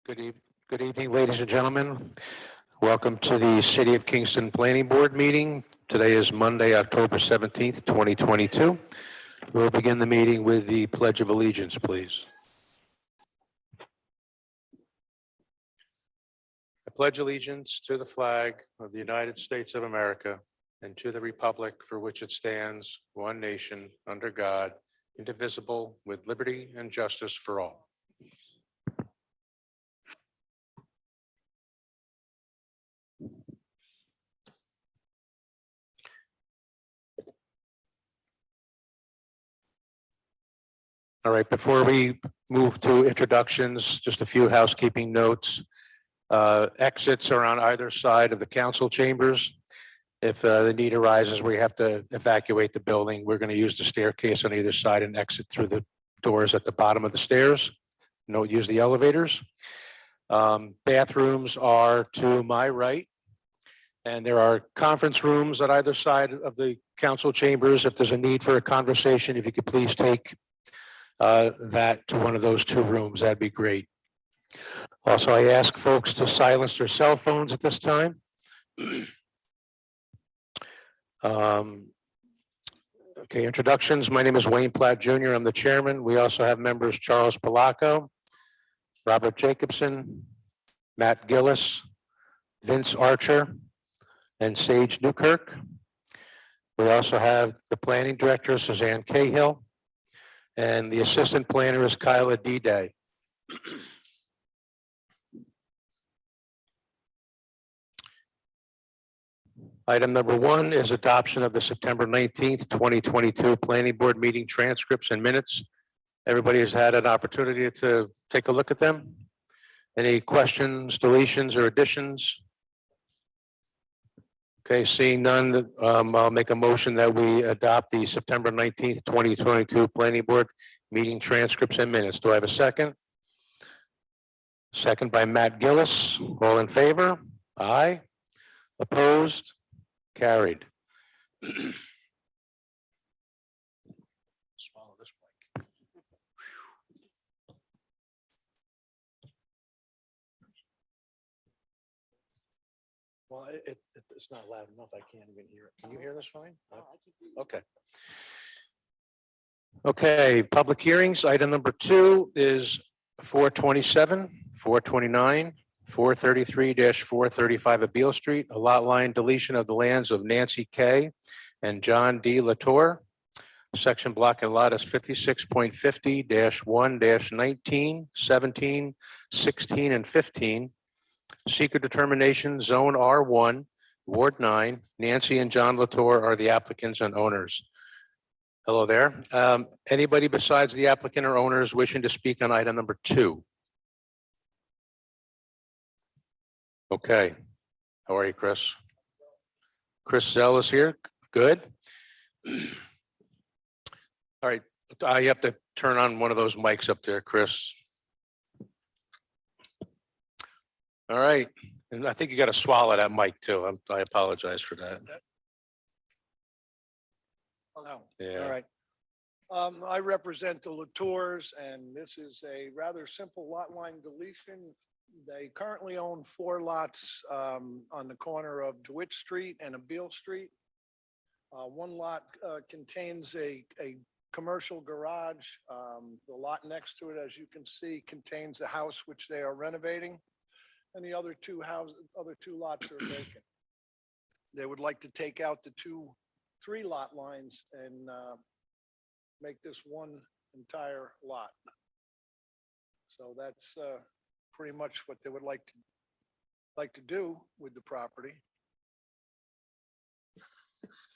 Good evening, ladies and gentlemen. Welcome to the City of Kingston Planning Board meeting. Today is Monday, October 17th, 2022. We'll begin the meeting with the Pledge of Allegiance, please. I pledge allegiance to the flag of the United States of America and to the republic for which it stands, one nation, under God, indivisible, with liberty and justice for all. All right, before we move to introductions, just a few housekeeping notes. Exits are on either side of the council chambers. If the need arises, we have to evacuate the building. We're going to use the staircase on either side and exit through the doors at the bottom of the stairs. Don't use the elevators. Bathrooms are to my right. And there are conference rooms at either side of the council chambers. If there's a need for a conversation, if you could please take that to one of those two rooms, that'd be great. Also, I ask folks to silence their cell phones at this time. Okay, introductions. My name is Wayne Platt Jr. I'm the chairman. We also have members Charles Palaco, Robert Jacobson, Matt Gillis, Vince Archer, and Sage Newkirk. We also have the planning director, Suzanne Cahill, and the assistant planner is Kyla D-Day. Item number one is adoption of the September 19th, 2022 Planning Board meeting transcripts and minutes. Everybody has had an opportunity to take a look at them. Any questions, deletions, or additions? Okay, seeing none, I'll make a motion that we adopt the September 19th, 2022 Planning Board meeting transcripts and minutes. Do I have a second? Second by Matt Gillis. All in favor? Aye. Opposed? Carried. Swallow this mic. Well, it's not loud enough. I can't even hear it. Can you hear this fine? Okay. Okay, public hearings. Item number 2 is 427, 429, 433-435 of Beale Street, a lot line deletion of the lands of Nancy K. and John D. Latour. Section block and lot is 56.50-1-19, 17, 16, and 15. Secret determination, zone R1, Ward 9. Nancy and John Latour are the applicants and owners. Hello there. Anybody besides the applicant or owners wishing to speak on item number 2? Okay. How are you, Chris? Chris Zell is here. Good. All right. You have to turn on one of those mics up there, Chris. All right. And I think you got to swallow that mic too. I apologize for that. Oh, Yeah. all right. I represent the Latours, and this is a rather simple lot line deletion. They currently own 4 lots on the corner of DeWitt Street and Beale Street. One lot contains a commercial garage. The lot next to it, as you can see, contains a house which they are renovating, and the other two lots are vacant. They would like to take out the 3 lot lines and make this one entire lot. So that's pretty much what they would like to do with the property.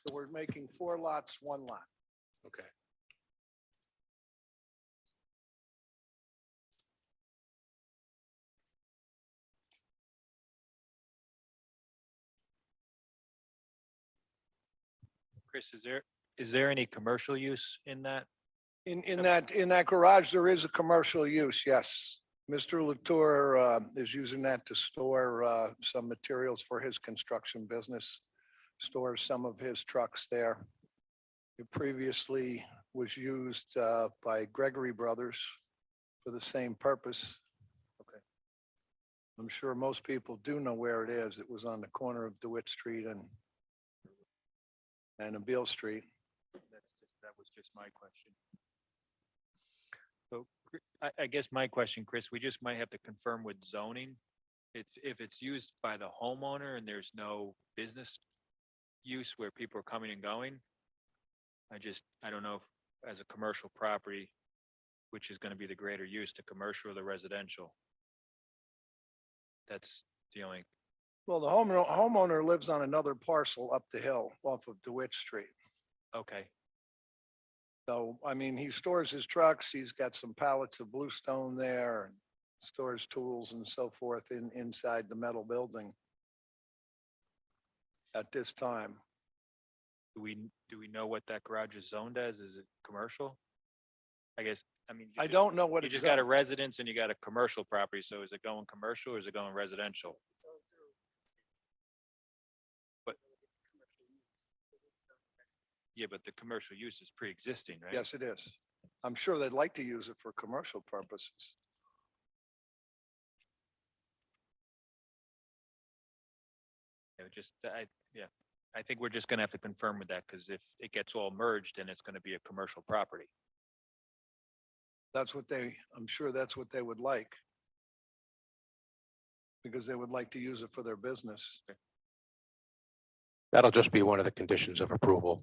So we're making 4 lots, 1 lot. Okay. Chris, is there any commercial use in that? In that garage, there is a commercial use, yes. Mr. Latour is using that to store some materials for his construction business, stores some of his trucks there. It previously was used by Gregory Brothers for the same purpose. Okay. I'm sure most people do know where it is. It was on the corner of DeWitt Street and Beale Street. That was just my question. So I guess my question, Chris, we just might have to confirm with zoning. If it's used by the homeowner and there's no business use where people are coming and going. I don't know if as a commercial property, which is going to be the greater use, to commercial or the residential. That's the only, Well, the homeowner lives on another parcel up the hill off of DeWitt Street. okay, So, I mean, he stores his trucks. He's got some pallets of bluestone there and stores tools and so forth inside the metal building at this time. do we know what that garage is zoned as? Is it commercial? I guess, I mean. I don't know what You it's. just got a residence and you got a commercial property, so is it going commercial or is it going residential? But. Yeah, but the commercial use is pre-existing, right? Yes, it is. I'm sure they'd like to use it for commercial purposes. I think we're just gonna have to confirm with that, because if it gets all merged, then it's gonna be a commercial property. I'm sure that's what they would like. Because they would like to use it for their business. That'll just be one of the conditions of approval.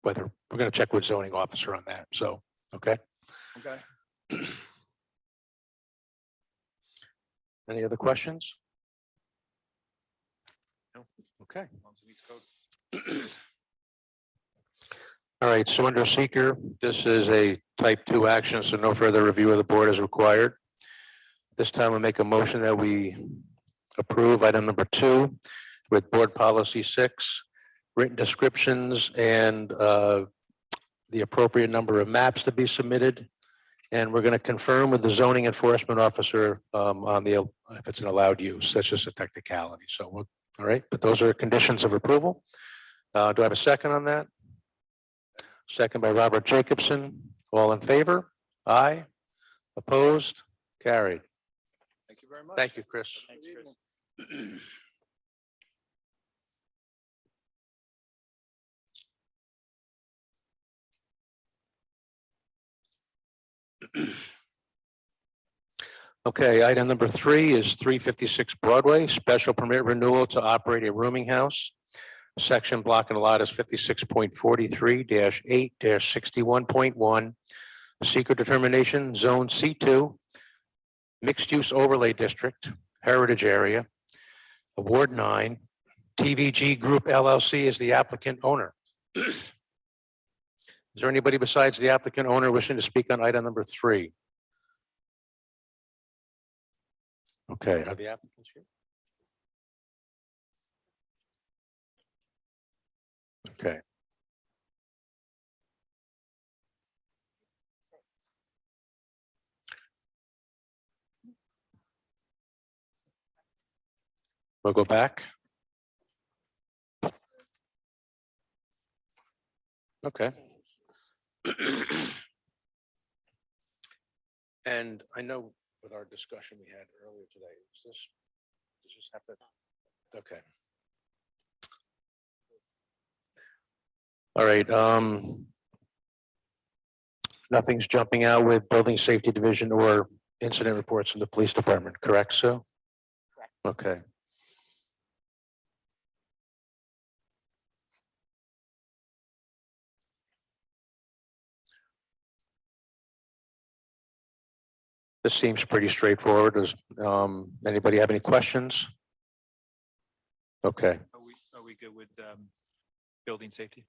Whether, we're going to check with zoning officer on that. So, okay. Okay. Any other questions? No. Okay. As long as it meets code. All right, so under seeker, this is a type 2 action, so no further review of the board is required. This time I'll make a motion that we approve item number 2 with board policy 6, written descriptions and the appropriate number of maps to be submitted. And we're going to confirm with the zoning enforcement officer on the, if it's an allowed use. That's just a technicality. So, all right, but those are conditions of approval. Do I have a second on that? Second by Robert Jacobson. All in favor? Aye. Opposed? Carried. Thank you very much. Thank you, Chris. Thanks, Good Chris. evening. Okay, item number 3 is 356 Broadway, special permit renewal to operate a rooming house. Section block and lot is 56.43-8-61.1. Secret determination, zone C2, mixed use overlay district, heritage area, Ward 9. TVG Group LLC is the applicant owner. Is there anybody besides the applicant owner wishing to speak on item number 3? Okay, are the applicants here? Okay. We'll go back. Okay. And I know with our discussion we had earlier today, does this have to, okay. All right, nothing's jumping out with building safety division or incident reports from the police department, correct, Sue? Correct. Okay. This seems pretty straightforward. Does anybody have any questions? Okay, Are we good with building safety?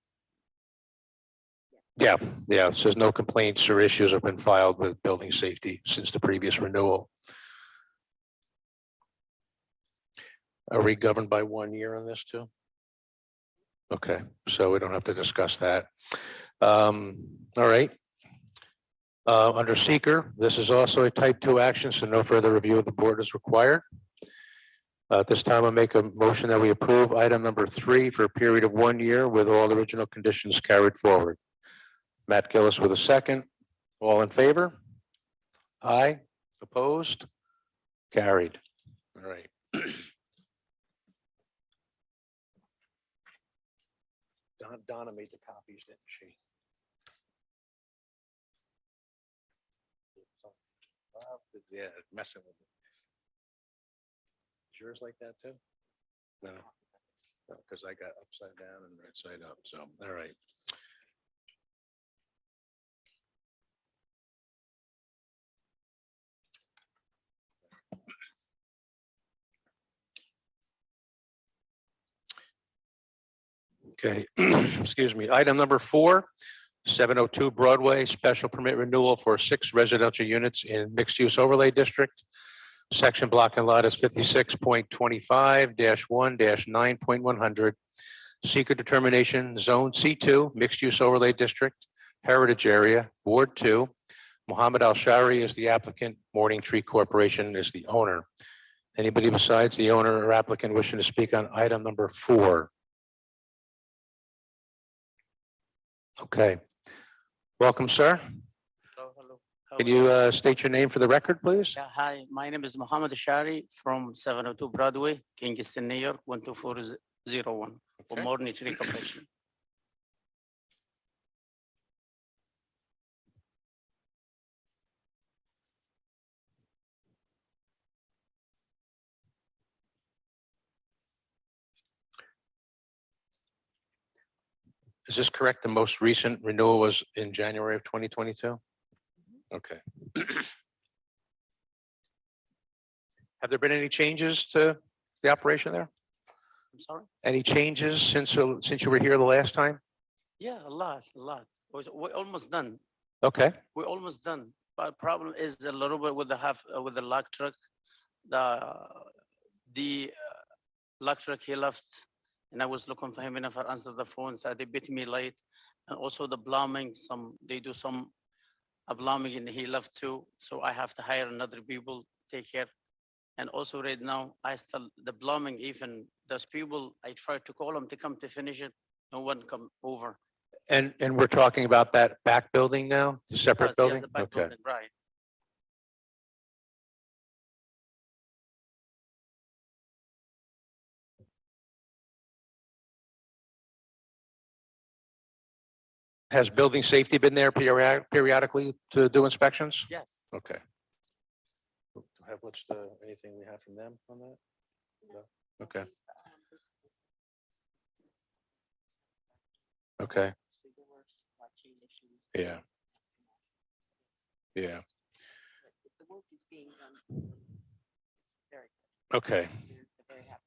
yeah, it says no complaints or issues have been filed with building safety since the previous renewal. Are we governed by 1 year on this too? Okay, so we don't have to discuss that. All right. Under seeker, this is also a type 2 action, so no further review of the board is required. At this time, I'll make a motion that we approve item number 3 for a period of 1 year with all original conditions carried forward. Matt Gillis with a second. All in favor? Aye. Opposed? Carried. All right. Donna made the copies, didn't she? Yeah, messing with it. Is yours like that too? No, because I got upside down and right side up, so, all right. Okay, excuse me. Item number 4, 702 Broadway, special permit renewal for 6 residential units in mixed-use overlay district. Section block and lot is 56.25-1-9.100. Seeker determination, Zone C2, mixed-use overlay district, heritage area, Ward 2. Mohammed Al-Shari is the applicant. Morning Tree Corporation is the owner. Anybody besides the owner or applicant wishing to speak on item number 4? Okay. Welcome, sir. Hello, hello. Can you state your name for the record, please? Yeah, hi, my name is Mohammed Shari from 702 Broadway, Kingston, New York, 12401, for Okay. Morning Tree Corporation. Is this correct? The most recent renewal was in January of 2022? Okay. Have there been any changes to the operation there? I'm sorry? Any changes since you were here the last time? Yeah, a lot, a lot. We're almost done. Okay, We're almost done. But problem is a little bit with with the lock truck. The lock truck, he left, and I was looking for him and never answered the phone, so they bit me late. And also the plumbing, they do some plumbing and he left too, so I have to hire another people, take care. And also right now, the plumbing, even those people, I tried to call them to come to finish it, no one come over. and we're talking about that back building now, the separate Yes, yes, building? the back Okay, building, right. has building safety been there periodically to do inspections? Yes. Okay. What's anything we have from them on that? No? Okay, okay, yeah, yeah, The work is being done. Very good. okay. They're very happy.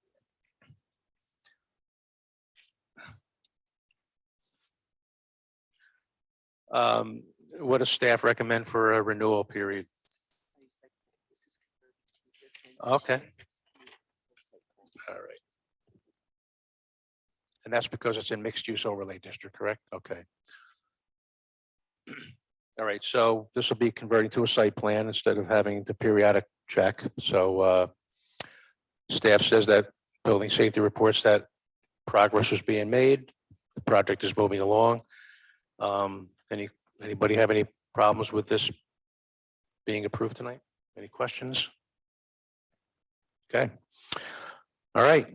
What does staff recommend for a renewal period? Okay. All right. And that's because it's in mixed use overlay district, correct? Okay. All right, so this will be converting to a site plan instead of having the periodic check. So staff says that building safety reports that progress was being made. The project is moving along. Anybody have any problems with this being approved tonight? Any questions? Okay. All right.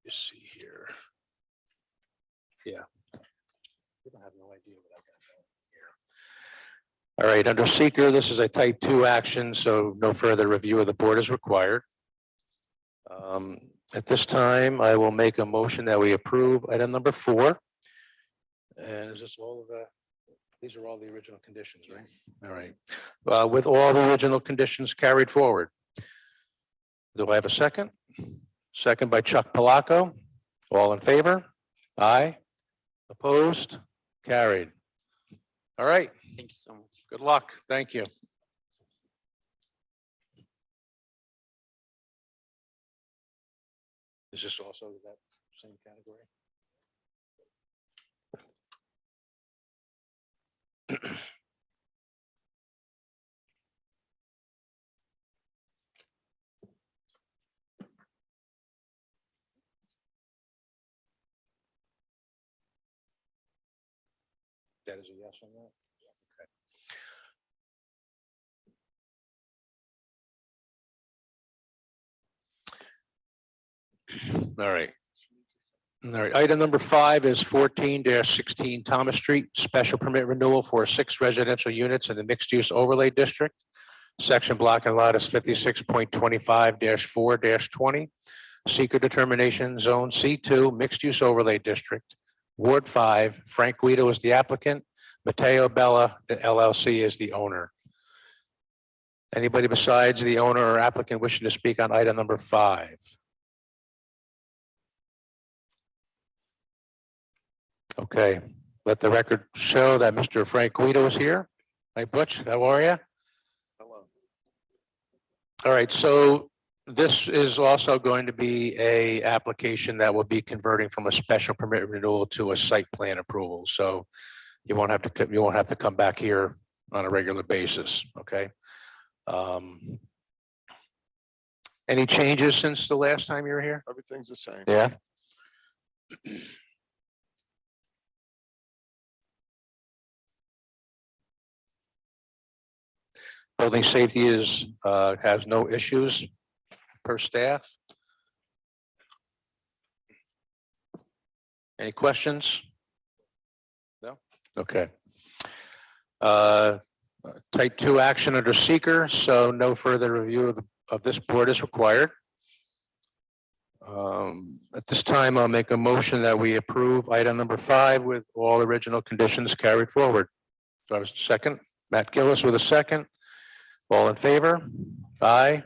Let's see here. Yeah. You don't have no idea what I got here. All right, under seeker, this is a type 2 action, so no further review of the board is required. At this time, I will make a motion that we approve item number 4. And is this all of the, these are all the original conditions, right? All right. With all the original conditions carried forward. Do I have a second? Second by Chuck Palaco. All in favor? Aye. Opposed? Carried. All right. Thank you so much. Good luck. Thank you. Is this also that same category? That is a yes on that? Yes. Okay. All right. All right, item number 5 is 14-16 Thomas Street, special permit renewal for 6 residential units in the mixed-use overlay district. Section block and lot is 56.25-4-20. Seeker determination, zone C2, mixed-use overlay district. Ward 5, Frank Guido is the applicant. Mateo Bella LLC is the owner. Anybody besides the owner or applicant wishing to speak on item number 5? Okay, let the record show that Mr. Frank Guido is here. Hi, Butch, how are you? Hello. All right, so this is also going to be a application that will be converting from a special permit renewal to a site plan approval. So you won't have to come back here on a regular basis, okay? Any changes since the last time you were here? Everything's the same. Yeah. Building safety has no issues per staff. Any questions? No? Okay. Type 2 action under seeker, so no further review of this board is required. At this time, I'll make a motion that we approve item number 5 with all original conditions carried forward. Do I have a second? Matt Gillis with a second. All in favor? Aye.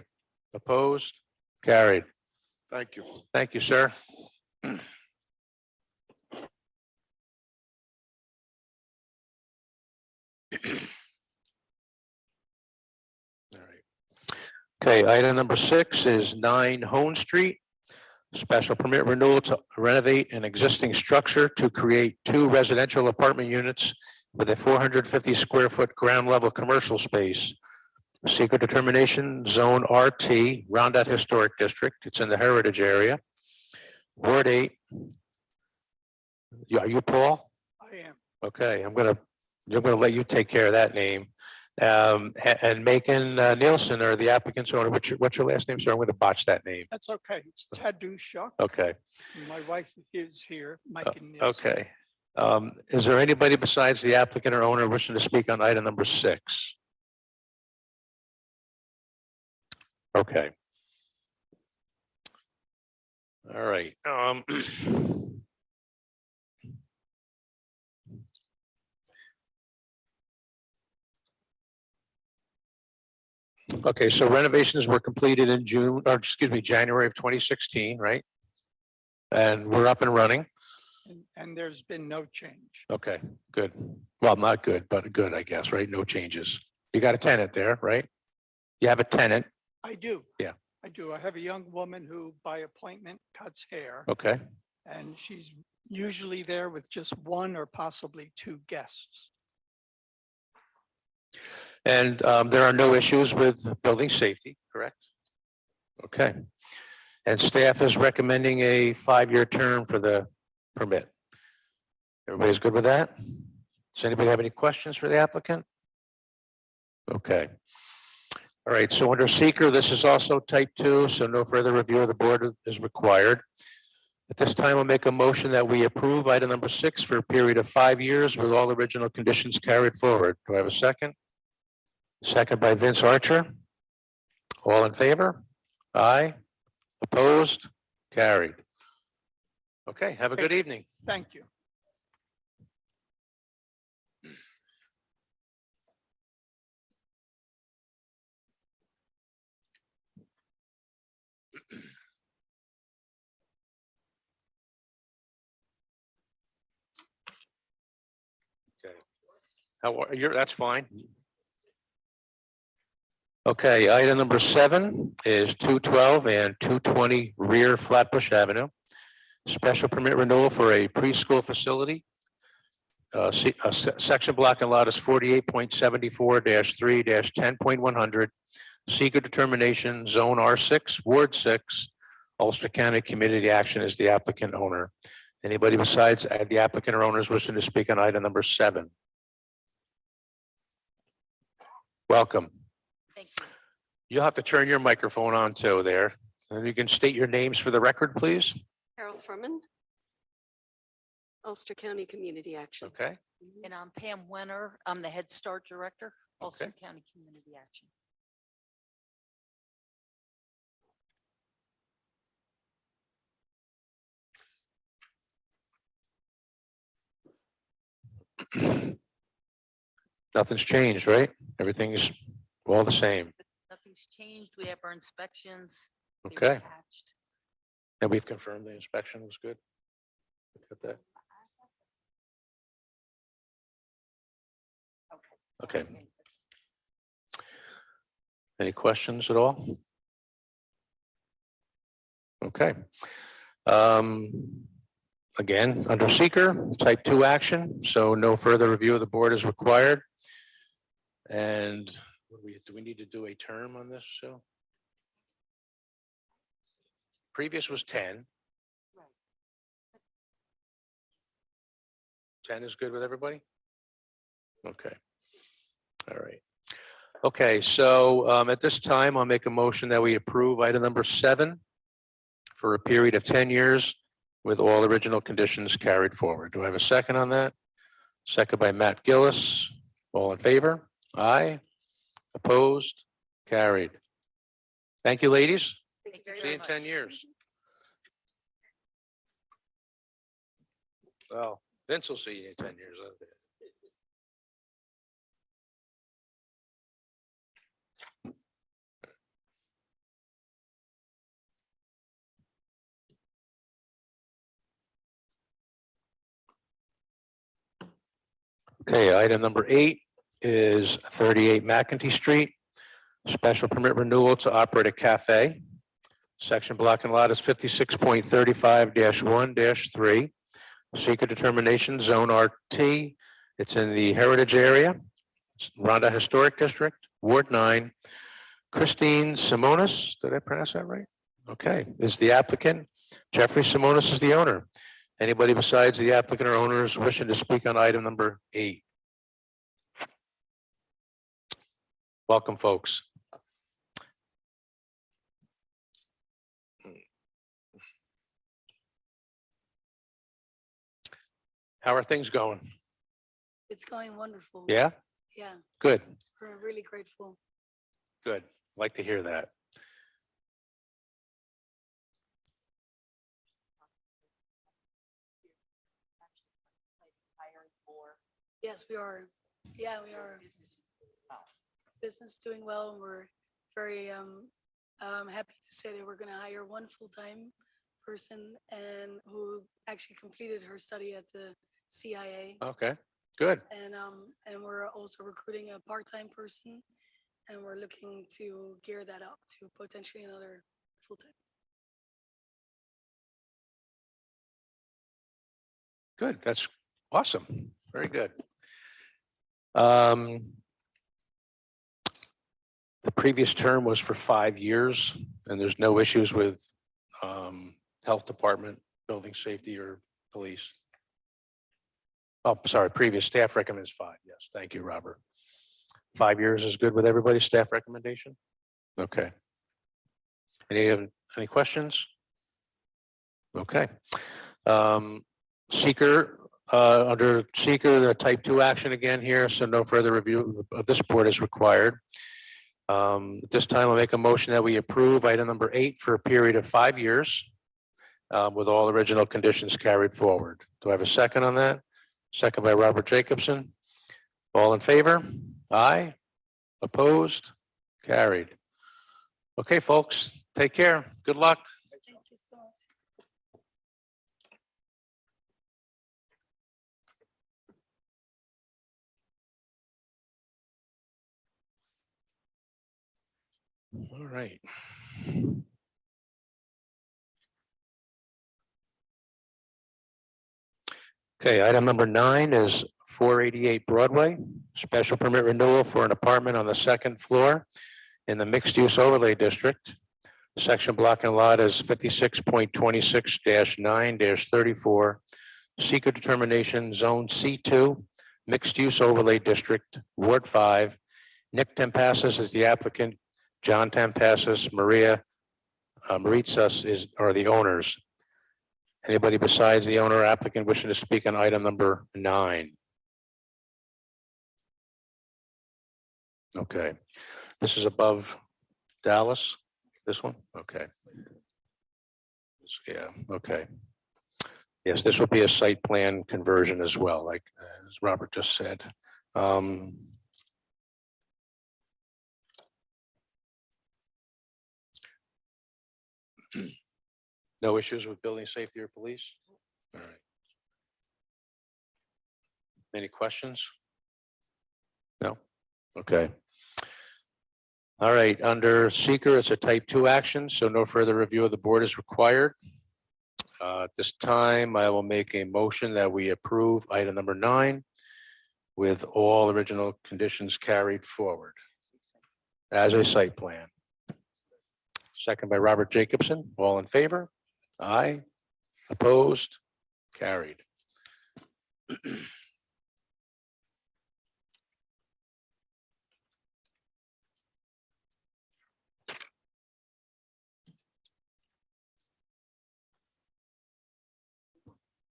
Opposed? Carried. Thank you. Thank you, sir. All right. Okay, item number 6 is 9 Hone Street. Special permit renewal to renovate an existing structure to create 2 residential apartment units with a 450 square foot ground level commercial space. Secret determination, zone RT, Rondout Historic District. It's in the Heritage area. Ward 8. Are you Paul? I am. Okay, I'm gonna let you take care of that name. And Macon Nielsen are the applicants owner. What's your last name, sir? I'm gonna botch that name. That's okay. It's Tadu Shuck. Okay, My wife is here, Mike and Nielsen. okay. Is there anybody besides the applicant or owner wishing to speak on item number 6? Okay. All right. Okay, so renovations were completed in January of 2016, right? And we're up and running. And there's been no change. Okay, good. Well, not good, but good, I guess, right? No changes. You got a tenant there, right? You have a tenant. I do. Yeah. I do. I have a young woman who by appointment cuts hair, Okay, and she's usually there with just 1 or possibly 2 guests. and there are no issues with building safety, correct? Okay. And staff is recommending a 5-year term for the permit. Everybody's good with that? Does anybody have any questions for the applicant? Okay. All right, so under seeker, this is also type 2, so no further review of the board is required. At this time, I'll make a motion that we approve item number 6 for a period of 5 years with all original conditions carried forward. Do I have a second? Second by Vince Archer. All in favor? Aye. Opposed? Carried. Okay, have a good evening. Thank you. Okay. That's fine. Okay, item number 7 is 212 and 220 rear Flatbush Avenue. Special permit renewal for a preschool facility. Section block and lot is 48.74-3-10.100. Seeker determination, zone R6, Ward 6, Ulster County Community Action is the applicant owner. Anybody besides the applicant or owners wishing to speak on item number 7? Welcome. Thank you. You'll have to turn your microphone on too there. And you can state your names for the record, please. Carol Furman, Ulster County Community Action. Okay, And I'm Pam Wenner. I'm the Head Start Director, Ulster County Community Action. nothing's changed, right? Everything is all the same. Nothing's changed. We have our inspections. They Okay, were patched. and we've confirmed the inspection was good. Got that? Okay. Any questions at all? Okay. Again, under seeker, type 2 action, so no further review of the board is required. And do we need to do a term on this, so? Previous was 10. 10 is good with everybody? Okay. All right. Okay, so at this time, I'll make a motion that we approve item number 7 for a period of 10 years with all original conditions carried forward. Do I have a second on that? Second by Matt Gillis. All in favor? Aye. Opposed? Carried. Thank you, ladies. Thank you very See you in much. 10 years. Well, Vince will see you in 10 years. Okay, item number 8 is 38 McEntee Street. Special permit renewal to operate a cafe. Section block and lot is 56.35-1-3. Seeker determination, zone RT. It's in the Heritage area. It's Rhonda Historic District, Ward 9. Christine Simonis, did I pronounce that right? Okay, is the applicant. Jeffrey Simonis is the owner. Anybody besides the applicant or owners wishing to speak on item number 8? Welcome, folks. How are things going? It's going wonderful. Yeah, Yeah, good, we're really grateful. good. Like to hear that. Yes, we are. Yeah, we are. Business doing well. And we're very happy to say that we're going to hire one full-time person and who actually completed her study at the CIA. Okay, good. And we're also recruiting a part-time person, and we're looking to gear that up to potentially another full-time. Good. That's awesome. Very good. The previous term was for 5 years, and there's no issues with health department, building safety, or police. Oh, sorry, previous staff recommends 5. Yes, thank you, Robert. 5 years is good with everybody, staff recommendation? Okay. Any questions? Okay. Seeker, under seeker, the type 2 action again here, so no further review of this board is required. At this time, I'll make a motion that we approve item number 8 for a period of 5 years with all original conditions carried forward. Do I have a second on that? Second by Robert Jacobson. All in favor? Aye. Opposed? Carried. Okay, folks, take care. Good luck. Thank you so much. All right. Okay, item number 9 is 488 Broadway, special permit renewal for an apartment on the 2nd floor in the mixed use overlay district. Section block and lot is 56.26-9-34. Seeker determination, zone C2, mixed use overlay district, Ward 5. Nick Tempasas is the applicant. John Tempasas, Maria Maritsas are the owners. Anybody besides the owner or applicant wishing to speak on item number 9? Okay, this is above Dallas, this one? Okay. Yeah, okay. Yes, this will be a site plan conversion as well, like as Robert just said. No issues with building safety or police? All right. Any questions? No? Okay. All right, under seeker, it's a type 2 action, so no further review of the board is required. At this time, I will make a motion that we approve item number 9 with all original conditions carried forward as a site plan. Second by Robert Jacobson. All in favor? Aye. Opposed? Carried.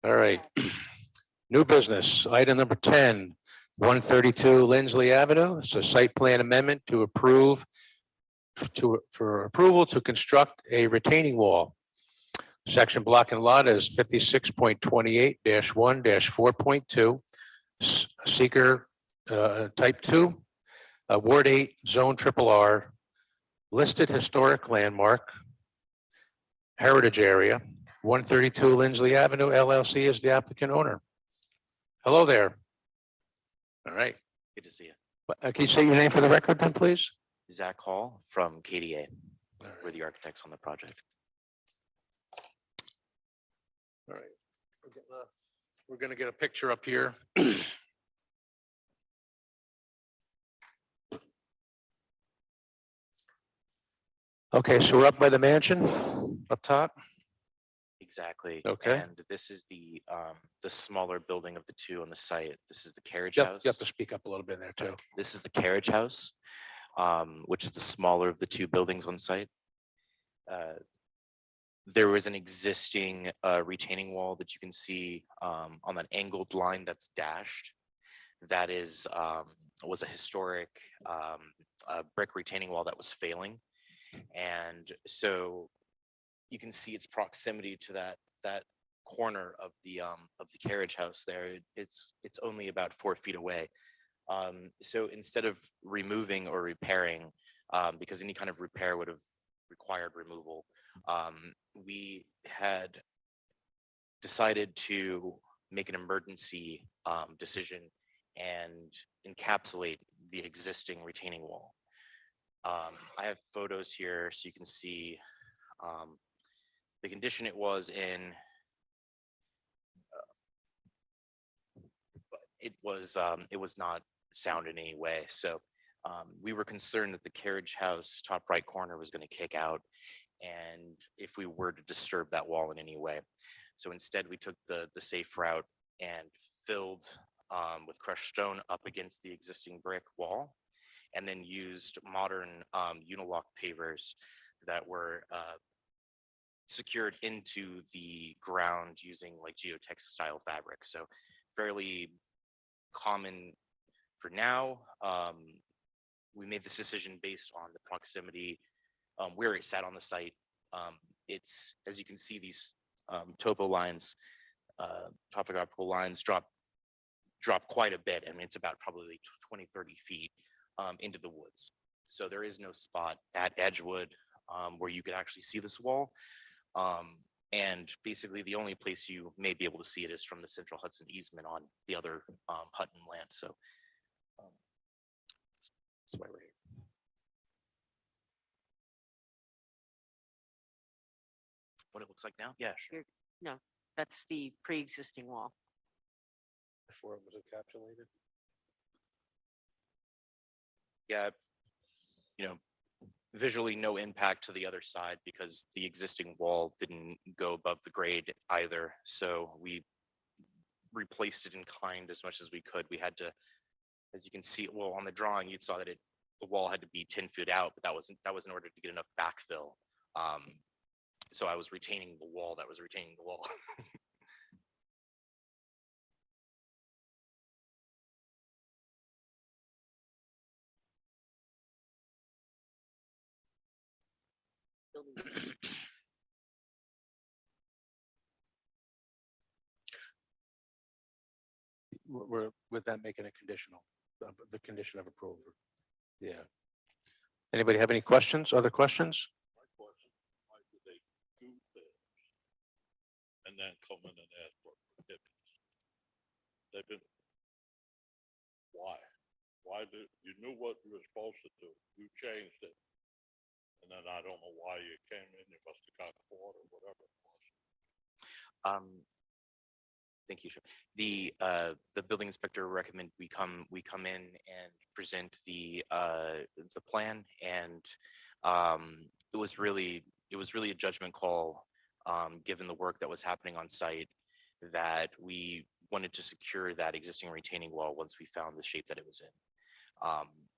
All right. New business, item number 10, 132 Lindsley Avenue. It's a site plan amendment to approve for approval to construct a retaining wall. Section block and lot is 56.28-1-4.2. Seeker type 2, Ward 8, Zone RRR, listed historic landmark, heritage area, 132 Lindsley Avenue LLC is the applicant owner. Hello there. All right. Good to see you. Can you say your name for the record then, please? Zach Hall from KDA. All We're the architects on the project. right. We're going to get a picture up here. Okay, so we're up by the mansion up top. Exactly. Okay. And this is the smaller building of the two on the site. This is the carriage You house. have to speak up a little bit there too. This is the carriage house, which is the smaller of the two buildings on site. There was an existing retaining wall that you can see on that angled line that's dashed. That is was a historic brick retaining wall that was failing. And so you can see its proximity to that corner of the carriage house there. It's only about 4 feet away. So instead of removing or repairing, because any kind of repair would have required removal, we had decided to make an emergency decision and encapsulate the existing retaining wall. I have photos here so you can see the condition it was in. But it was not sound in any way. So we were concerned that the carriage house top right corner was going to kick out, and if we were to disturb that wall in any way. So instead we took the safe route and filled with crushed stone up against the existing brick wall, and then used modern unilock pavers that were secured into the ground using like geotech style fabric. So fairly common for now. We made this decision based on the proximity where it sat on the site. It's, as you can see, these topo lines, topographical lines drop quite a bit. I mean, it's about probably 20, 30 feet into the woods. So there is no spot at Edgewood where you could actually see this wall. And basically the only place you may be able to see it is from the Central Hudson easement on the other Hutton land. So that's why we're here. What it looks like now? Yeah, sure. That's the pre-existing wall. Before it was encapsulated. Yeah, visually no impact to the other side because the existing wall didn't go above the grade either. So we replaced it in kind as much as we could. We had to, as you can see, well, on the drawing, you saw that the wall had to be 10 feet out, but that was in order to get enough backfill So I was retaining the wall that was retaining the wall. We're with that making a conditional, the condition of approval. Yeah. Anybody have any questions, other questions? My question, why do they do things and then come in and ask for forgiveness? They've been, why? Why did, you knew what you were supposed to do, you changed it. And then I don't know why you came in, you must have got caught or whatever it was. Thank you, Chair. The building inspector recommend we come in and present the plan, and it was really a judgment call, given the work that was happening on site, that we wanted to secure that existing retaining wall once we found the shape that it was in.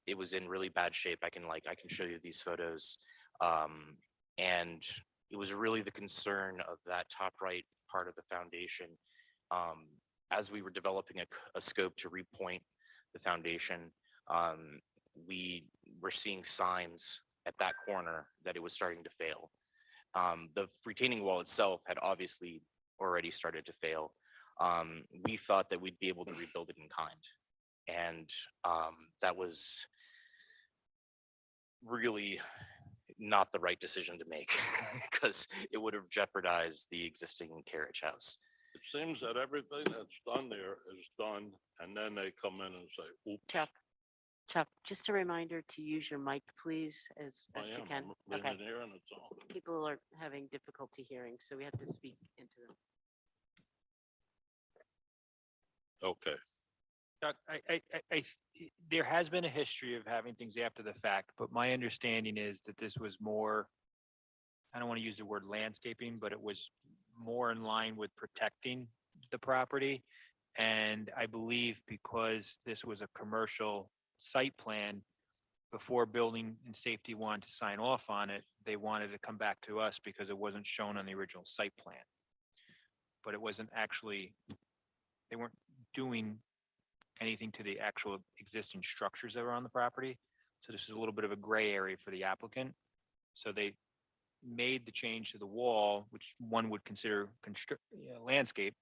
It was in really bad shape. I can show you these photos, and it was really the concern of that top right part of the foundation. As we were developing a scope to repoint the foundation, we were seeing signs at that corner that it was starting to fail. The retaining wall itself had obviously already started to fail. We thought that we'd be able to rebuild it in kind. And that was really not the right decision to make, because it would have jeopardized the existing carriage house. It seems that everything that's done there is done, and then they come in and say, oops. Chuck, just a reminder to use your mic, please, as I best you am, can. I'm Okay. leaning here and it's on. People are having difficulty hearing, so we have to speak into them. Okay, Chuck, there has been a history of having things after the fact, but my understanding is that this was more, I don't want to use the word landscaping, but it was more in line with protecting the property. And I believe because this was a commercial site plan, before building and safety wanted to sign off on it, they wanted to come back to us because it wasn't shown on the original site plan. But it wasn't actually, they weren't doing anything to the actual existing structures that were on the property. So this is a little bit of a gray area for the applicant. So they made the change to the wall, which one would consider landscape.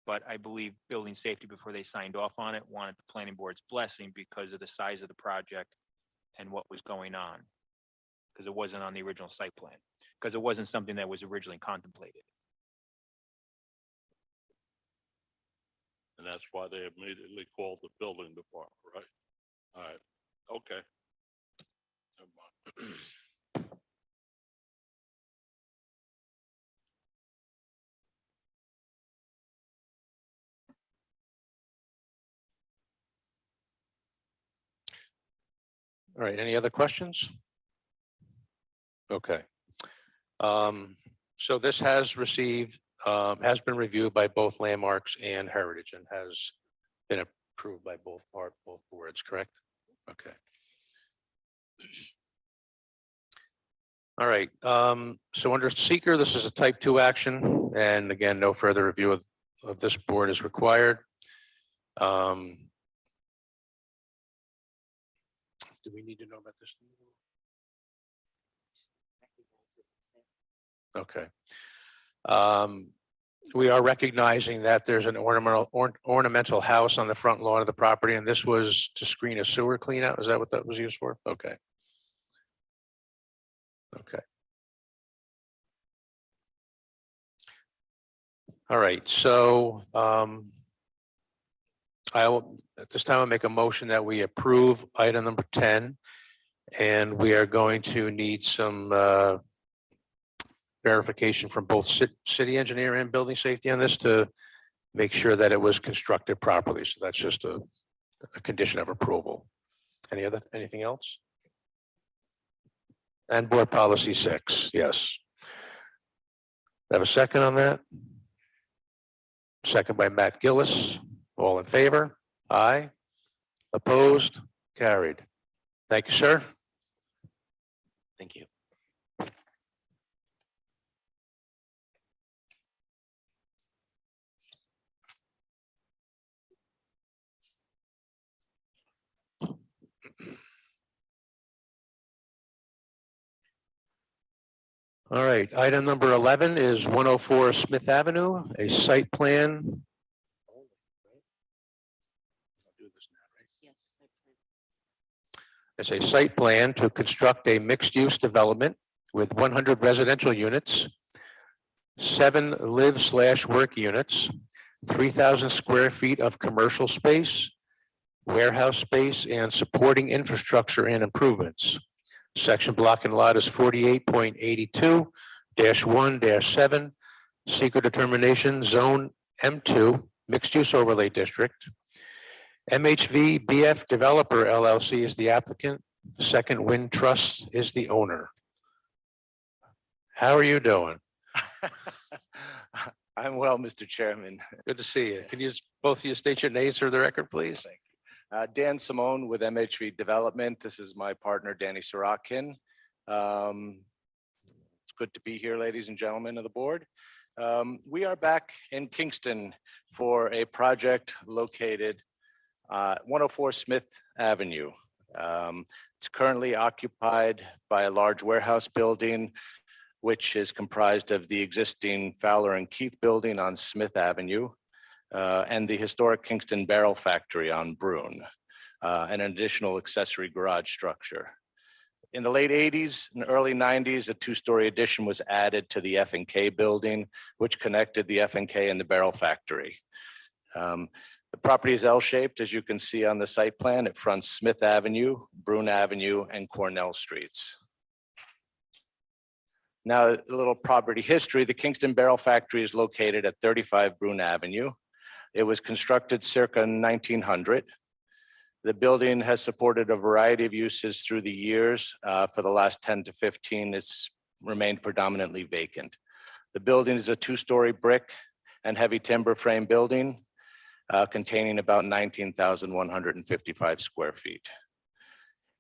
But I believe building safety, before they signed off on it, wanted the planning board's blessing because of the size of the project and what was going on. Because it wasn't on the original site plan, because it wasn't something that was originally contemplated. and that's why they immediately called the building department, right? All right, okay. Never mind. All right, any other questions? Okay. So this has received, has been reviewed by both Landmarks and Heritage and has been approved by both boards, correct? Okay. All right, so under seeker, this is a type 2 action, and again, no further review of this board is required. Do we need to know about this? Okay. We are recognizing that there's an ornamental house on the front lawn of the property, and this was to screen a sewer clean out. Is that what that was used for? Okay. Okay. All right, so I will, at this time, I'll make a motion that we approve item number 10. And we are going to need some verification from both city engineer and building safety on this to make sure that it was constructed properly. So that's just a condition of approval. Anything else? And board policy 6, yes. Have a second on that? Second by Matt Gillis. All in favor? Aye. Opposed? Carried. Thank you, sir. Thank you. All right, item number 11 is 104 Smith Avenue, a site plan. Yes. It's a site plan to construct a mixed-use development with 100 residential units, 7 live/work units, 3,000 square feet of commercial space, warehouse space, and supporting infrastructure and improvements. Section block and lot is 48.82-1-7, secret determination zone M2, mixed-use overlay district. MHV BF Developer LLC is the applicant. Second Wind Trust is the owner. How are you doing? I'm well, Mr. Chairman. Good to see you. Can you, both of you state your names for the record, please? Dan Simone with MHV Development. This is my partner, Danny Sorokin. It's good to be here, ladies and gentlemen of the board. We are back in Kingston for a project located 104 Smith Avenue. It's currently occupied by a large warehouse building, which is comprised of the existing Fowler and Keith building on Smith Avenue and the historic Kingston Barrel Factory on Brune, and an additional accessory garage structure. In the late 80s and early 90s, a 2-story addition was added to the F&K building, which connected the F&K and the Barrel Factory. The property is L-shaped, as you can see on the site plan. It fronts Smith Avenue, Brune Avenue, and Cornell Streets. Now, a little property history. The Kingston Barrel Factory is located at 35 Brune Avenue. It was constructed circa 1900. The building has supported a variety of uses through the years. For the last 10 to 15, it's remained predominantly vacant. The building is a 2-story brick and heavy timber frame building containing about 19,155 square feet.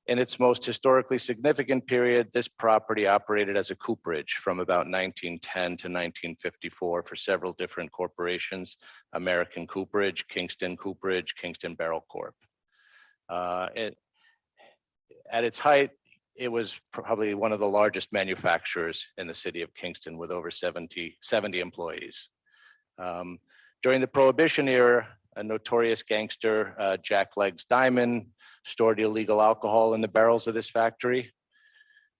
In its most historically significant period, this property operated as a cooperage from about 1910 to 1954 for several different corporations: American Cooperage, Kingston Cooperage, Kingston Barrel Corp. At its height, it was probably one of the largest manufacturers in the city of Kingston with over 70 employees. During the Prohibition era, a notorious gangster, Jack Legs Diamond, stored illegal alcohol in the barrels of this factory.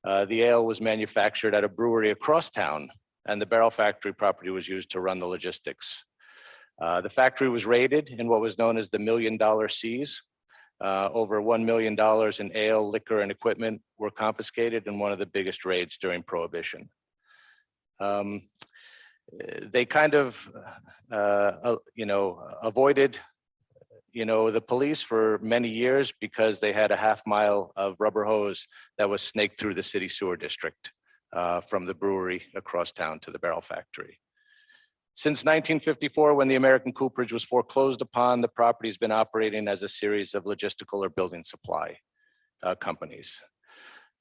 The ale was manufactured at a brewery across town, and the barrel factory property was used to run the logistics. The factory was raided in what was known as the $1 Million Seize. Over $1 million in ale, liquor, and equipment were confiscated in one of the biggest raids during Prohibition. They kind of, avoided, the police for many years because they had a half-mile of rubber hose that was snaked through the city sewer district from the brewery across town to the barrel factory. Since 1954, when the American Cooperage was foreclosed upon, the property has been operating as a series of logistical or building supply companies.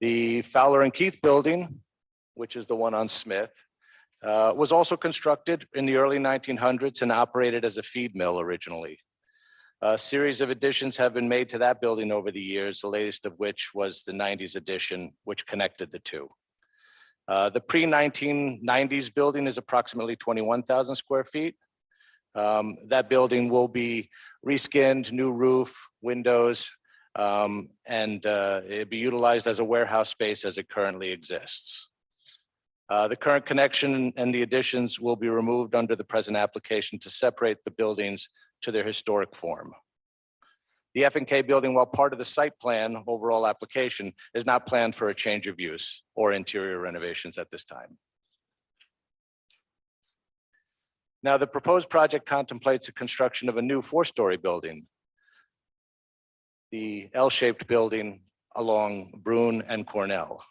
The Fowler and Keith building, which is the one on Smith, was also constructed in the early 1900s and operated as a feed mill originally. A series of additions have been made to that building over the years, the latest of which was the 90s addition, which connected the two. The pre-1990s building is approximately 21,000 square feet. That building will be reskinned, new roof, windows, and it'll be utilized as a warehouse space as it currently exists. The current connection and the additions will be removed under the present application to separate the buildings to their historic form. The F&K building, while part of the site plan overall application, is not planned for a change of use or interior renovations at this time. Now, the proposed project contemplates the construction of a new 4-story building, the L-shaped building along Brune and Cornell.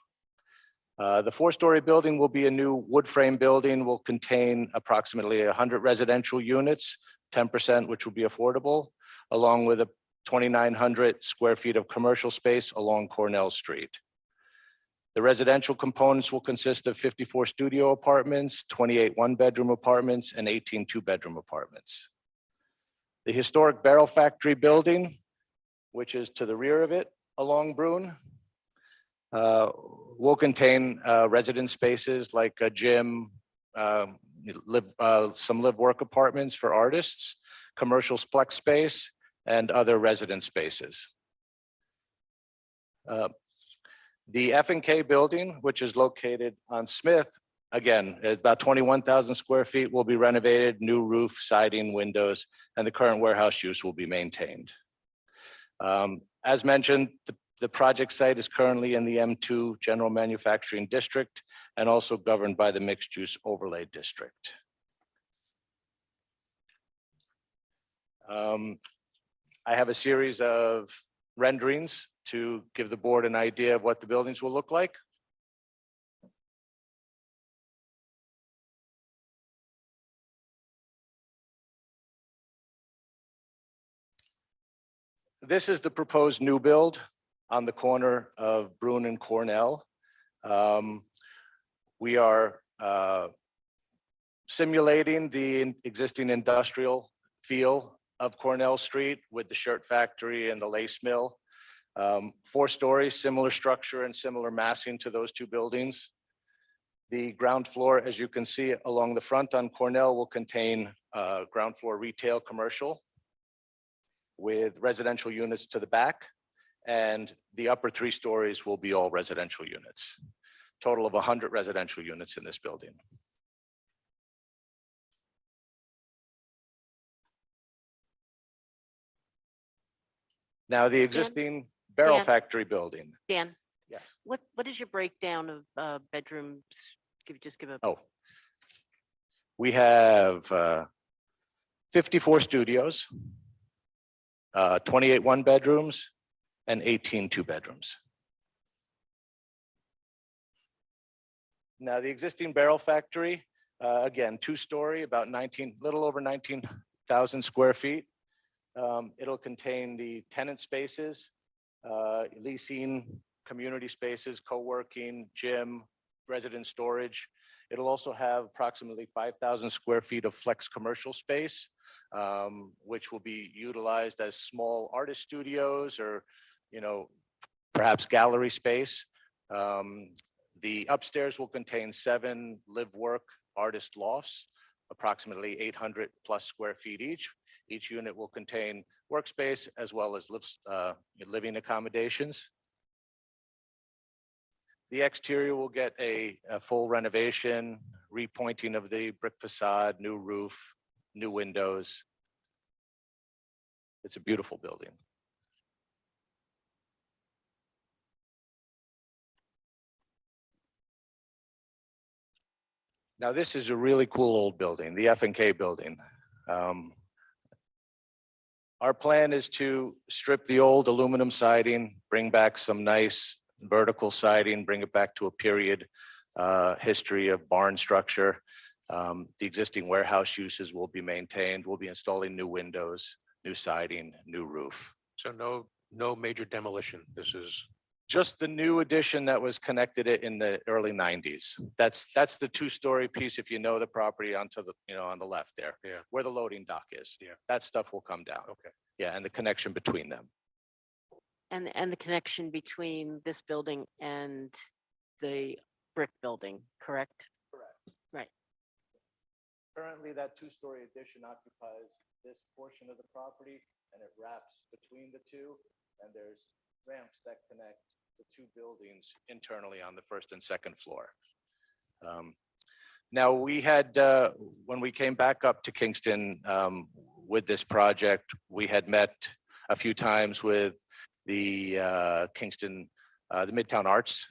The 4-story building will be a new wood frame building, will contain approximately 100 residential units, 10% which will be affordable, along with a 2,900 square feet of commercial space along Cornell Street. The residential components will consist of 54 studio apartments, 28 one-bedroom apartments, and 18 two-bedroom apartments. The historic Barrel Factory building, which is to the rear of it along Brune, will contain residence spaces like a gym, some live work apartments for artists, commercial flex space, and other residence spaces. The F&K building, which is located on Smith, again, is about 21,000 square feet, will be renovated, new roof, siding, windows, and the current warehouse use will be maintained. As mentioned, the project site is currently in the M2 General Manufacturing District and also governed by the Mixed Use Overlay District. I have a series of renderings to give the board an idea of what the buildings will look like. This is the proposed new build on the corner of Bruin and Cornell. We are simulating the existing industrial feel of Cornell Street with the shirt factory and the lace mill. 4 stories, similar structure and similar massing to those 2 buildings. The ground floor, as you can see along the front on Cornell, will contain ground floor retail commercial with residential units to the back, and the upper 3 stories will be all residential units. Total of 100 residential units in this building. Now, the existing barrel Dan. factory building. Dan, Yes. what is your breakdown of bedrooms? Just give a. Oh. We have 54 studios, 28 1-bedrooms, and 18 2-bedrooms. Now, the existing barrel factory, again, 2-story, about little over 19,000 square feet. It'll contain the tenant spaces, leasing, community spaces, co-working, gym, resident storage. It'll also have approximately 5,000 square feet of flex commercial space, which will be utilized as small artist studios or, perhaps gallery space. The upstairs will contain 7 live-work artist lofts, approximately 800 plus square feet each. Each unit will contain workspace as well as living accommodations. The exterior will get a full renovation, repointing of the brick facade, new roof, new windows. It's a beautiful building. Now, this is a really cool old building, the F&K building. Our plan is to strip the old aluminum siding, bring back some nice vertical siding, bring it back to a period history of barn structure. The existing warehouse uses will be maintained. We'll be installing new windows, new siding, new roof. So no major demolition. This is, Just the new addition that was connected in the early 90s. That's the 2-story piece, if you know the property onto the, on the left there. Yeah. Where the loading dock is. Yeah. That stuff will come down. okay. Yeah, and the connection between them. And the connection between this building and the brick building, correct? Correct. Right. Currently, that 2-story addition occupies this portion of the property and it wraps between the 2. And there's ramps that connect the 2 buildings internally on the 1st and 2nd floor. Now, we had, when we came back up to Kingston with this project, we had met a few times with the Kingston, the Midtown Arts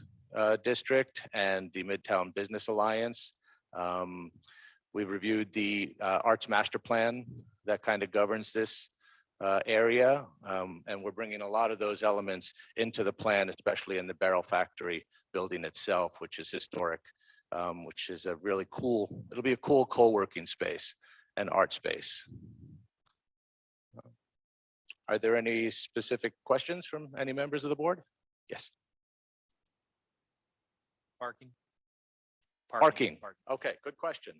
District and the Midtown Business Alliance. We've reviewed the Arts Master Plan that kind of governs this area, and we're bringing a lot of those elements into the plan, especially in the barrel factory building itself, which is historic, which is a really cool, it'll be a cool co-working space and art space. Are there any specific questions from any members of the board? Yes. Parking? Parking. Okay, good question.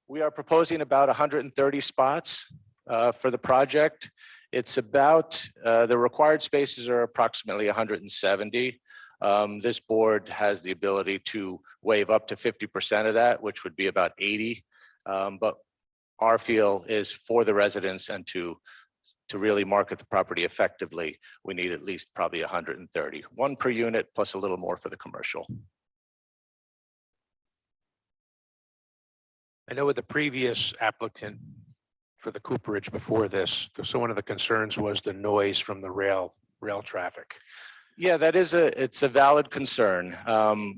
We are proposing about 130 spots for the project. It's about, the required spaces are approximately 170. This board has the ability to waive up to 50% of that, which would be about 80. But our feel is for the residents and to really market the property effectively, we need at least probably 130, one per unit plus a little more for the commercial. I know with the previous applicant for the Cooperage before this, so one of the concerns was the noise from the rail traffic. Yeah, it's a valid concern.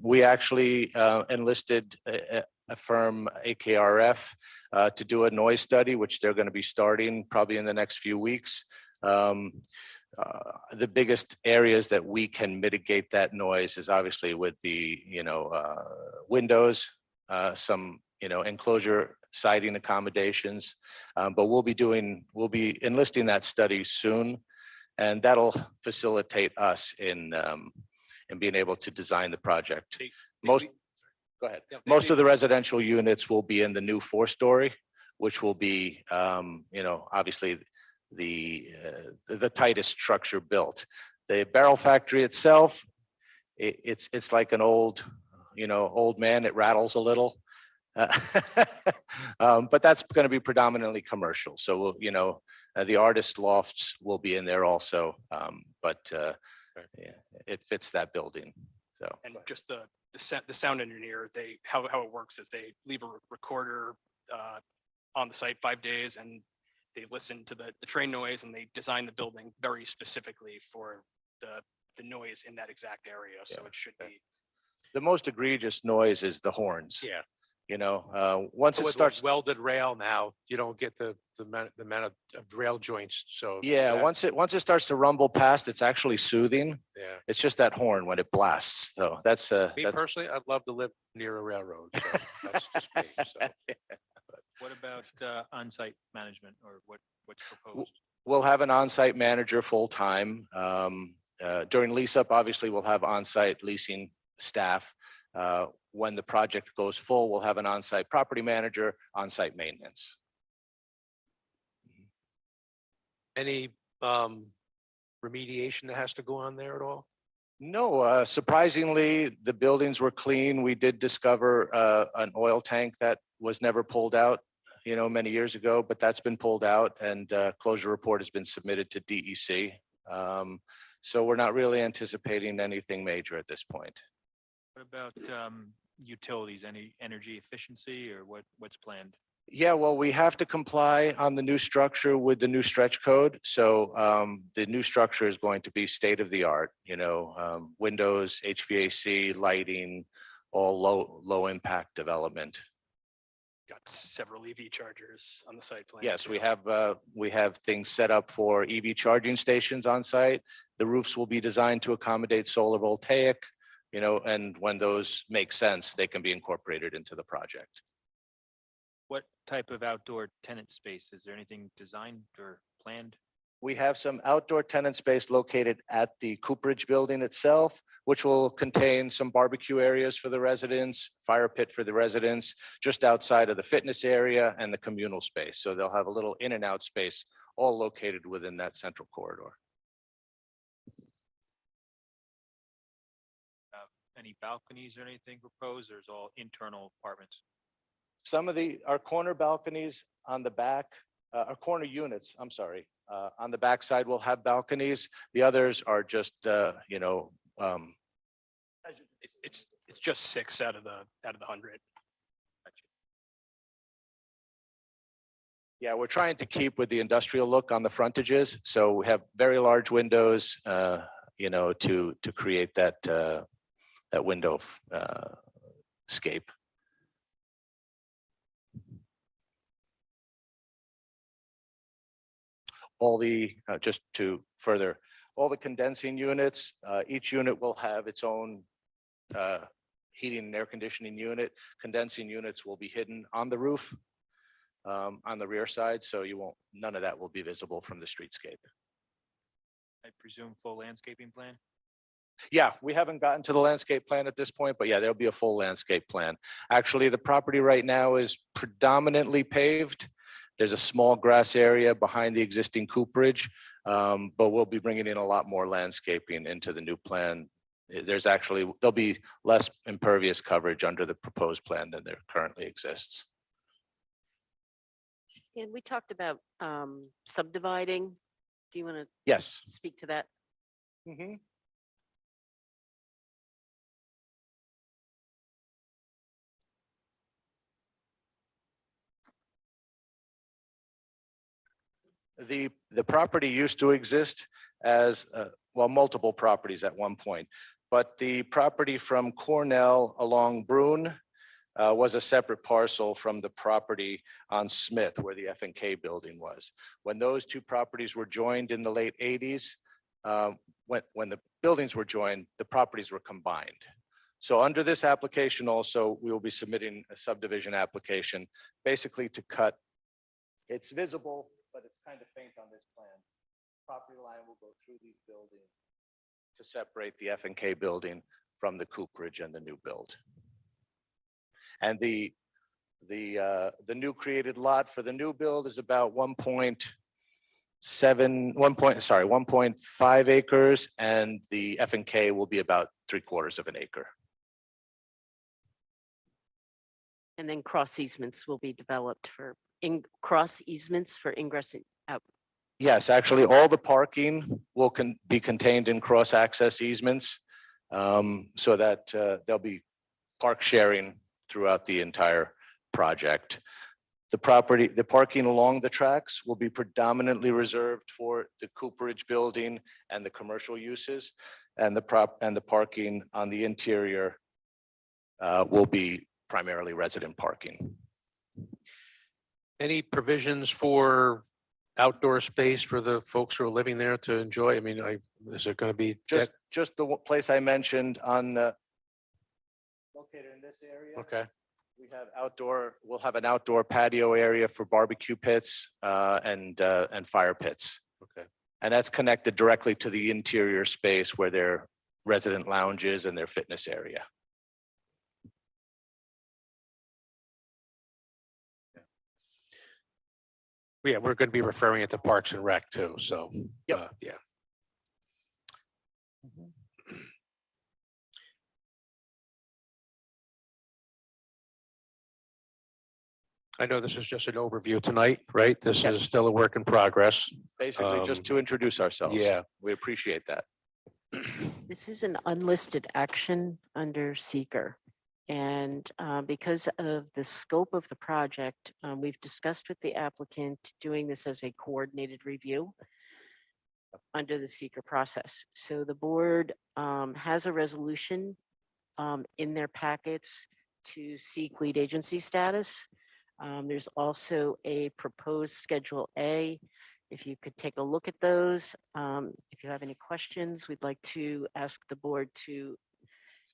We actually enlisted a firm, AKRF, to do a noise study, which they're going to be starting probably in the next few weeks. The biggest areas that we can mitigate that noise is obviously with the, windows, some, enclosure siding accommodations. But we'll be enlisting that study soon. And that'll facilitate us in being able to design the project. Go ahead. Most of the residential units will be in the new 4-story, which will be, obviously the tightest structure built. The barrel factory itself, it's like an old man. It rattles a little. But that's going to be predominantly commercial. So the artist lofts will be in there also. But it fits that building. So. And just the sound engineer, how it works is they leave a recorder on the site 5 days, and they listen to the train noise, and they design the building very specifically for the noise in that exact area. So it should be. The most egregious noise is the horns. Yeah. Once it With starts. welded rail now, you don't get the amount of rail joints. So Yeah, that- once it starts to rumble past, it's actually soothing. Yeah. It's just that horn when it blasts. So that's Me personally, I'd love to live near a railroad. So that's just me. So. What about on-site management, or what's proposed? We'll have an on-site manager full-time. During lease up, obviously, we'll have on-site leasing staff. When the project goes full, we'll have an on-site property manager, on-site maintenance. Any remediation that has to go on there at all? No, surprisingly, the buildings were clean. We did discover an oil tank that was never pulled out, many years ago, but that's been pulled out, and closure report has been submitted to DEC. So we're not really anticipating anything major at this point. What about utilities, any energy efficiency, or what's planned? Yeah, well, we have to comply on the new structure with the new stretch code. So the new structure is going to be state of the art, windows, HVAC, lighting, all low impact development. Got several EV chargers on the site plan. Yes, we have things set up for EV charging stations on site. The roofs will be designed to accommodate solar voltaic, and when those make sense, they can be incorporated into the project. What type of outdoor tenant space? Is there anything designed or planned? We have some outdoor tenant space located at the Cooperage building itself, which will contain some barbecue areas for the residents, fire pit for the residents, just outside of the fitness area and the communal space. So they'll have a little in and out space, all located within that central corridor. Any balconies or anything proposed, or is all internal apartments? Some of our corner balconies on the back, our corner units, I'm sorry, on the back side will have balconies. The others are just, It's just 6 out of the 100. Yeah, we're trying to keep with the industrial look on the frontages. So we have very large windows, to create that window scape. All the, just to further, all the condensing units, each unit will have its own heating and air conditioning unit. Condensing units will be hidden on the roof, on the rear side, so none of that will be visible from the streetscape. I presume full landscaping plan? Yeah, we haven't gotten to the landscape plan at this point, but yeah, there'll be a full landscape plan. Actually, the property right now is predominantly paved. There's a small grass area behind the existing cooperage, but we'll be bringing in a lot more landscaping into the new plan there's actually, there'll be less impervious coverage under the proposed plan than there currently exists. And we talked about subdividing. Do you want to Yes. speak to that? The property used to exist as, well, multiple properties at one point. But the property from Cornell along Brune was a separate parcel from the property on Smith where the F&K building was. When those two properties were joined in the late 80s, when the buildings were joined, the properties were combined. So under this application also, we will be submitting a subdivision application, basically to cut, it's visible, but it's kind of faint on this plan. Property line will go through these buildings to separate the F&K building from the cooperage and the new build. And the new created lot for the new build is about 1.5 acres, and the F&K will be about 3/4 of an acre. And then cross easements will be developed for cross easements for ingress and out. Yes, actually, all the parking will be contained in cross-access easements, so that there'll be park sharing throughout the entire project. The parking along the tracks will be predominantly reserved for the cooperage building and the commercial uses, and the parking on the interior will be primarily resident parking. Any provisions for outdoor space for the folks who are living there to enjoy? I mean, is it going to be? Just the place I mentioned on the, located in this area. Okay, We'll have an outdoor patio area for barbecue pits and fire pits. okay. And that's connected directly to the interior space where their resident lounges and their fitness area. Yeah, we're going to be referring it to Parks and Rec too, so. Yep. Yeah. I know this is just an overview tonight, right? This Yes. is still a work in progress. Basically, just to introduce ourselves. Yeah. We appreciate that. This is an unlisted action under seeker. And because of the scope of the project, we've discussed with the applicant doing this as a coordinated review under the seeker process. So the board has a resolution in their packets to seek lead agency status. There's also a proposed Schedule A. If you could take a look at those. If you have any questions, we'd like to ask the board to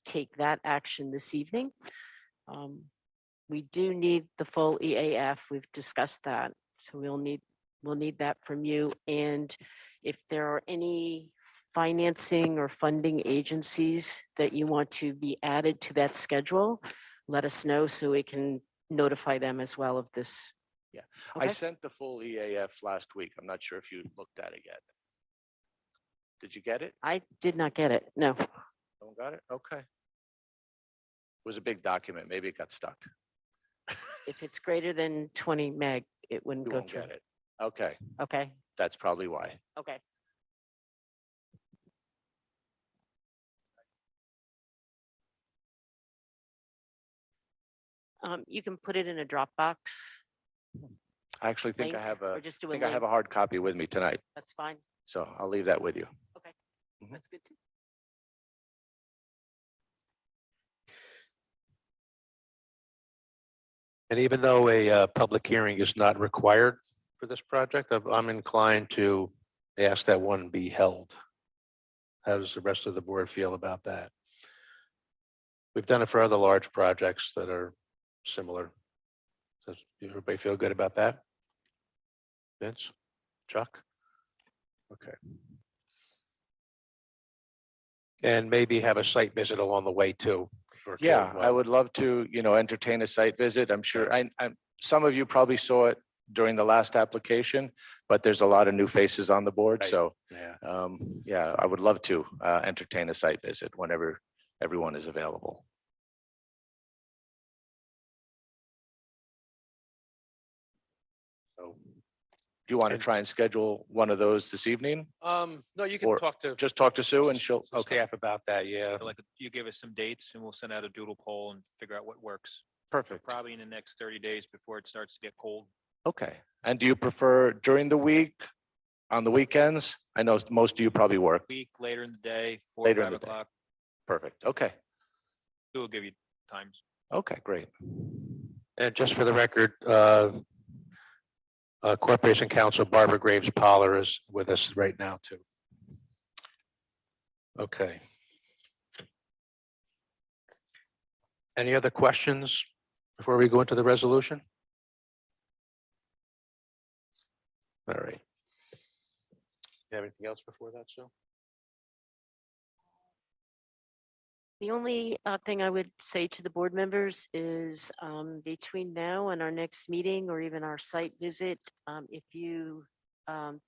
take that action this evening. We do need the full EAF. We've discussed that. So we'll need that from you. And if there are any financing or funding agencies that you want to be added to that schedule, let us know so we can notify them as well of this. Yeah, Okay. I sent the full EAF last week. I'm not sure if you looked at it yet. Did you get it? I did not get it. No. Don't got it? Okay. It was a big document. Maybe it got stuck. If it's greater than 20 meg, it wouldn't You go won't through. get it. Okay, Okay, that's probably why. okay. You can put it in a Dropbox, I actually think I link, have or just do a I have a link. hard copy with me tonight, That's fine. so I'll leave that with you. Mhm. That's good too. And even though a public hearing is not required for this project, I'm inclined to ask that one be held. How does the rest of the board feel about that? We've done it for other large projects that are similar. Does everybody feel good about that? Vince? Chuck? Okay. And maybe have a site visit along the way too. for Yeah, I Caldwell. would love to, entertain a site visit. I'm sure, some of you probably saw it during the last application, but there's a lot of new faces on the board, Right. so Yeah. yeah, I would love to entertain a site visit whenever everyone is available. So, do you want to And- try and schedule one of those this evening? No, you can Or talk to Just talk to Sue and she'll, okay, staff about that, yeah. Like, you give us some dates and we'll send out a doodle poll and figure out what works. perfect. Probably in the next 30 days before it starts to get cold. Okay, and do you prefer during the week, on the weekends? I know most of you probably work. Week, later in the day, 4, Later in 5 the day. o'clock. Perfect, okay, We'll give you times. okay, great. And just for the record, Corporation Counsel Barbara Graves Poller is with us right now too. Okay. Any other questions before we go into the resolution? All right. You have anything else before that, Sue? The only thing I would say to the board members is between now and our next meeting or even our site visit, if you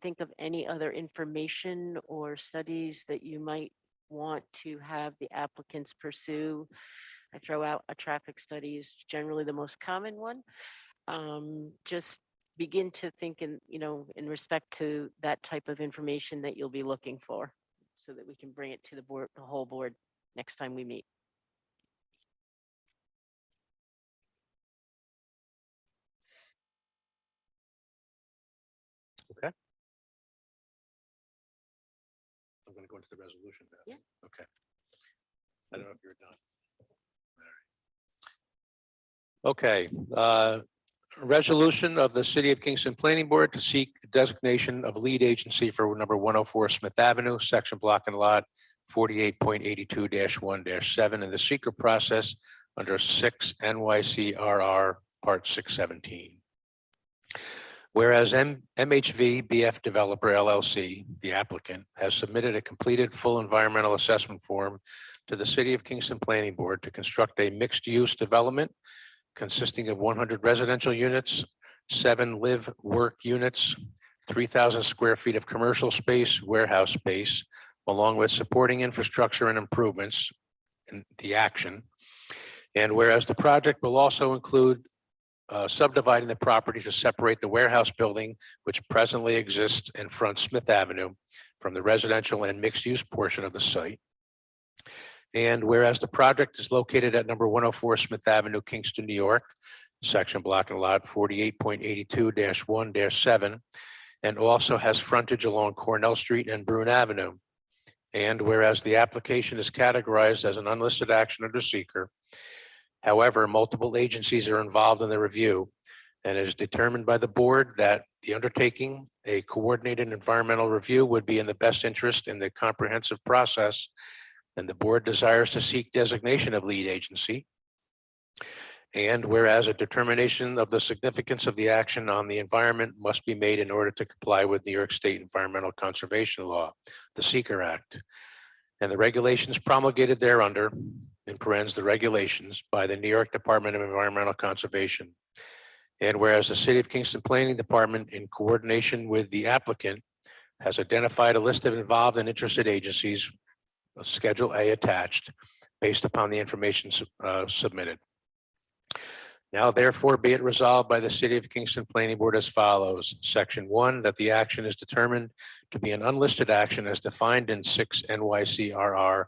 think of any other information or studies that you might want to have the applicants pursue, I throw out a traffic study is generally the most common one. Just begin to think in respect to that type of information that you'll be looking for so that we can bring it to the board, the whole board next time we meet. I'm going to go into the resolution now. Yeah. Okay. I don't know if you're done. All right. Okay, resolution of the City of Kingston Planning Board to seek designation of lead agency for number 104 Smith Avenue, section block and lot 48.82-1-7 in the seeker process under 6 NYCRR Part 617. Whereas MHV BF Developer LLC, the applicant, has submitted a completed full environmental assessment form to the City of Kingston Planning Board to construct a mixed-use development consisting of 100 residential units, 7 live-work units, 3,000 square feet of commercial space, warehouse space, along with supporting infrastructure and improvements in the action. And whereas the project will also include subdividing the property to separate the warehouse building, which presently exists in front Smith Avenue, from the residential and mixed-use portion of the site. And whereas the project is located at number 104 Smith Avenue, Kingston, New York, section block and lot 48.82-1-7, and also has frontage along Cornell Street and Brune Avenue. And whereas the application is categorized as an unlisted action under seeker, however, multiple agencies are involved in the review, and it is determined by the board that the undertaking a coordinated environmental review would be in the best interest in the comprehensive process, and the board desires to seek designation of lead agency. And whereas a determination of the significance of the action on the environment must be made in order to comply with New York State Environmental Conservation Law, the Seeker Act, and the regulations promulgated thereunder, in parentheses, the regulations by the New York Department of Environmental Conservation. And whereas the City of Kingston Planning Department, in coordination with the applicant, has identified a list of involved and interested agencies, Schedule A attached, based upon the information submitted. Now therefore be it resolved by the City of Kingston Planning Board as follows. Section 1, that the action is determined to be an unlisted action as defined in 6 NYCRR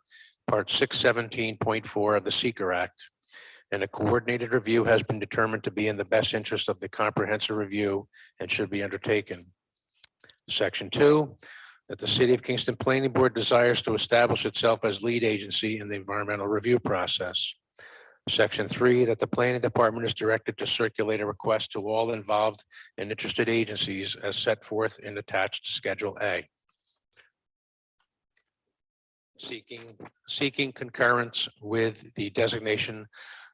Part 617.4 of the Seeker Act. And a coordinated review has been determined to be in the best interest of the comprehensive review and should be undertaken. Section 2, that the City of Kingston Planning Board desires to establish itself as lead agency in the environmental review process. Section 3, that the Planning Department is directed to circulate a request to all involved and interested agencies as set forth in attached Schedule A. Seeking concurrence with the designation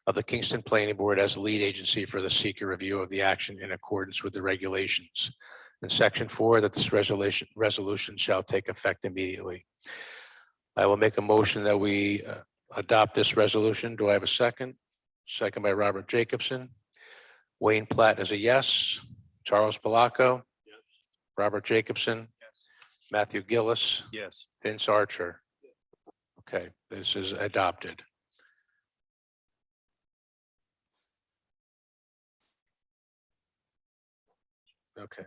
of the Kingston Planning Board as lead agency for the seeker review of the action in accordance with the regulations. And Section 4, that this resolution shall take effect immediately. I will make a motion that we adopt this resolution. Do I have a second? Second by Robert Jacobson. Wayne Platt is a yes. Charles Palaco, Yes. Robert Jacobson, Matthew Gillis, Yes. Vince Archer. Okay, this is adopted. Okay.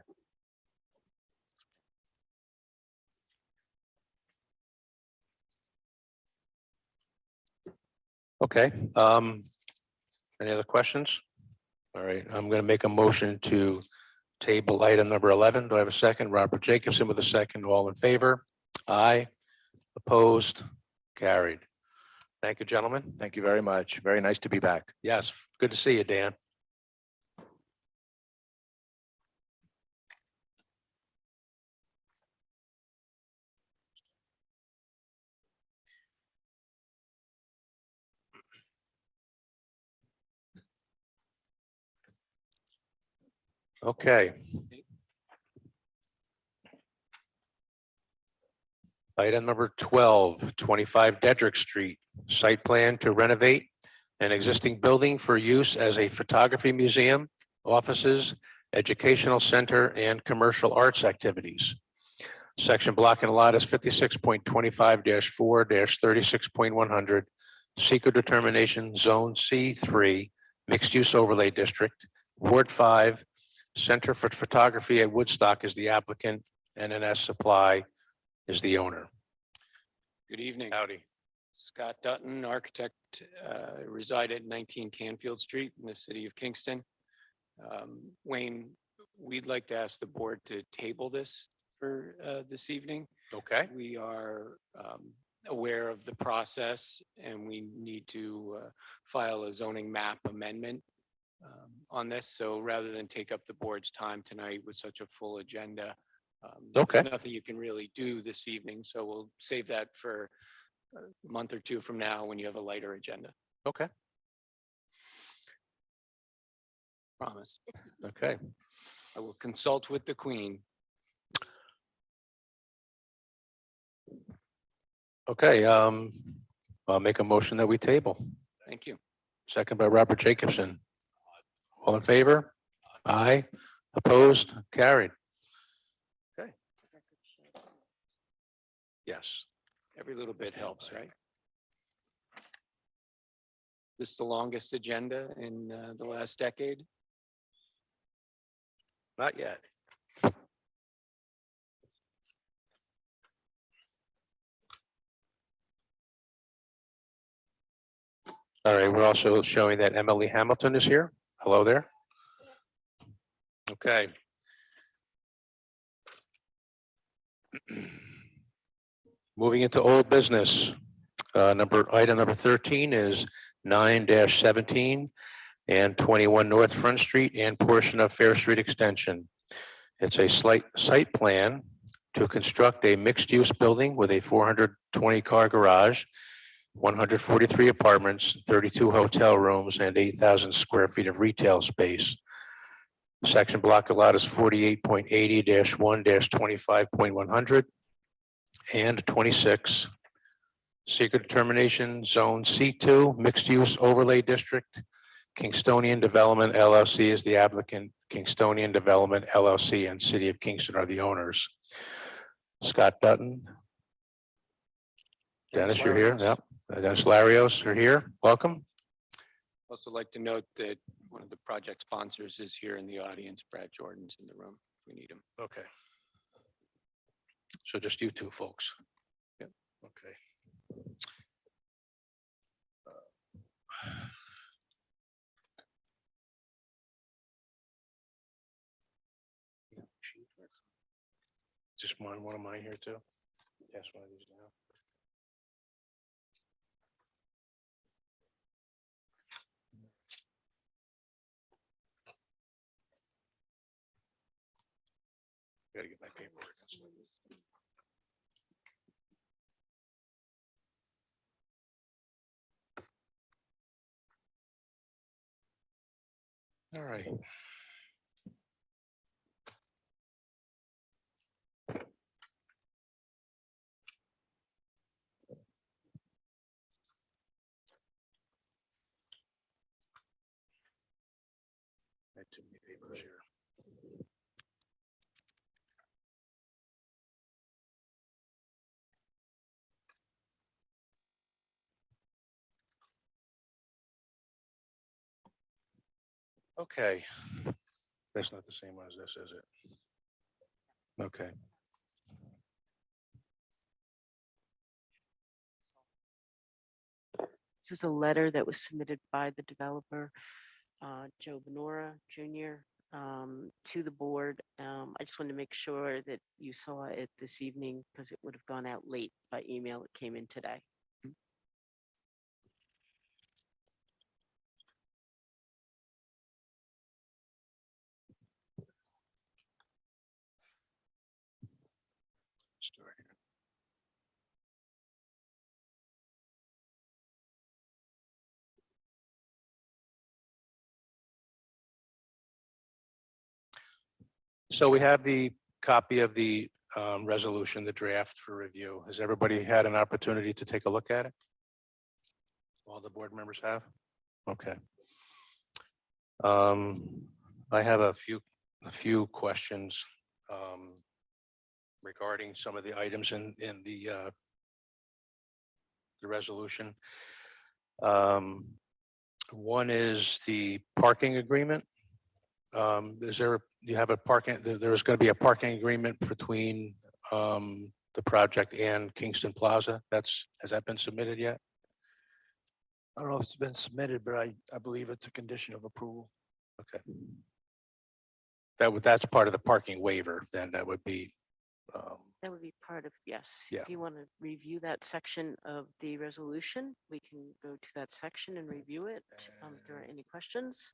Okay, any other questions? All right, I'm going to make a motion to table item number 11. Do I have a second? Robert Jacobson with a second. All in favor? Aye. Opposed? Carried. Thank you, gentlemen. Thank you very much. Very nice to be back. Yes, good to see you, Dan. Okay. Item number 12, 25 Dedrick Street, site plan to renovate an existing building for use as a photography museum, offices, educational center, and commercial arts activities. Section block and lot is 56.25-4-36.100, seeker determination, zone C3, mixed use overlay district, Ward 5, Center for Photography at Woodstock is the applicant, NNS Supply is the owner. Good evening. Howdy. Scott Dutton, architect, reside at 19 Canfield Street in the city of Kingston. Wayne, we'd like to ask the board to table this for this evening. Okay. We are aware of the process and we need to file a zoning map amendment on this. So rather than take up the board's time tonight with such a full agenda, Okay. there's nothing you can really do this evening. So we'll save that for a month or two from now when you have a lighter agenda. Okay. Promise. Okay. I will consult with the Queen. Okay. I'll make a motion that we table. Thank you. Second by Robert Jacobson. All in favor? Aye. Opposed? Carried. Okay. Yes. Every little bit helps, right? This is the longest agenda in the last decade. Not yet. All right, we're also showing that Emily Hamilton is here. Hello there. Okay. Moving into old business. Item number 13 is 9-17 and 21 North Front Street and portion of Fair Street Extension. It's a site plan to construct a mixed-use building with a 420-car garage, 143 apartments, 32 hotel rooms, and 8,000 square feet of retail space. Section block lot is 48.80-1-25.100 and 26. Secret determination, zone C2, mixed use overlay district. Kingstonian Development LLC is the applicant. Kingstonian Development LLC and City of Kingston are the owners. Scott Dutton. Dennis, you're here. Yep. Dennis Larios are here. Welcome. Also like to note that one of the project sponsors is here in the audience. Brad Jordan's in the room if we need him. Okay. So just you two folks. Yep. Okay. Just one of mine here too. Pass one of these down. Gotta get my paperwork. All right. I had too many papers here. Okay. That's not the same one as this, is it? Okay. This was a letter that was submitted by the developer, Joe Benora Jr., to the board. I just wanted to make sure that you saw it this evening because it would have gone out late by email. It came in today. Start here. So we have the copy of the resolution, the draft for review. Has everybody had an opportunity to take a look at it? All the board members have? Okay. I have a few questions regarding some of the items in the resolution. One is the parking agreement. You have a parking, there's going to be a parking agreement between the project and Kingston Plaza. Has that been submitted yet? I don't know if it's been submitted, but I believe it's a condition of approval. Okay. That's part of the parking waiver, then that would be. That would be part of, yes. Yeah. If you want to review that section of the resolution, we can go to that section and review it. If there are any questions.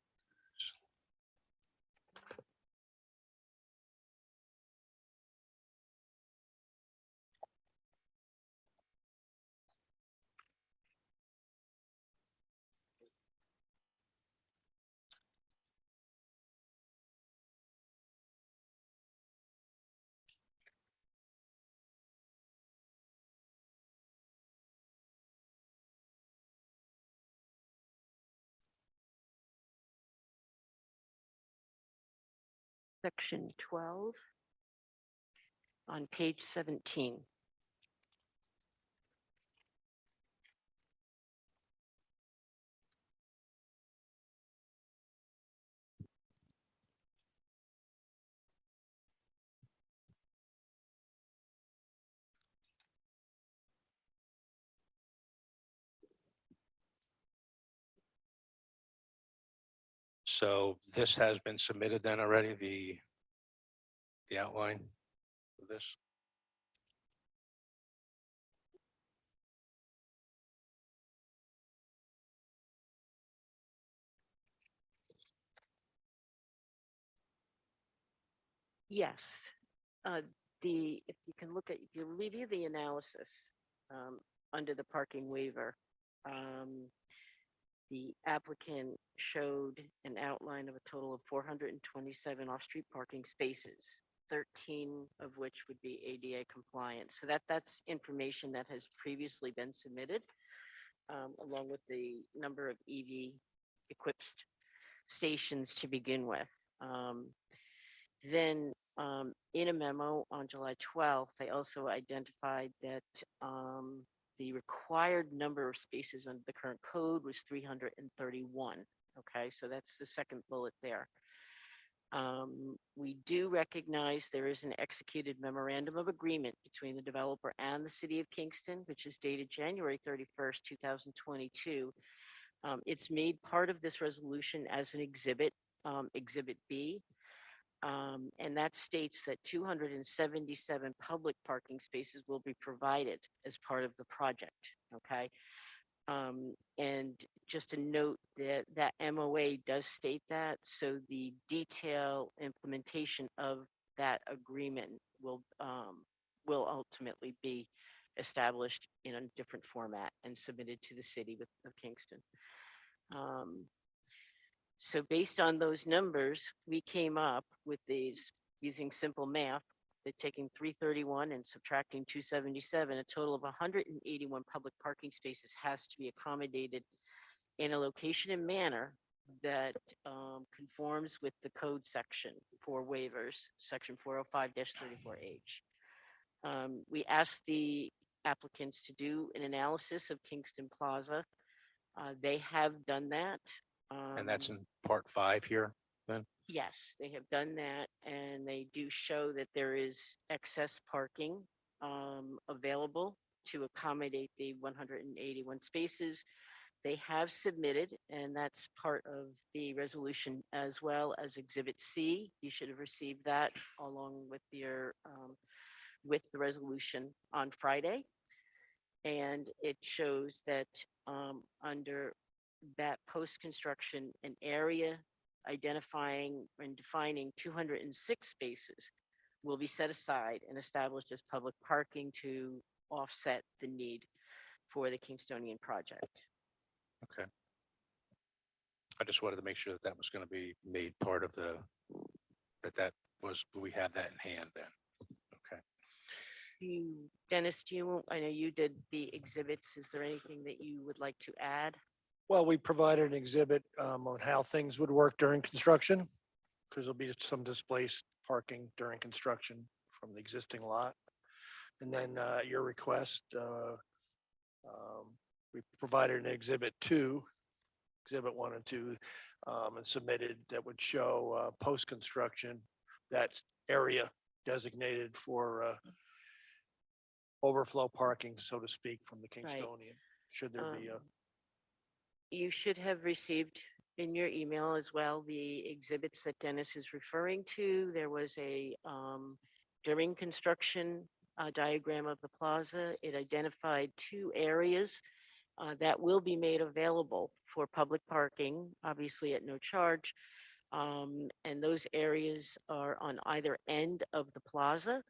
Section 12 on page 17. So this has been submitted then already, the outline of this? Yes. If you can look at, if you review the analysis under the parking waiver, the applicant showed an outline of a total of 427 off-street parking spaces, 13 of which would be ADA compliant. So that's information that has previously been submitted, along with the number of EV equipped stations to begin with. Then in a memo on July 12th, they also identified that the required number of spaces under the current code was 331. Okay, so that's the second bullet there. We do recognize there is an executed memorandum of agreement between the developer and the city of Kingston, which is dated January 31st, 2022. It's made part of this resolution as an exhibit, Exhibit B. And that states that 277 public parking spaces will be provided as part of the project, okay? And just a note that that MOA does state that, so the detail implementation of that agreement will ultimately be established in a different format and submitted to the city of Kingston. So based on those numbers, we came up with these using simple math, that taking 331 and subtracting 277, a total of 181 public parking spaces has to be accommodated in a location and manner that conforms with the code section for waivers, section 405-34H. We asked the applicants to do an analysis of Kingston Plaza. They have done that. And that's Um, in part 5 here. Yes, they have done that, and they do show that there is excess parking available to accommodate the 181 spaces. They have submitted, and that's part of the resolution as well as Exhibit C. You should have received that along with your with the resolution on Friday. And it shows that under that post-construction, an area identifying and defining 206 spaces will be set aside and established as public parking to offset the need for the Kingstonian project. Okay. I just wanted to make sure that that was going to be made part of that was, we had that in hand then. Okay. Dennis, I know you did the exhibits. Is there anything that you would like to add? Well, we provided an exhibit on how things would work during construction, because there'll be some displaced parking during construction from the existing lot. And then at your request, we provided an exhibit 2, exhibit 1 and 2, and submitted that would show post-construction, that area designated for overflow parking, so to speak, from the Kingstonian, should there be a. You should have received in your email as well the exhibits that Dennis is referring to. There was a during construction diagram of the plaza. It identified 2 areas that will be made available for public parking, obviously at no charge. And those areas are on either end of the plaza.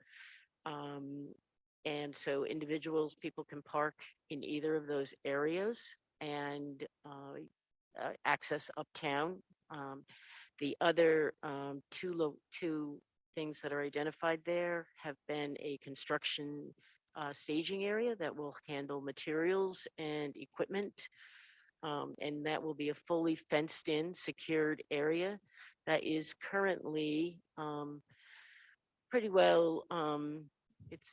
And so individuals, people can park in either of those areas and access uptown. The other 2 things that are identified there have been a construction staging area that will handle materials and equipment. And that will be a fully fenced in, secured area that is currently pretty well,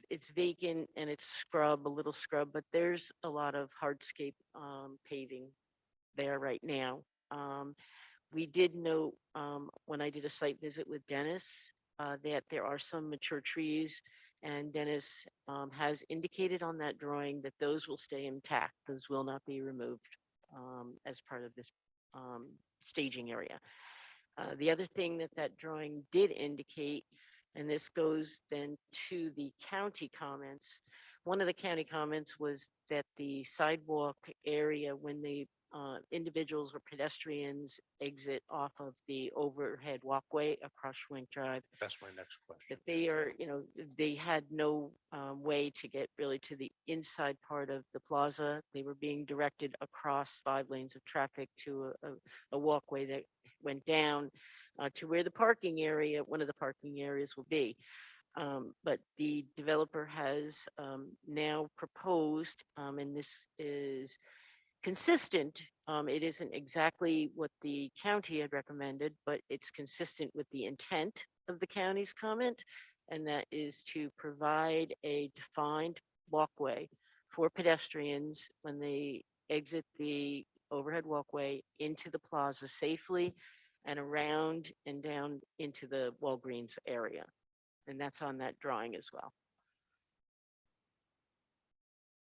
it's vacant and it's a little scrub, but there's a lot of hardscape paving there right now. We did note when I did a site visit with Dennis that there are some mature trees, and Dennis has indicated on that drawing that those will stay intact. Those will not be removed as part of this staging area. The other thing that that drawing did indicate, and this goes then to the county comments. One of the county comments was that the sidewalk area, when the individuals or pedestrians exit off of the overhead walkway across Schwenk Drive, That's my next question. that they are, they had no way to get really to the inside part of the plaza. They were being directed across 5 lanes of traffic to a walkway that went down to where the parking area, one of the parking areas will be. But the developer has now proposed, and this is consistent. It isn't exactly what the county had recommended, but it's consistent with the intent of the county's comment. And that is to provide a defined walkway for pedestrians when they exit the overhead walkway into the plaza safely and around and down into the Walgreens area. And that's on that drawing as well.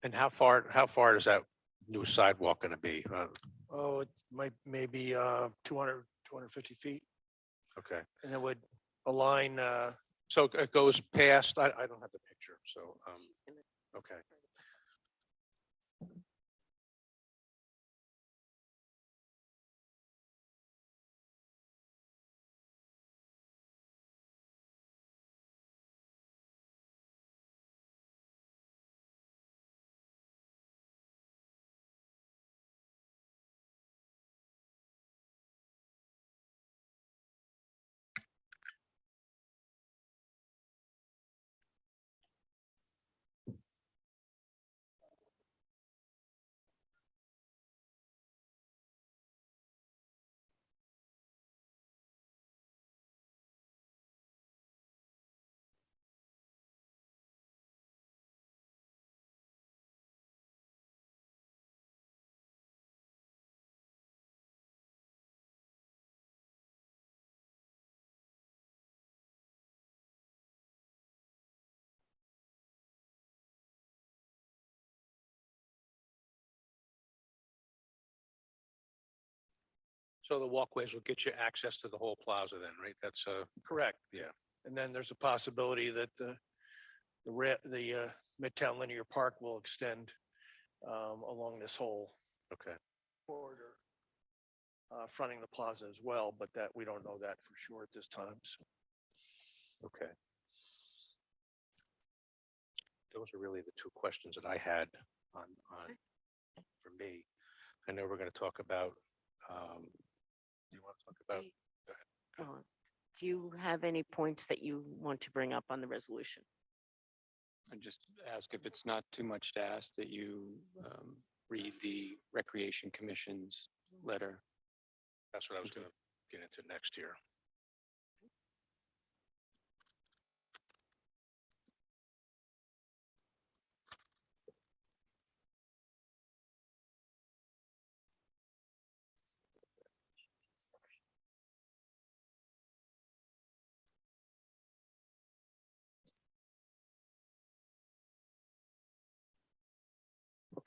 And how far is that new sidewalk going to be? Oh, it might maybe 200, 250 feet, Okay. and it would align. So it goes past, I don't have the picture, so, okay. So the walkways will get you access to the whole plaza then, right? That's Correct. yeah. And then there's a possibility that the Midtown Linear Park will extend along this whole Okay. corridor, fronting the plaza as well, but that, we don't know that for sure at this time, so. Okay. Those are really the two questions that I had on for me. I know we're going to talk about, do you want to talk about? Do you have any points that you want to bring up on the resolution? And just ask if it's not too much to ask that you read the Recreation Commission's letter. That's what I was going to get into next year.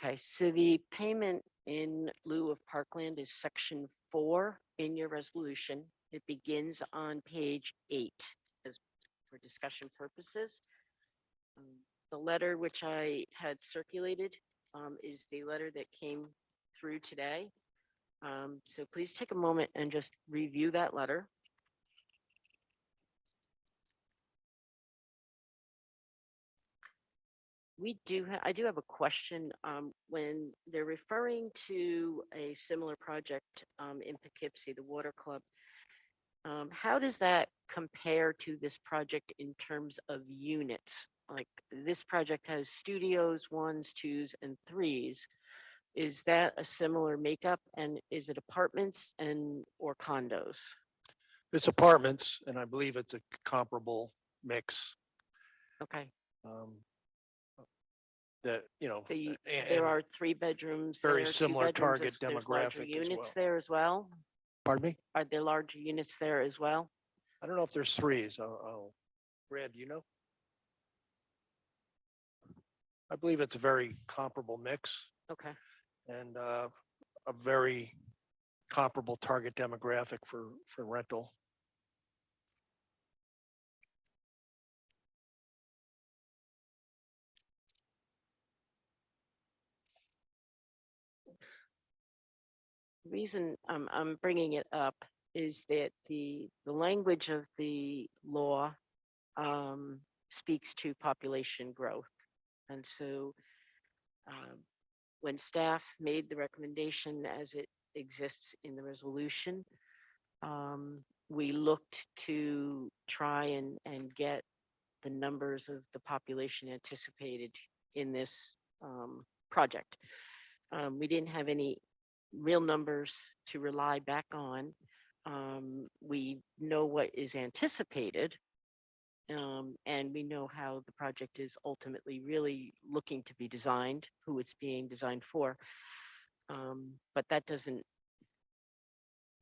Okay, so the payment in lieu of Parkland is section 4 in your resolution. It begins on page 8 as for discussion purposes. The letter which I had circulated is the letter that came through today. So please take a moment and just review that letter. I do have a question. When they're referring to a similar project in Poughkeepsie, the Water Club, how does that compare to this project in terms of units? Like this project has studios, 1s, 2s, and 3s. Is that a similar makeup, and is it apartments or condos? It's apartments, and I believe it's a comparable mix. Okay, That, you know, so and there are 3 bedrooms. very there, 2 similar bedrooms, target there's larger demographic as units well. there as well. Pardon me? Are there larger units there as well? I don't know if there's 3s. Brad, do you know? I believe it's a very comparable mix Okay. and a very comparable target demographic for rental. Reason I'm bringing it up is that the language of the law speaks to population growth. And so when staff made the recommendation as it exists in the resolution, we looked to try and get the numbers of the population anticipated in this project. We didn't have any real numbers to rely back on. We know what is anticipated, and we know how the project is ultimately really looking to be designed, who it's being designed for. But that doesn't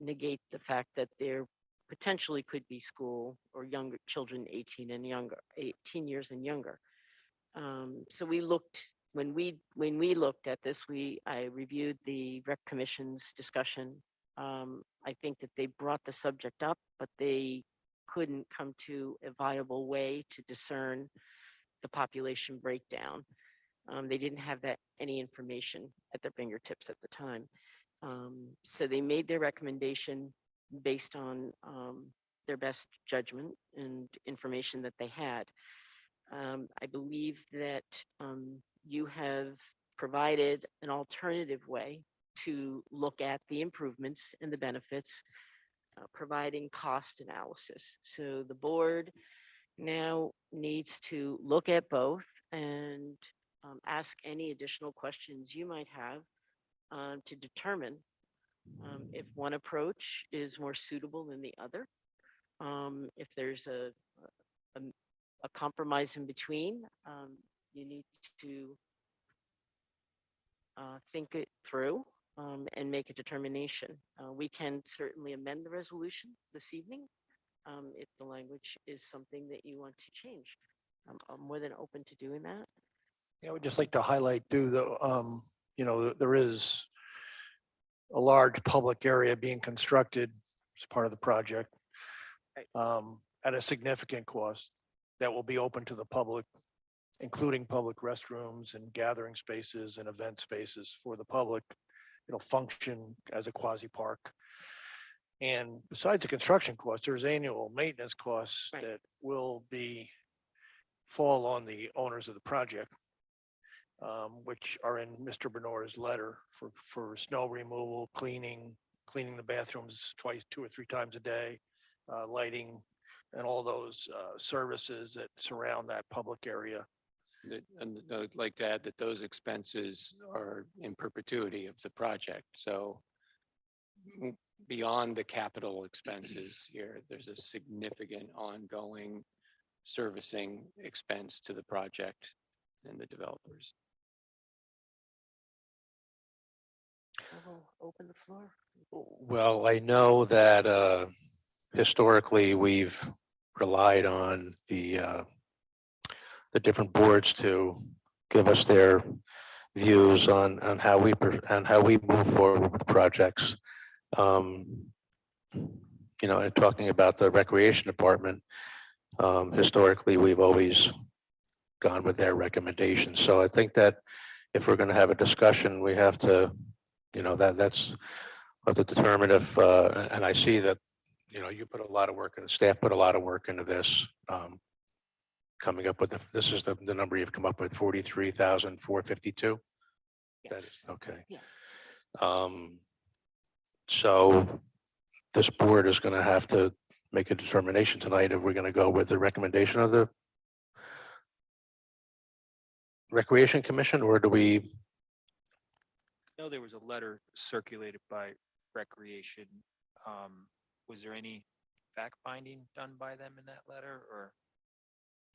negate the fact that there potentially could be school or younger children 18 and younger, 18 years and younger. So we looked, when we looked at this, I reviewed the Rec Commission's discussion. I think that they brought the subject up, but they couldn't come to a viable way to discern the population breakdown. They didn't have any information at their fingertips at the time. So they made their recommendation based on their best judgment and information that they had. I believe that you have provided an alternative way to look at the improvements and the benefits, providing cost analysis. So the board now needs to look at both and ask any additional questions you might have to determine if one approach is more suitable than the other. If there's a compromise in between, you need to think it through and make a determination. We can certainly amend the resolution this evening if the language is something that you want to change. I'm more than open to doing that. Yeah, I would just like to highlight too, you know, there is a large public area being constructed as part of the project at a significant cost that will be open to the public, including public restrooms and gathering spaces and event spaces for the public. It'll function as a quasi park. And besides the construction costs, there's annual maintenance costs Right. that will fall on the owners of the project, which are in Mr. Benoit's letter for snow removal, cleaning the bathrooms twice, 2 or 3 times a day, lighting, and all those services that surround that public area. And I'd like to add that those expenses are in perpetuity of the project. So beyond the capital expenses here, there's a significant ongoing servicing expense to the project and the developers. We'll open the floor. Well, I know that historically, we've relied on the different boards to give us their views on how we move forward with projects. And talking about the recreation department, historically, we've always gone with their recommendations. So I think that if we're going to have a discussion, we have to, that's we have to determine if, and I see that, you put a lot of work and the staff put a lot of work into this. Coming up with this is the number you've come up with, 43,452. Yes. Okay. Yeah. So this board is going to have to make a determination tonight if we're going to go with the recommendation of the Recreation Commission, or do we? I know there was a letter circulated by Recreation. Was there any fact finding done by them in that letter, or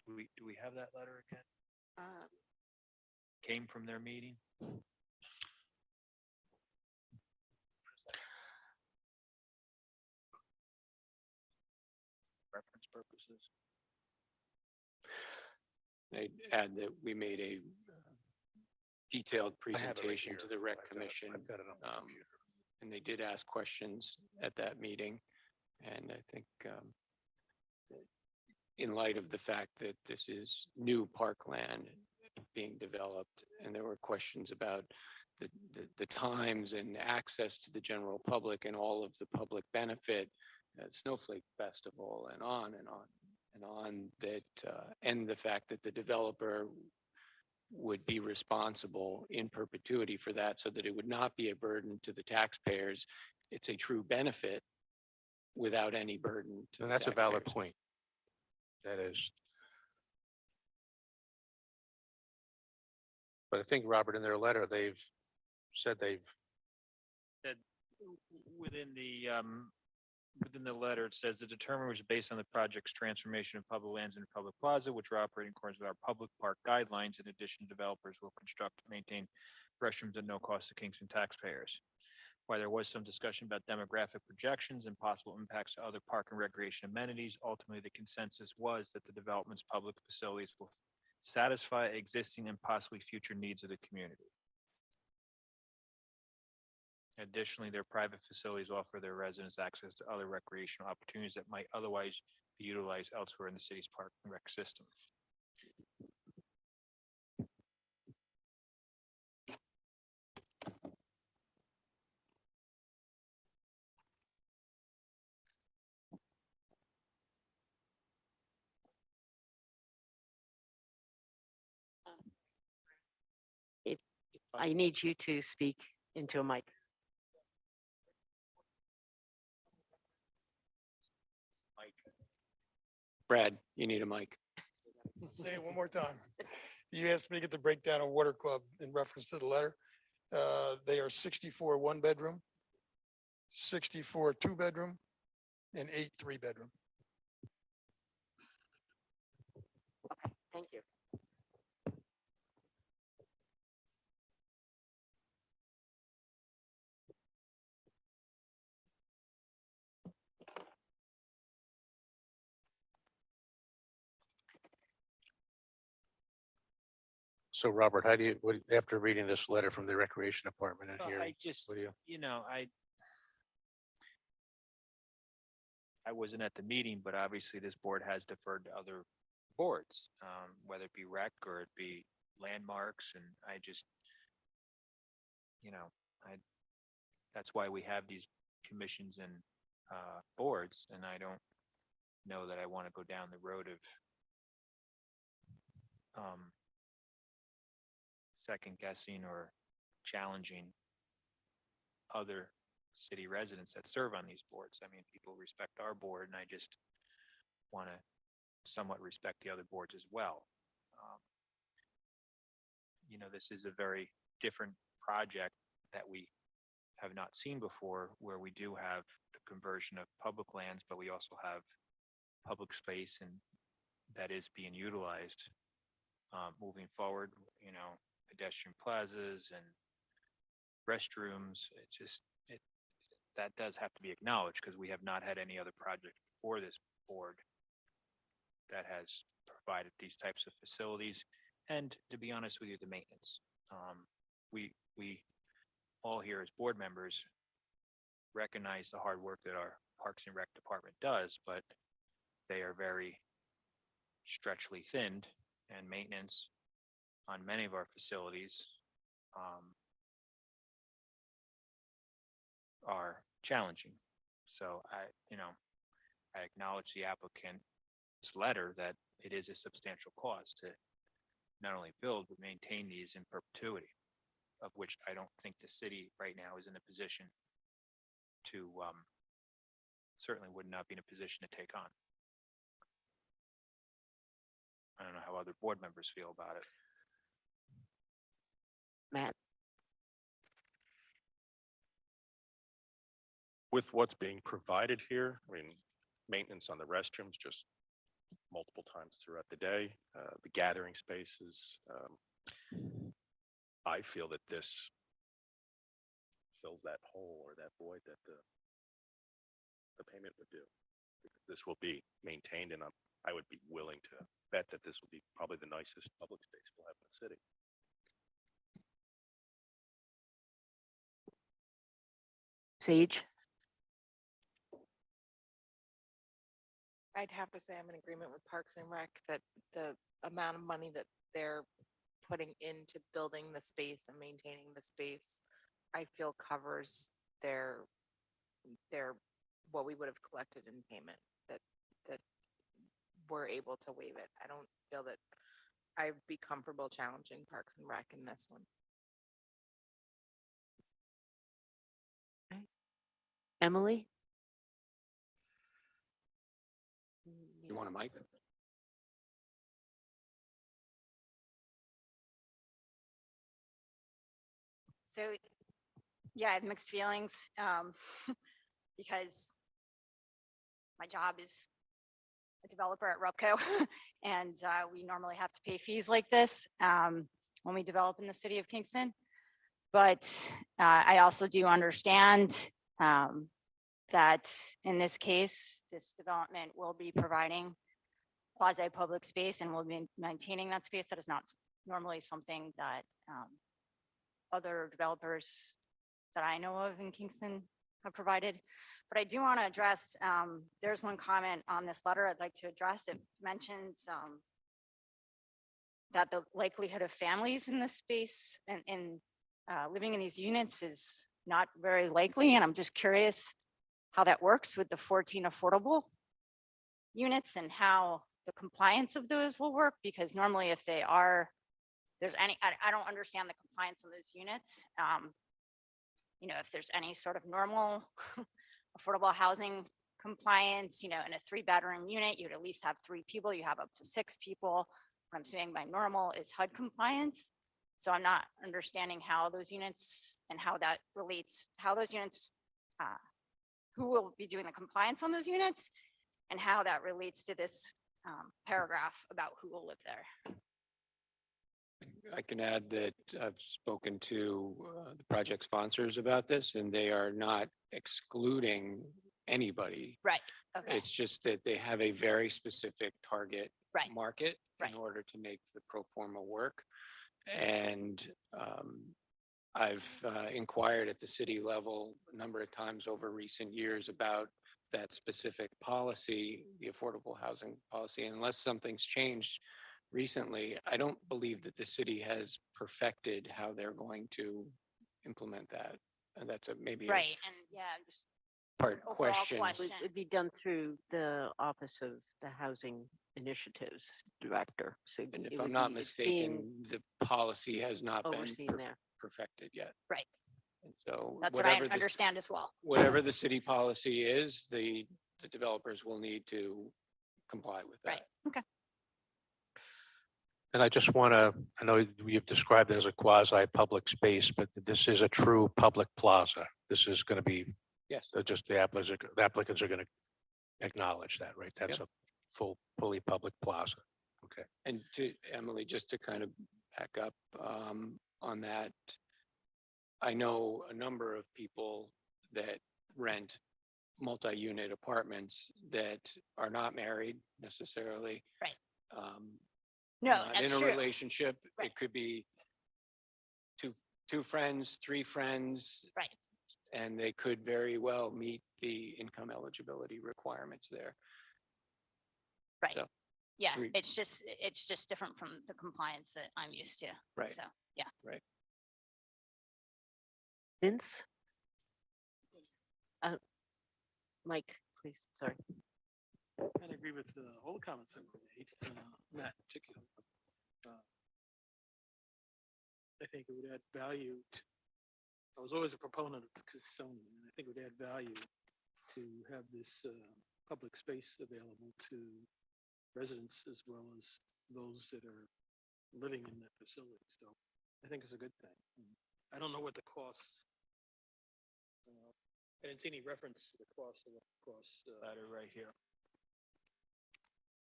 do we have that letter again? Came from their meeting? Reference purposes. I'd add that we made a detailed I have it right presentation here. to the Rec I've got it- Commission. I've got it on my um, computer. And they did ask questions at that meeting. And I think in light of the fact that this is new parkland being developed, and there were questions about the times and access to the general public and all of the public benefit, Snowflake Festival and on and on and on, that and the fact that the developer would be responsible in perpetuity for that, so that it would not be a burden to the taxpayers. It's a true benefit without any burden to And the that's a valid taxpayers. point. That is. But I think, Robert, in their letter, they've said That within the letter, it says the determination was based on the project's transformation of public lands into public plaza, which are operating in accordance with our public park guidelines. In addition, developers will construct and maintain restrooms at no cost to Kingston taxpayers. While there was some discussion about demographic projections and possible impacts to other park and recreation amenities, ultimately the consensus was that the development's public facilities will satisfy existing and possibly future needs of the community. Additionally, their private facilities offer their residents access to other recreational opportunities that might otherwise be utilized elsewhere in the city's park and rec system. I need you to speak into a mic. Brad, you need a mic. Say it one more time. You asked me to get the breakdown of Water Club in reference to the letter. They are 64 one-bedroom, 64 two-bedroom, and 8 three-bedroom. Thank you. So Robert, how do you, after reading this letter from the Recreation Department and Well, hearing, I just, what do you? I wasn't at the meeting, but obviously this board has deferred to other boards, whether it be rec or it be landmarks, and I just, that's why we have these commissions and boards, and I don't know that I want to go down the road of second guessing or challenging other city residents that serve on these boards. I mean, people respect our board, and I just want to somewhat respect the other boards as well. This is a very different project that we have not seen before, where we do have the conversion of public lands, but we also have public space and that is being utilized moving forward, pedestrian plazas and restrooms. That does have to be acknowledged, because we have not had any other project before this board that has provided these types of facilities. And to be honest with you, the maintenance. We all here as board members recognize the hard work that our Parks and Rec department does, but they are very stretchly thinned, and maintenance on many of our facilities are challenging. So I acknowledge the applicant's letter that it is a substantial cost to not only build, but maintain these in perpetuity, of which I don't think the city right now is in a position to, certainly would not be in a position to take on. I don't know how other board members feel about it. Matt, With what's being provided here, I mean, maintenance on the restrooms just multiple times throughout the day, the gathering spaces. I feel that this fills that hole or that void that the payment would do. This will be maintained, and I would be willing to bet that this will be probably the nicest public space we'll have in the city. Sage, I'd have to say I'm in agreement with Parks and Rec that the amount of money that they're putting into building the space and maintaining the space, I feel covers their what we would have collected in payment, that we're able to waive it. I don't feel that I'd be comfortable challenging Parks and Rec in this one. Emily? You want a mic? So, yeah, I have mixed feelings because my job is a developer at Rupco, and we normally have to pay fees like this when we develop in the city of Kingston. But I also do understand that in this case, this development will be providing quasi-public space and will be maintaining that space. That is not normally something that other developers that I know of in Kingston have provided. But I do want to address, there's one comment on this letter I'd like to address. It mentions that the likelihood of families in this space and living in these units is not very likely. And I'm just curious how that works with the 14 affordable units and how the compliance of those will work, because normally if they are, there's any, I don't understand the compliance of those units. You know, if there's any sort of normal affordable housing compliance, you know, in a 3-bedroom unit, you'd at least have 3 people, you have up to 6 people. What I'm saying by normal is HUD compliance. So I'm not understanding how those units and how that relates, how those units, who will be doing the compliance on those units and how that relates to this paragraph about who will live there. I can add that I've spoken to the project sponsors about this, and they are not excluding anybody. Right, okay, It's just that they have a very specific target right, market in right. order to make the pro forma work. And I've inquired at the city level a number of times over recent years about that specific policy, the affordable housing policy. Unless something's changed recently, I don't believe that the city has perfected how they're going to implement that. And that's maybe a Right, and yeah, just part overall question. question. It would be done through the Office of the Housing Initiatives Director. So And it if would I'm not be- it's being mistaken, the policy has not been overseen there. perfected yet. Right. And so That's what I whatever the understand as well. whatever the city policy is, the developers will need to comply with Right, that. okay. And I just want to, I know you've described it as a quasi-public space, but this is a true public plaza. This is going to be, Yes. just the applicants are going to acknowledge that, right? That's a fully public plaza. Okay. And to Emily, just to kind of back up on that, I know a number of people that rent multi-unit apartments that are not married necessarily. Right. Um, No, not that's in a true. relationship. Right. It could be two friends, three friends. Right. And they could very well meet the income eligibility requirements there. Right. So, Yeah, sweet. it's just different from the compliance that I'm used to. Right. So, yeah. Right. Vince? Mike, please, sorry. I agree with all the comments that were made, Matt in particular. I think it would add value. I was always a proponent of zoning, and I think it would add value to have this public space available to residents as well as those that are living in that facility. So I think it's a good thing. I don't know what the costs. I didn't see any reference to the cost of Ladder right here.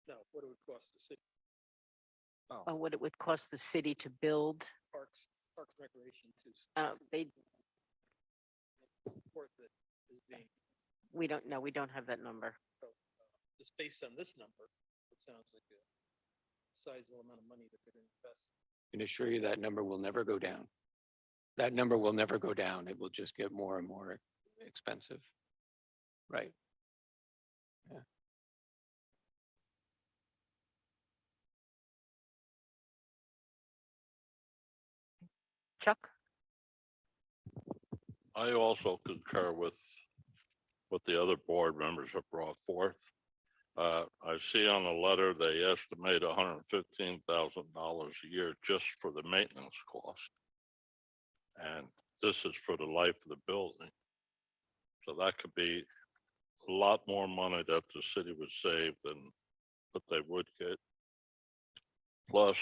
no, what it would cost the city, What it would cost the city to build, Parks and Recreation to they, support that is being, we don't know, we don't have that number. just based on this number, it sounds like a sizable amount of money that they're going to invest. I can assure you that number will never go down. That number will never go down. It will just get more and more expensive. Right. Yeah. Chuck? I also concur with what the other board members have brought forth. I see on the letter, they estimate $115,000 a year just for the maintenance cost. And this is for the life of the building. So that could be a lot more money that the city would save than what they would get. Plus,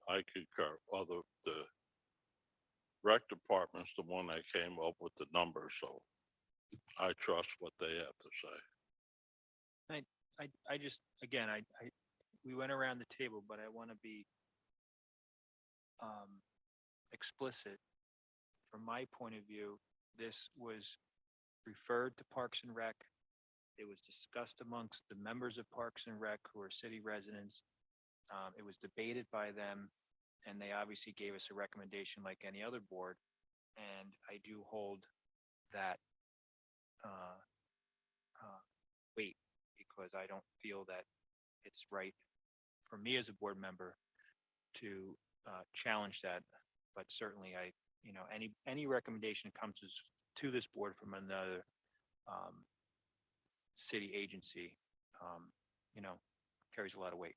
I concur. Although the rec department's the one that came up with the numbers, so I trust what they have to say. I just, again, we went around the table, but I want to be explicit. From my point of view, this was referred to Parks and Rec. It was discussed amongst the members of Parks and Rec who are city residents. It was debated by them, and they obviously gave us a recommendation like any other board. And I do hold that weight, because I don't feel that it's right for me as a board member to challenge that. But certainly any recommendation that comes to this board from another city agency, carries a lot of weight.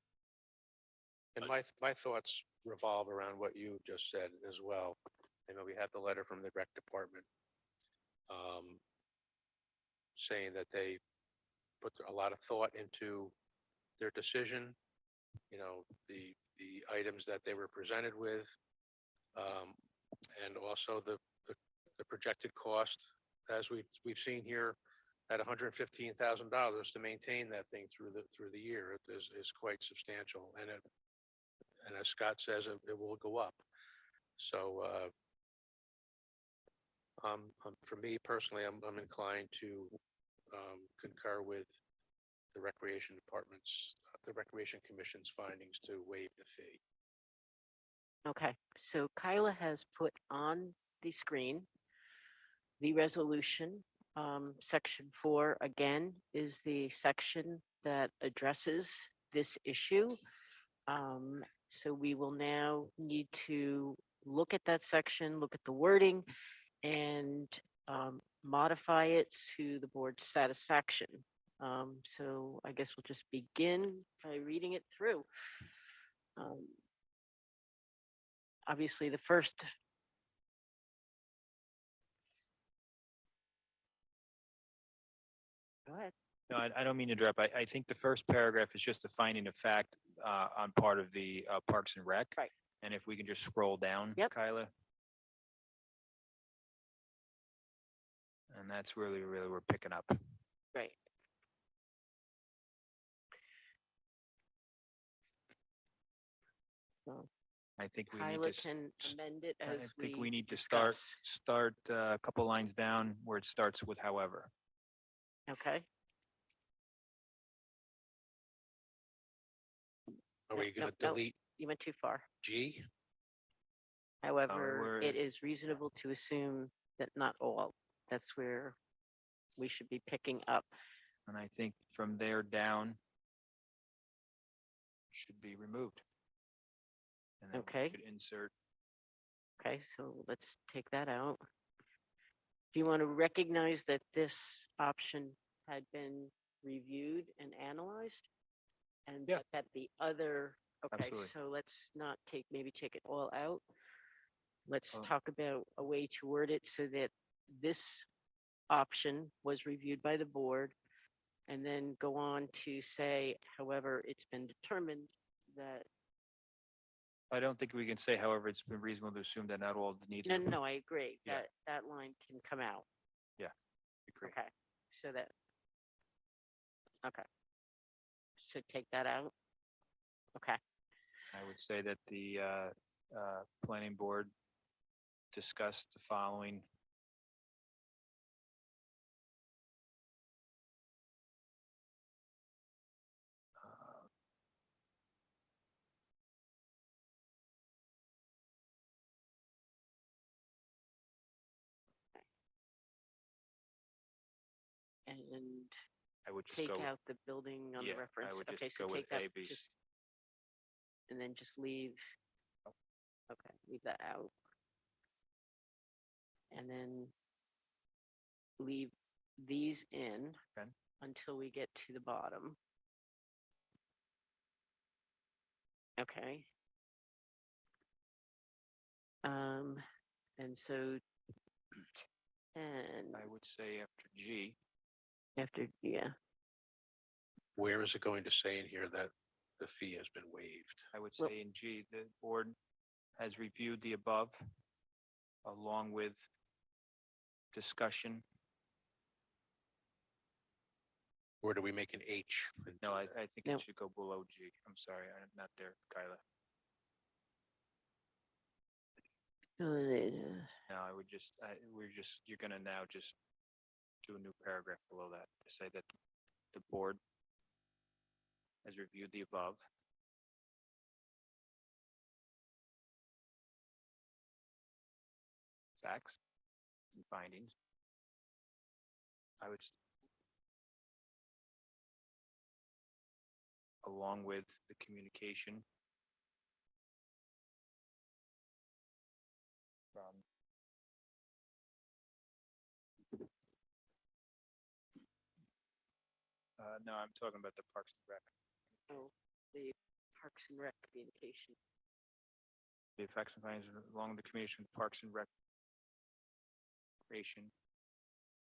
And my thoughts revolve around what you just said as well. We had the letter from the rec department saying that they put a lot of thought into their decision, the items that they were presented with, and also the projected cost as we've seen here, at $115,000 to maintain that thing through the year. It is quite substantial, and as Scott says, it will go up. So, for me personally, I'm inclined to concur with the Recreation Department's, the Recreation Commission's findings to waive the fee. Okay, so Kyla has put on the screen the resolution. Section 4, again, is the section that addresses this issue. So we will now need to look at that section, look at the wording, and modify it to the board's satisfaction. So I guess we'll just begin by reading it through. Obviously, the first. Go ahead. No, I don't mean to interrupt. I think the first paragraph is just a finding of fact on part of the Parks and Rec. Right. And if we can just scroll down, Yep. Kyla. And that's really we're picking up. Right. So I think we need Kyla to. can amend it I as think we we need to discuss. start a couple lines down where it starts with however. Okay. Are No, we going to no, no, delete You went too far. G? However, it we're- is reasonable to assume that not all. That's where we should be picking up. And I think from there down should be removed. And then we Okay. should insert. Okay, so let's take that out. Do you want to recognize that this option had been reviewed and analyzed? And Yeah. but that the other, okay, Absolutely. so let's not maybe take it all out. Let's Well- talk about a way to word it so that this option was reviewed by the board. And then go on to say, however, it's been determined that, I don't think we can say, however, it's been reasonable to assume that not all the needs. no, I agree, Yeah. that line can come out. Agree. Okay, so that. Okay. So take that out. Okay, I would say that the planning board discussed the following. and I would just take go. out the building on the Yeah, I reference. would Okay, just so go with take that, A, B, just. And then just leave. Okay, leave that out. And then leave these in Okay. until we get to the bottom. Okay. And so 10 I would say after G. after, yeah, Where is it going to say in here that the fee has been waived? I would Well- say in G, the board has reviewed the above along with discussion. Or do we make an H? No, I think No. it should go below G. I'm sorry, I'm not there, Kyla. No, I would just, you're gonna now just do a new paragraph below that to say that the board has reviewed the above. Facts and findings. I would. Along with the communication. From. No, I'm talking about the Parks and Rec. oh, the Parks and Rec communication. The effects and findings along the communication with Parks and Recreation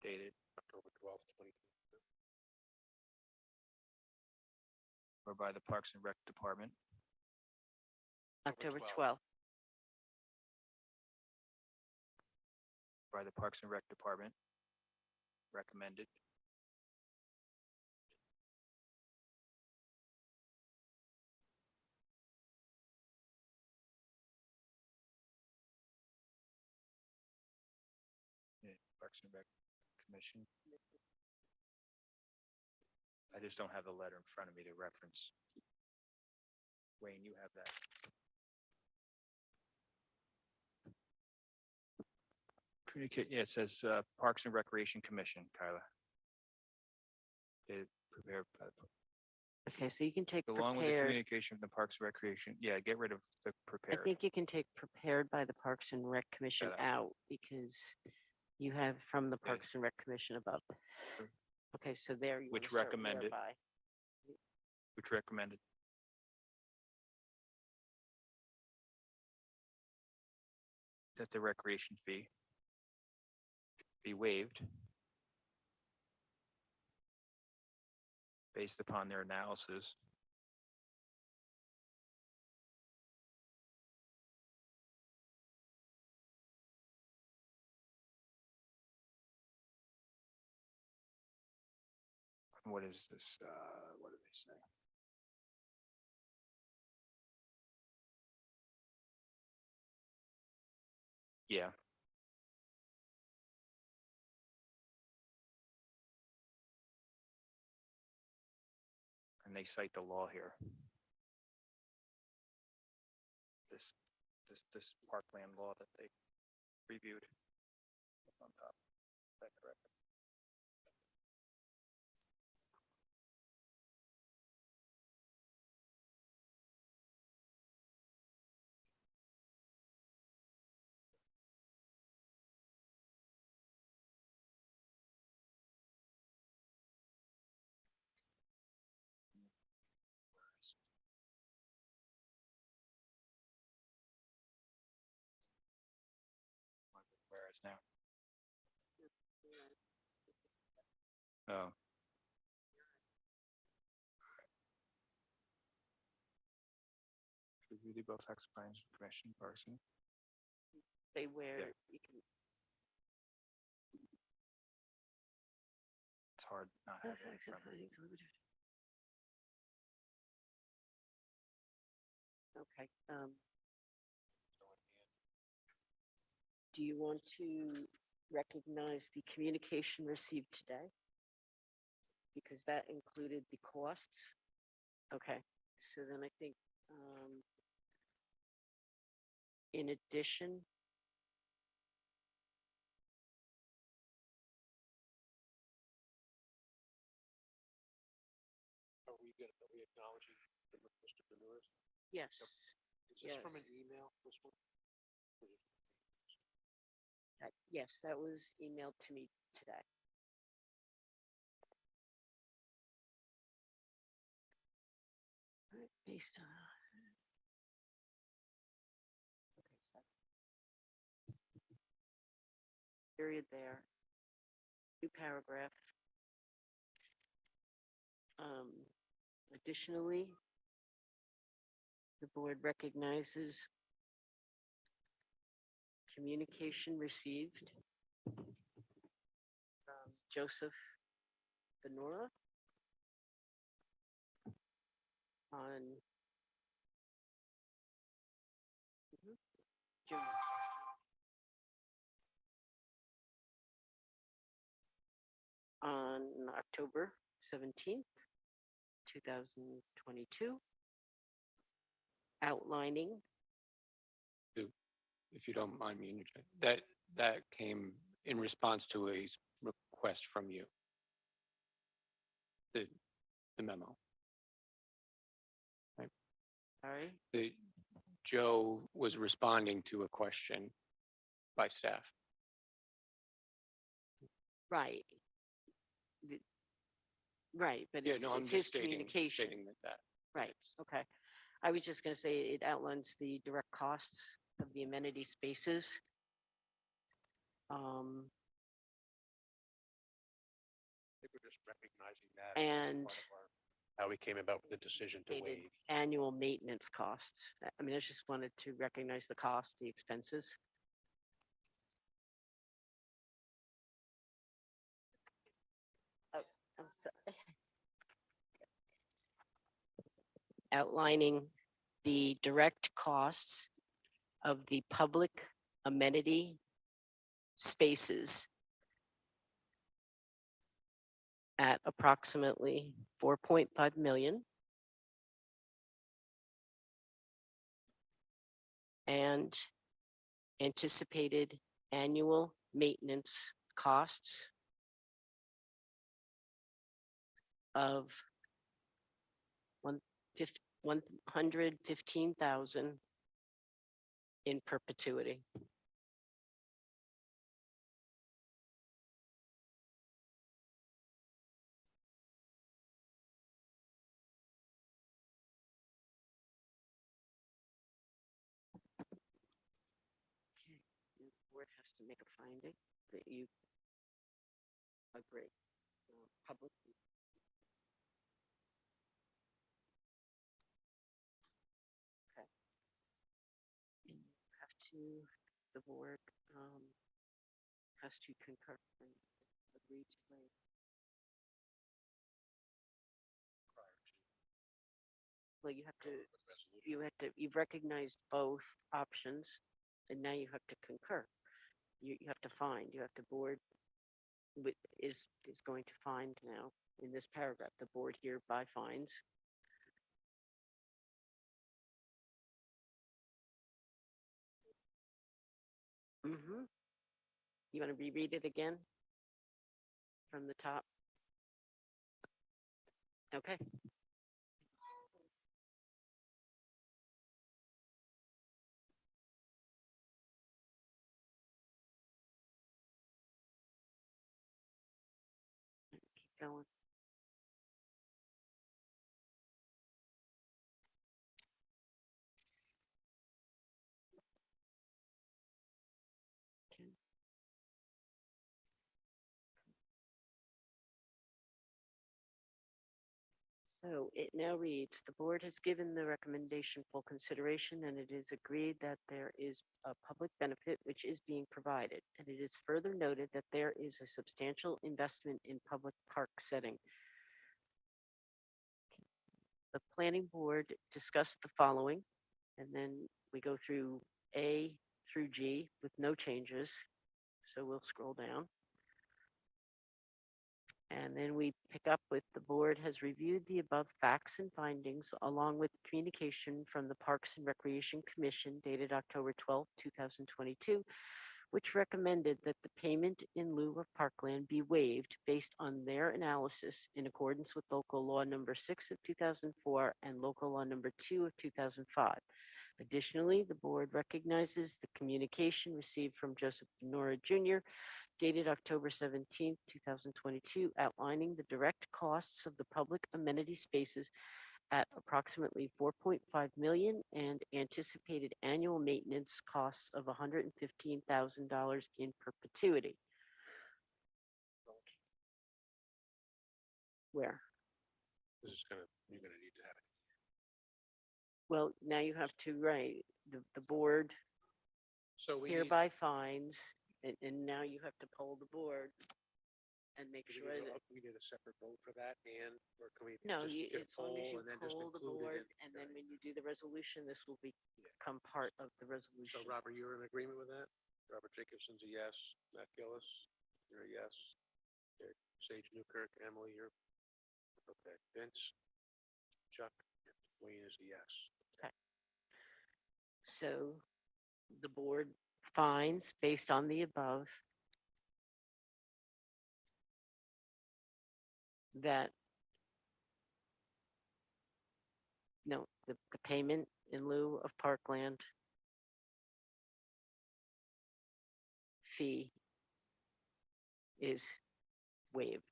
dated October 12th, 2022. or by the Parks and Rec Department October 12th. 12th. by the Parks and Rec Department recommended. Yeah, Parks and Rec Commission. I just don't have the letter in front of me to reference. Wayne, you have that. Communicate, yeah, it says Parks and Recreation Commission, Kyla. They prepare, Okay, so you can take along with the prepared. communication from the Parks and Recreation, yeah, get rid of the I prepared. think you can take prepared by the Parks and Rec Commission That out because you have from the Okay. Parks and Rec Commission above. Okay, so there. you Which wanna start recommended. whereby. Which recommended. That the recreation fee be waived based upon their analysis. What is this? What do they say? Yeah. And they cite the law here. This parkland law that they reviewed. On top. Is that correct? Whereas now. Oh. Should we do both X Plans Commission person? They where you can. It's hard not having it in Effects of front of me. findings limited. Okay, do you want to recognize the communication received today? Because that included the costs. Okay, so then I think, in addition, Are we acknowledging Mr. Benouris? yes. Is this from yes. an email, this one? Yes, that was emailed to me today. All right, based on. Okay, so. Period there. New paragraph. Additionally, the board recognizes communication received from Joseph Benora on June. On October 17th, 2022, outlining. If you don't mind me, interjecting, that came in response to a request from you. The memo. Right. Sorry, Joe was responding to a question by staff. right. Right, but Yeah, it's no, I'm it's just his stating communication. that. Right, okay. I was just gonna say it outlines the direct costs of the amenity spaces. I think we're just recognizing that. as And part of how we came about with the decision to stated waive. annual maintenance costs. I mean, I just wanted to recognize the cost, the expenses. So- Outlining the direct costs of the public amenity spaces at approximately 4.5 million. And anticipated annual maintenance costs of 115,000 in perpetuity. Okay, the board has to make a finding that you agree. Public. Okay. And you have to, the board has to concur and agree to waive. Well, you've recognized both options, and now you have to concur. You have to find, board is going to find now in this paragraph, the board hereby finds. Mm-hmm. You want to reread it again? From the top? Okay. Keep going. Okay. So it now reads, the board has given the recommendation full consideration and it is agreed that there is a public benefit which is being provided. And it is further noted that there is a substantial investment in public park setting. The planning board discussed the following, and then we go through A through G with no changes. So we'll scroll down. And then we pick up with the board has reviewed the above facts and findings along with communication from the Parks and Recreation Commission dated October 12, 2022, which recommended that the payment in lieu of parkland be waived based on their analysis in accordance with local law number 6 of 2004 and local law number 2 of 2005. Additionally, the board recognizes the communication received from Joseph Denora Jr. dated October 17, 2022, outlining the direct costs of the public amenity spaces at approximately 4.5 million and anticipated annual maintenance costs of $115,000 in perpetuity. Where? This is you're gonna need to have it. Well, now you have to write, the board So we hereby finds, and now you have to poll the board and make sure that, we need a separate vote for that, and, or can we? no, just get as long as poll you and then just poll the include it board, in- and then when you do the resolution, this will become part of the So resolution. Robert, you're in agreement with that? Robert Jacobson's a yes. Matt Gillis, you're a yes. Okay. Sage Newkirk, Emily, you're, okay. Vince, Chuck, Wayne is a yes. So the board finds based on the above that no, the payment in lieu of parkland fee is waived.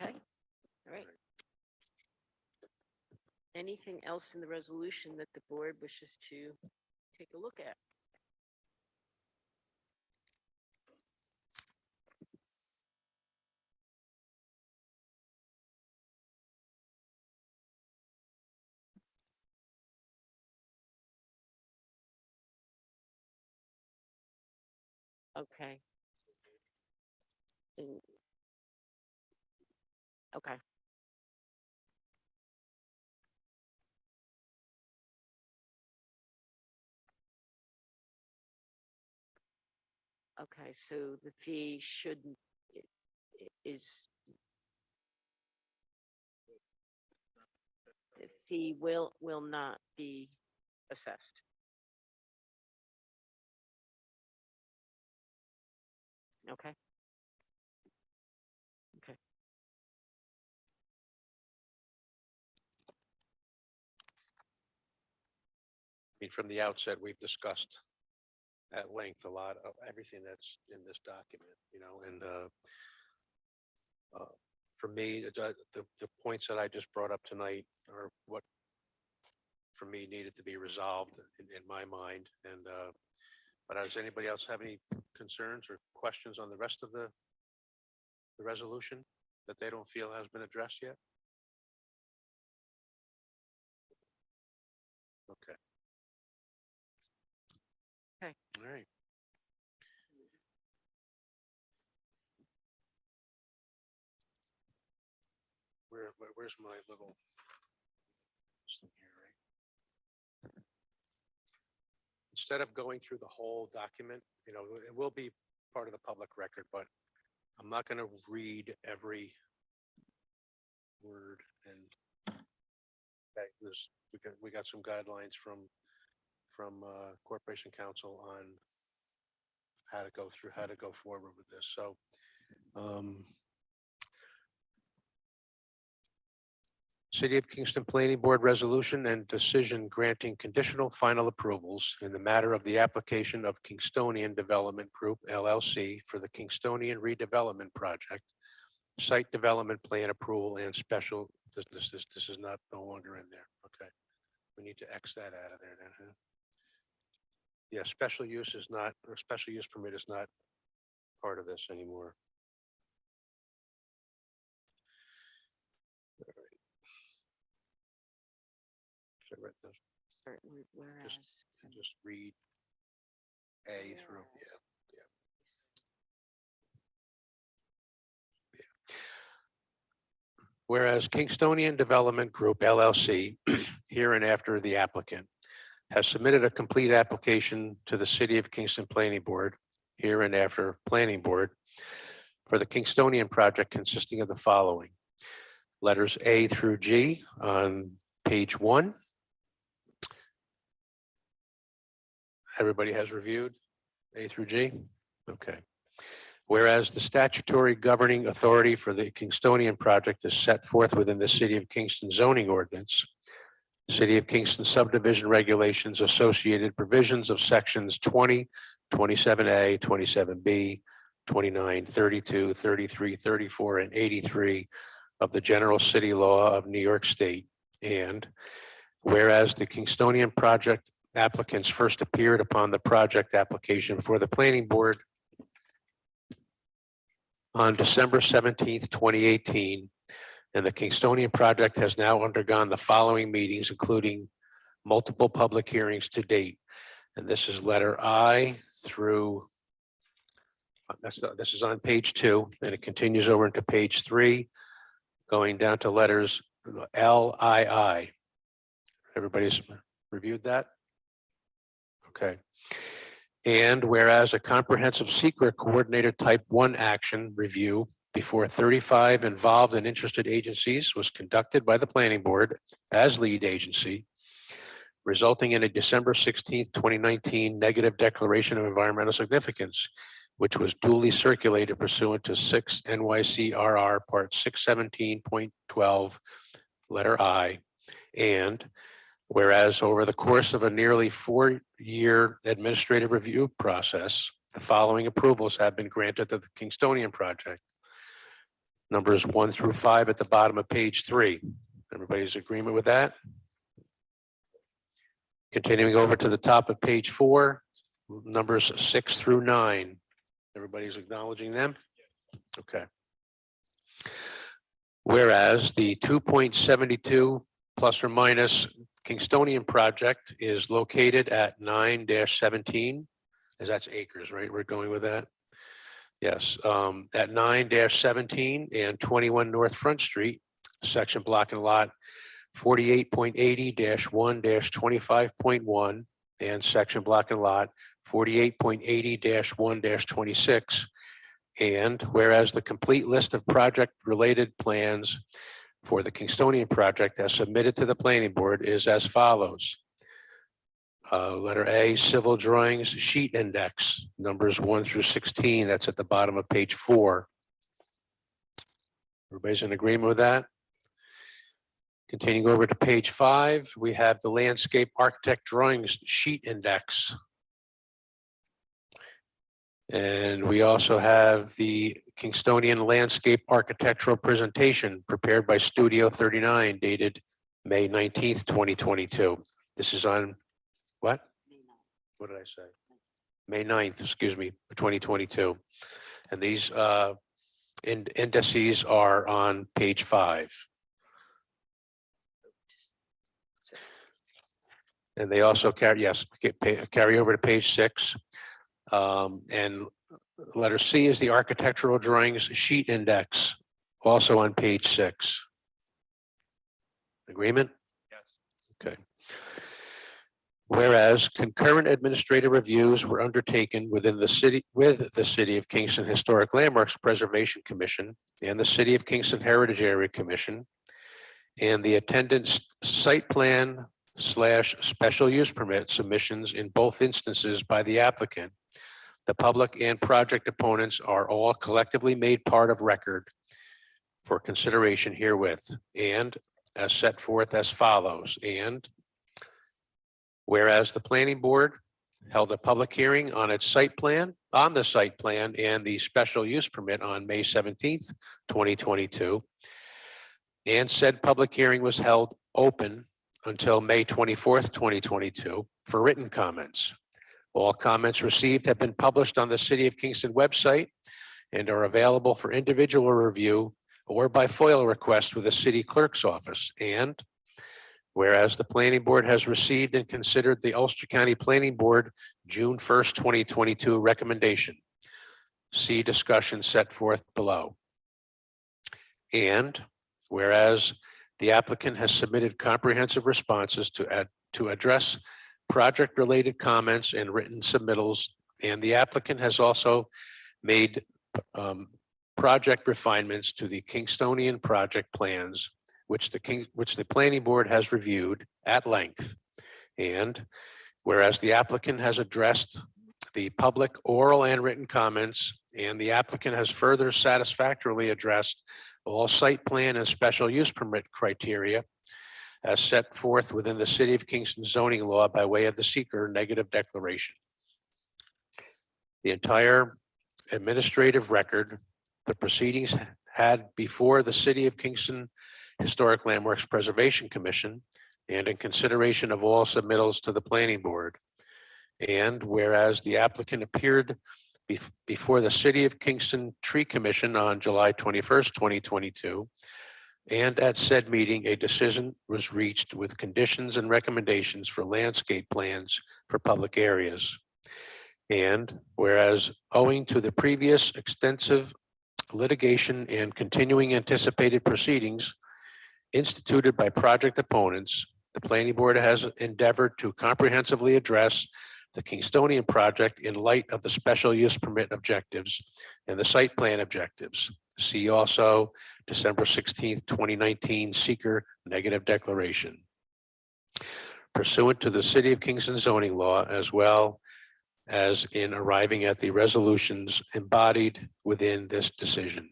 Okay, all right. Anything else in the resolution that the board wishes to take a look at? Okay. And- Okay. Okay, so the fee shouldn't, is. The fee will not be assessed. Okay. Okay. I mean, from the outset, we've discussed at length a lot of everything that's in this document, you know, and for me, the points that I just brought up tonight are what for me needed to be resolved in my mind. And but does anybody else have any concerns or questions on the rest of the resolution that they don't feel has been addressed yet? Okay. Okay. All right. Where's my little this thing here, right? Instead of going through the whole document, you know, it will be part of the public record, but I'm not going to read every word. And okay, we got some guidelines from Corporation Council on how to go forward with this. So City of Kingston Planning Board resolution and decision granting conditional final approvals in the matter of the application of Kingstonian Development Group LLC for the Kingstonian redevelopment project, site development plan approval and special, this is not no longer in there. Okay. We need to X that out of there then. Huh? Yeah, special use is not, or special use permit is not part of this anymore. All right. Should I write those? Certainly, whereas. Just read A through, yeah. Whereas Kingstonian Development Group LLC, here and after the applicant, has submitted a complete application to the City of Kingston Planning Board, here and after Planning Board, for the Kingstonian project consisting of the following. Letters A through G on page 1. Everybody has reviewed A through G? Okay. Whereas the statutory governing authority for the Kingstonian project is set forth within the City of Kingston zoning ordinance, City of Kingston subdivision regulations, associated provisions of sections 20, 27A, 27B, 29, 32, 33, 34, and 83 of the General City Law of New York State. And whereas the Kingstonian project applicants first appeared upon the project application before the Planning Board on December 17th, 2018, and the Kingstonian project has now undergone the following meetings, including multiple public hearings to date. And this is letter I through, this is on page 2, and it continues over into page 3, going down to letters LII. Everybody's reviewed that? Okay. And whereas a comprehensive secret coordinated type 1 action review before 35 involved and interested agencies was conducted by the Planning Board as lead agency, resulting in a December 16th, 2019 negative declaration of environmental significance, which was duly circulated pursuant to 6 NYCRR Part 617.12, letter I. And whereas over the course of a nearly 4-year administrative review process, the following approvals have been granted to the Kingstonian project. Numbers 1 through 5 at the bottom of page 3. Everybody's agreement with that? Continuing over to the top of page 4, numbers 6 through 9. Everybody's acknowledging them? Okay. Whereas the 2.72 plus or minus Kingstonian project is located at 9-17 as that's acres, right? We're going with that? Yes, at 9-17 and 21 North Front Street, section block and lot 48.80-1-25.1 and section block and lot 48.80-1-26. And whereas the complete list of project-related plans for the Kingstonian project as submitted to the planning board is as follows. Letter A, civil drawings sheet index, numbers 1 through 16. That's at the bottom of page 4. Everybody's in agreement with that? Continuing over to page 5, we have the landscape architect drawings sheet index. And we also have the Kingstonian landscape architectural presentation prepared by Studio 39 dated May 19th, 2022. This is on what? What did I say? May 9th, excuse me, 2022. And these indices are on page 5. And they also carry, yes, carry over to page 6. And letter C is the architectural drawings sheet index, also on page 6. Agreement? Yes. Okay. Whereas concurrent administrative reviews were undertaken within the city, with the City of Kingston Historic Landmarks Preservation Commission and the City of Kingston Heritage Area Commission, and the attendance site plan / special use permit submissions in both instances by the applicant, the public and project opponents are all collectively made part of record for consideration herewith, and as set forth as follows. And whereas the planning board held a public hearing on its site plan, on the site plan and the special use permit on May 17th, 2022, and said public hearing was held open until May 24th, 2022 for written comments. All comments received have been published on the City of Kingston website and are available for individual review or by FOIL request with the city clerk's office. And whereas the planning board has received and considered the Ulster County Planning Board June 1st, 2022 recommendation. See discussion set forth below. And whereas the applicant has submitted comprehensive responses to address project-related comments and written submittals, and the applicant has also made project refinements to the Kingstonian project plans, which the planning board has reviewed at length. And whereas the applicant has addressed the public oral and written comments, and the applicant has further satisfactorily addressed all site plan and special use permit criteria as set forth within the City of Kingston zoning law by way of the seeker negative declaration. The entire administrative record, the proceedings had before the City of Kingston Historic Landmarks Preservation Commission, and in consideration of all submittals to the planning board. And whereas the applicant appeared before the City of Kingston Tree Commission on July 21st, 2022, and at said meeting, a decision was reached with conditions and recommendations for landscape plans for public areas. And whereas owing to the previous extensive litigation and continuing anticipated proceedings instituted by project opponents, the planning board has endeavored to comprehensively address the Kingstonian project in light of the special use permit objectives and the site plan objectives. See also December 16th, 2019 seeker negative declaration. Pursuant to the City of Kingston zoning law, as well as in arriving at the resolutions embodied within this decision.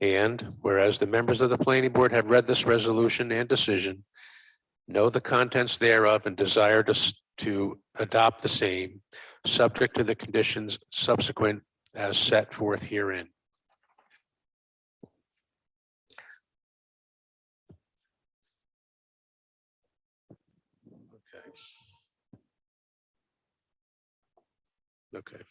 And whereas the members of the planning board have read this resolution and decision, know the contents thereof, and desire to adopt the same, subject to the conditions subsequent as set forth herein. Okay.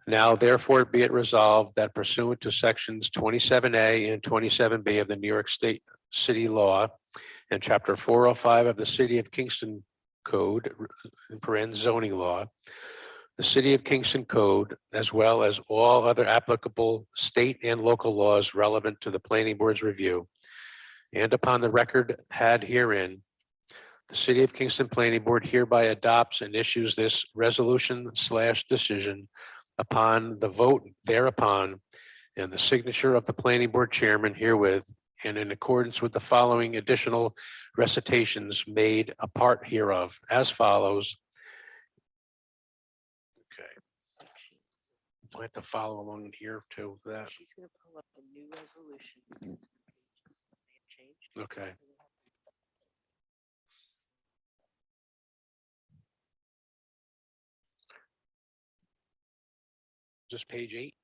Now therefore be it resolved that pursuant to sections 27A and 27B of the New York State City Law and chapter 405 of the City of Kingston Code, in parentheses zoning law, the City of Kingston Code, as well as all other applicable state and local laws relevant to the planning board's review. And upon the record had herein, the City of Kingston Planning Board hereby adopts and issues this resolution/decision upon the vote thereupon and the signature of the planning board chairman herewith, and in accordance with the following additional recitations made a part hereof as follows. Okay. Do I have to follow along here to that? She's gonna pull up a new resolution. because the pages may have changed. Okay. Just page 8?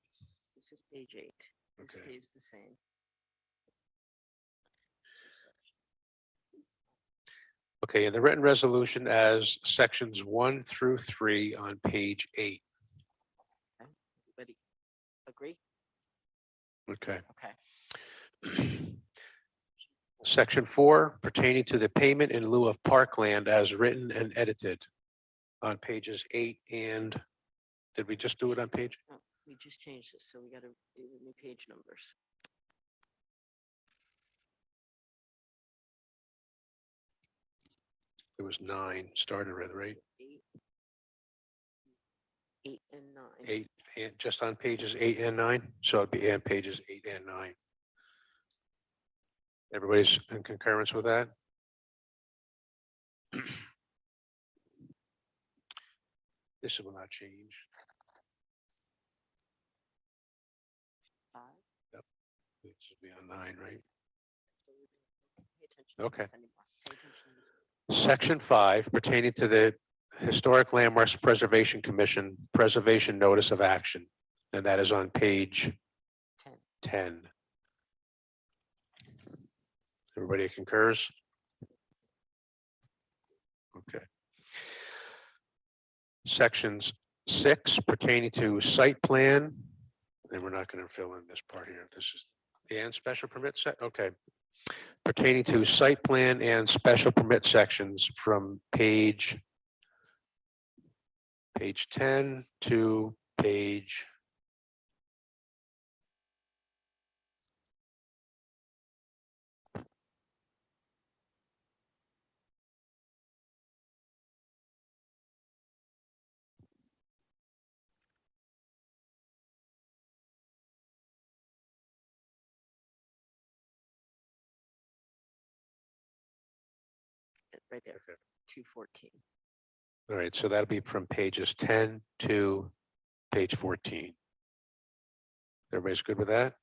This is page 8. This Okay. stays the same. Okay, and the written resolution as sections 1 through 3 on page 8. Everybody agree? Okay. Okay. Section 4 pertaining to the payment in lieu of parkland as written and edited on pages 8 and, did we just do it on page? No, we just changed this, so we gotta do the new page numbers. It was 9 started with, right? 8 and 9. 8, and just on pages 8 and 9, so it'd be on pages 8 and 9. Everybody's in concurrence with that? This will not change. Yep. This will be on 9, right? Pay attention to Okay. this anymore. Pay attention to this. Section 5 pertaining to the Historic Landmarks Preservation Commission Preservation Notice of Action, and that is on page 10. Everybody concurs? Okay. Sections 6 pertaining to site plan, and we're not going to fill in this part here. This is and special permit set, okay. Pertaining to site plan and special permit sections from page 10 to page Right there, 214. All right, so that'll be from pages 10 to page 14. Everybody's good with that?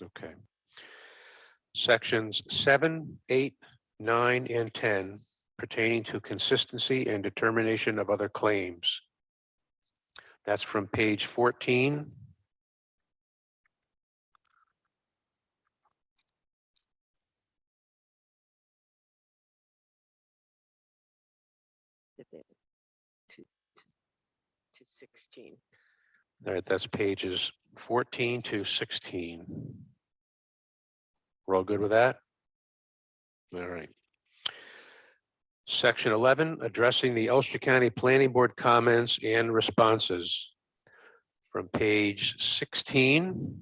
Okay. Sections 7, 8, 9, and 10 pertaining to consistency and determination of other claims. That's from page 14. To 16. All right, that's pages 14 to 16. We're all good with that? All right. Section 11, addressing the Ulster County Planning Board comments and responses from page 16.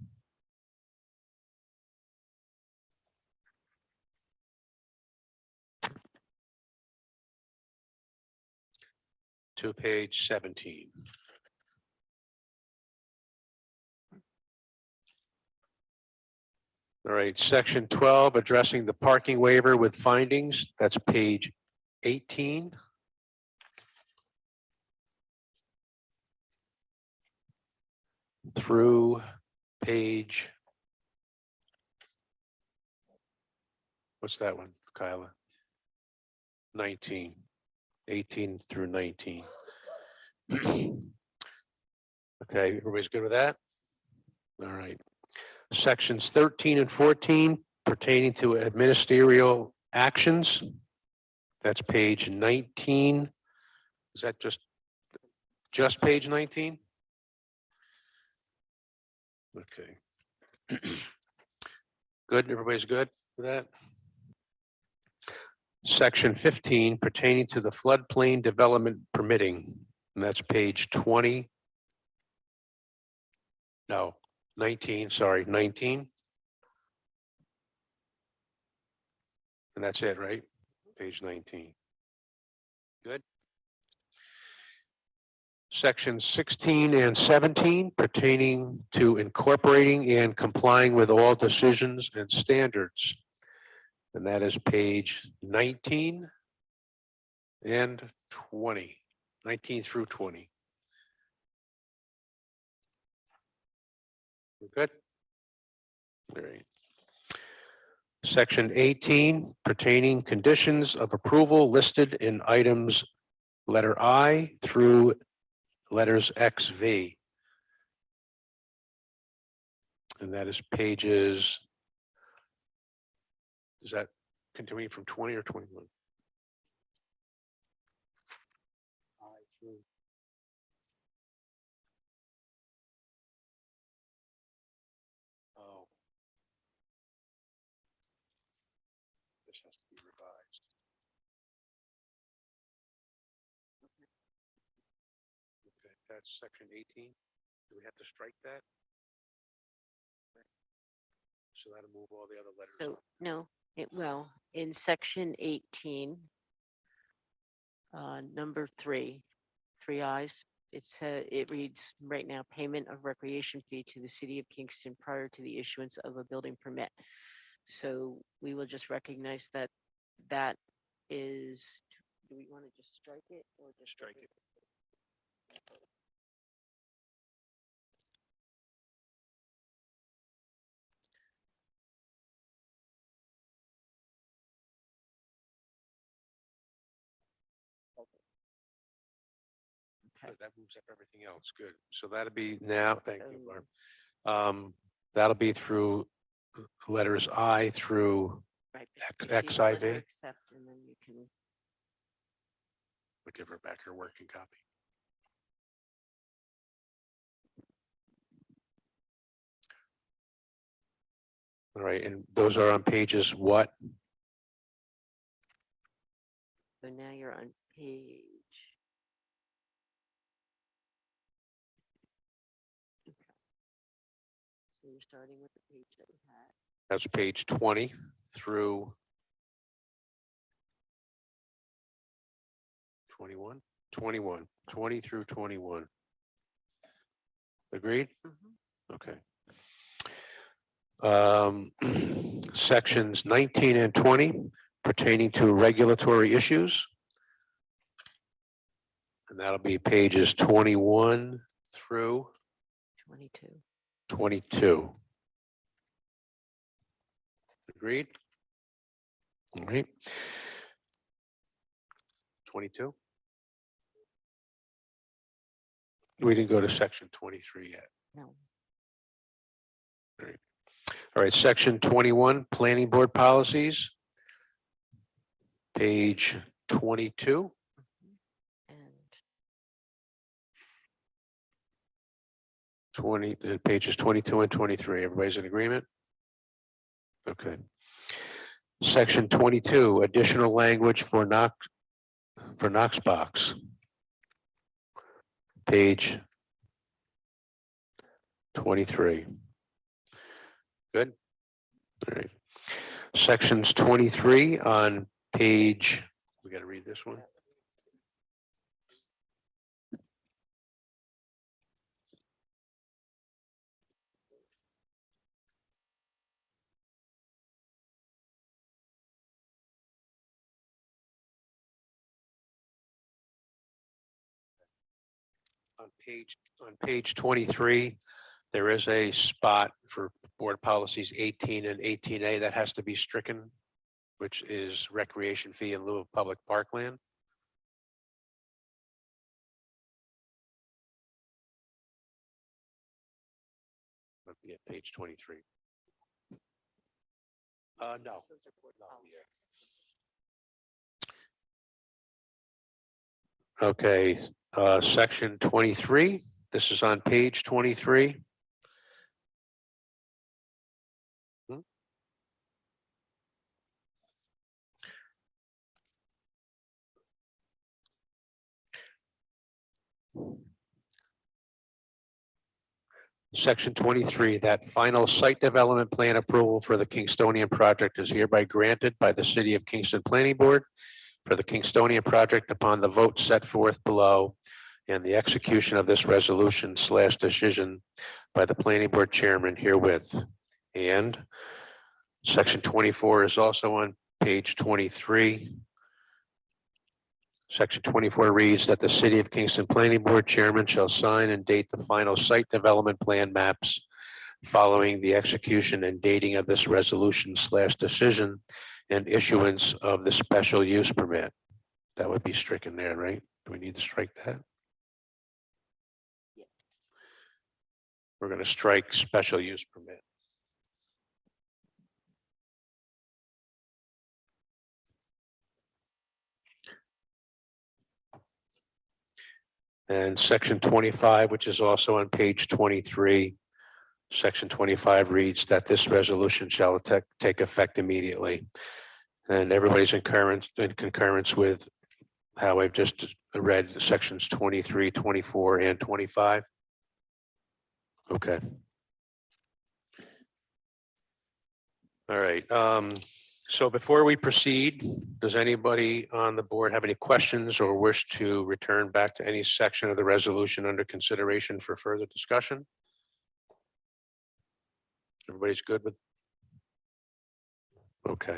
To page 17. All right, section 12, addressing the parking waiver with findings, that's page 18. Through page, what's that one, Kyla? 19, 18 through 19. Okay, everybody's good with that? All right. Sections 13 and 14 pertaining to ministerial actions. That's page 19. Is that just page 19? Okay. Good, everybody's good with that? Section 15 pertaining to the floodplain development permitting, and that's page 20. No, 19, sorry, 19. And that's it, right? Page 19. Good. Sections 16 and 17 pertaining to incorporating and complying with all decisions and standards. And that is page 19 and 20, 19 through 20. We're good? All right. Section 18 pertaining conditions of approval listed in items letter I through letters XV. And that is pages, is that continuing from 20 or 21? Oh. This has to be revised. Okay, that's section 18. Do we have to strike that? So that'll move all the other letters. So, no, it will, in section 18, number 3, 3 I's, it reads right now, payment of recreation fee to the city of Kingston prior to the issuance of a building permit. So we will just recognize that that is, do we want to just strike it or just Strike it. Okay. That moves up everything else. Good. So that'll be now, thank you, Barb. That'll be through letters I through Right, but if you want to XIV. accept, and then you can, We'll give her back her working copy. All right, and those are on pages what? so now you're on page. Okay. So you're starting with the page that we had. That's page 20 through 21, 21, 20 through 21. Agreed? Okay. Sections 19 and 20 pertaining to regulatory issues. And that'll be pages 21 through 22. 22. Agreed? All right. 22. We didn't go to section 23 yet. No. All right. All right, section 21, planning board policies. Page 22. And 20, pages 22 and 23. Everybody's in agreement? Okay. Section 22, additional language for Knox box. Page 23. Good. All right. Sections 23 on page, we got to read this one. On page 23, there is a spot for board policies 18 and 18A that has to be stricken, which is recreation fee in lieu of public parkland. That'd be at page 23. No. Okay, section 23. This is on page 23. Section 23, that final site development plan approval for the Kingstonian project is hereby granted by the City of Kingston Planning Board for the Kingstonian project upon the vote set forth below and the execution of this resolution / decision by the planning board chairman herewith. And section 24 is also on page 23. Section 24 reads that the City of Kingston Planning Board Chairman shall sign and date the final site development plan maps following the execution and dating of this resolution / decision and issuance of the special use permit. That would be stricken there, right? Do we need to strike that? We're going to strike special use permit. And section 25, which is also on page 23, section 25 reads that this resolution shall take effect immediately. And everybody's in concurrence with how I've just read sections 23, 24, and 25. Okay. All right. So before we proceed, does anybody on the board have any questions or wish to return back to any section of the resolution under consideration for further discussion? Everybody's good with? Okay.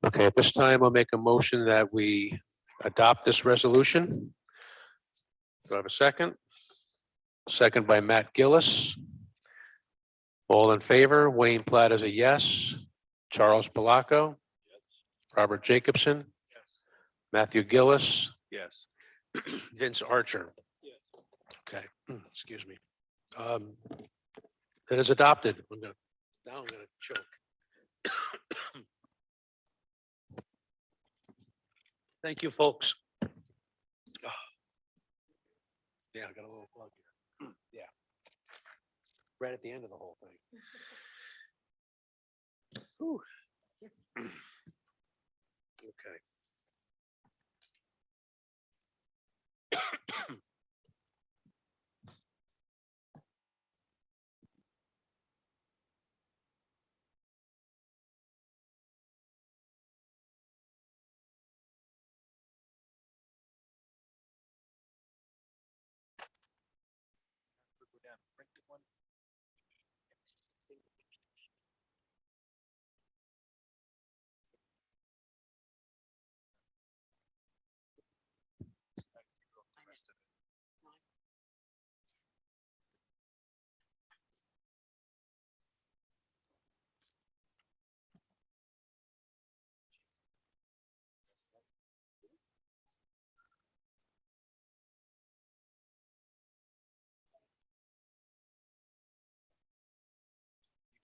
Okay, at this time, I'll make a motion that we adopt this resolution. Do I have a second? Second by Matt Gillis. All in favor, Wayne Platt is a yes. Charles Palaco. Robert Jacobson. Matthew Gillis. Yes. Vince Archer. Okay, excuse me. It is adopted. Now I'm gonna choke. Thank you, folks. Yeah, I got a little plug here. Yeah. Right at the end of the whole thing. Whew. Okay.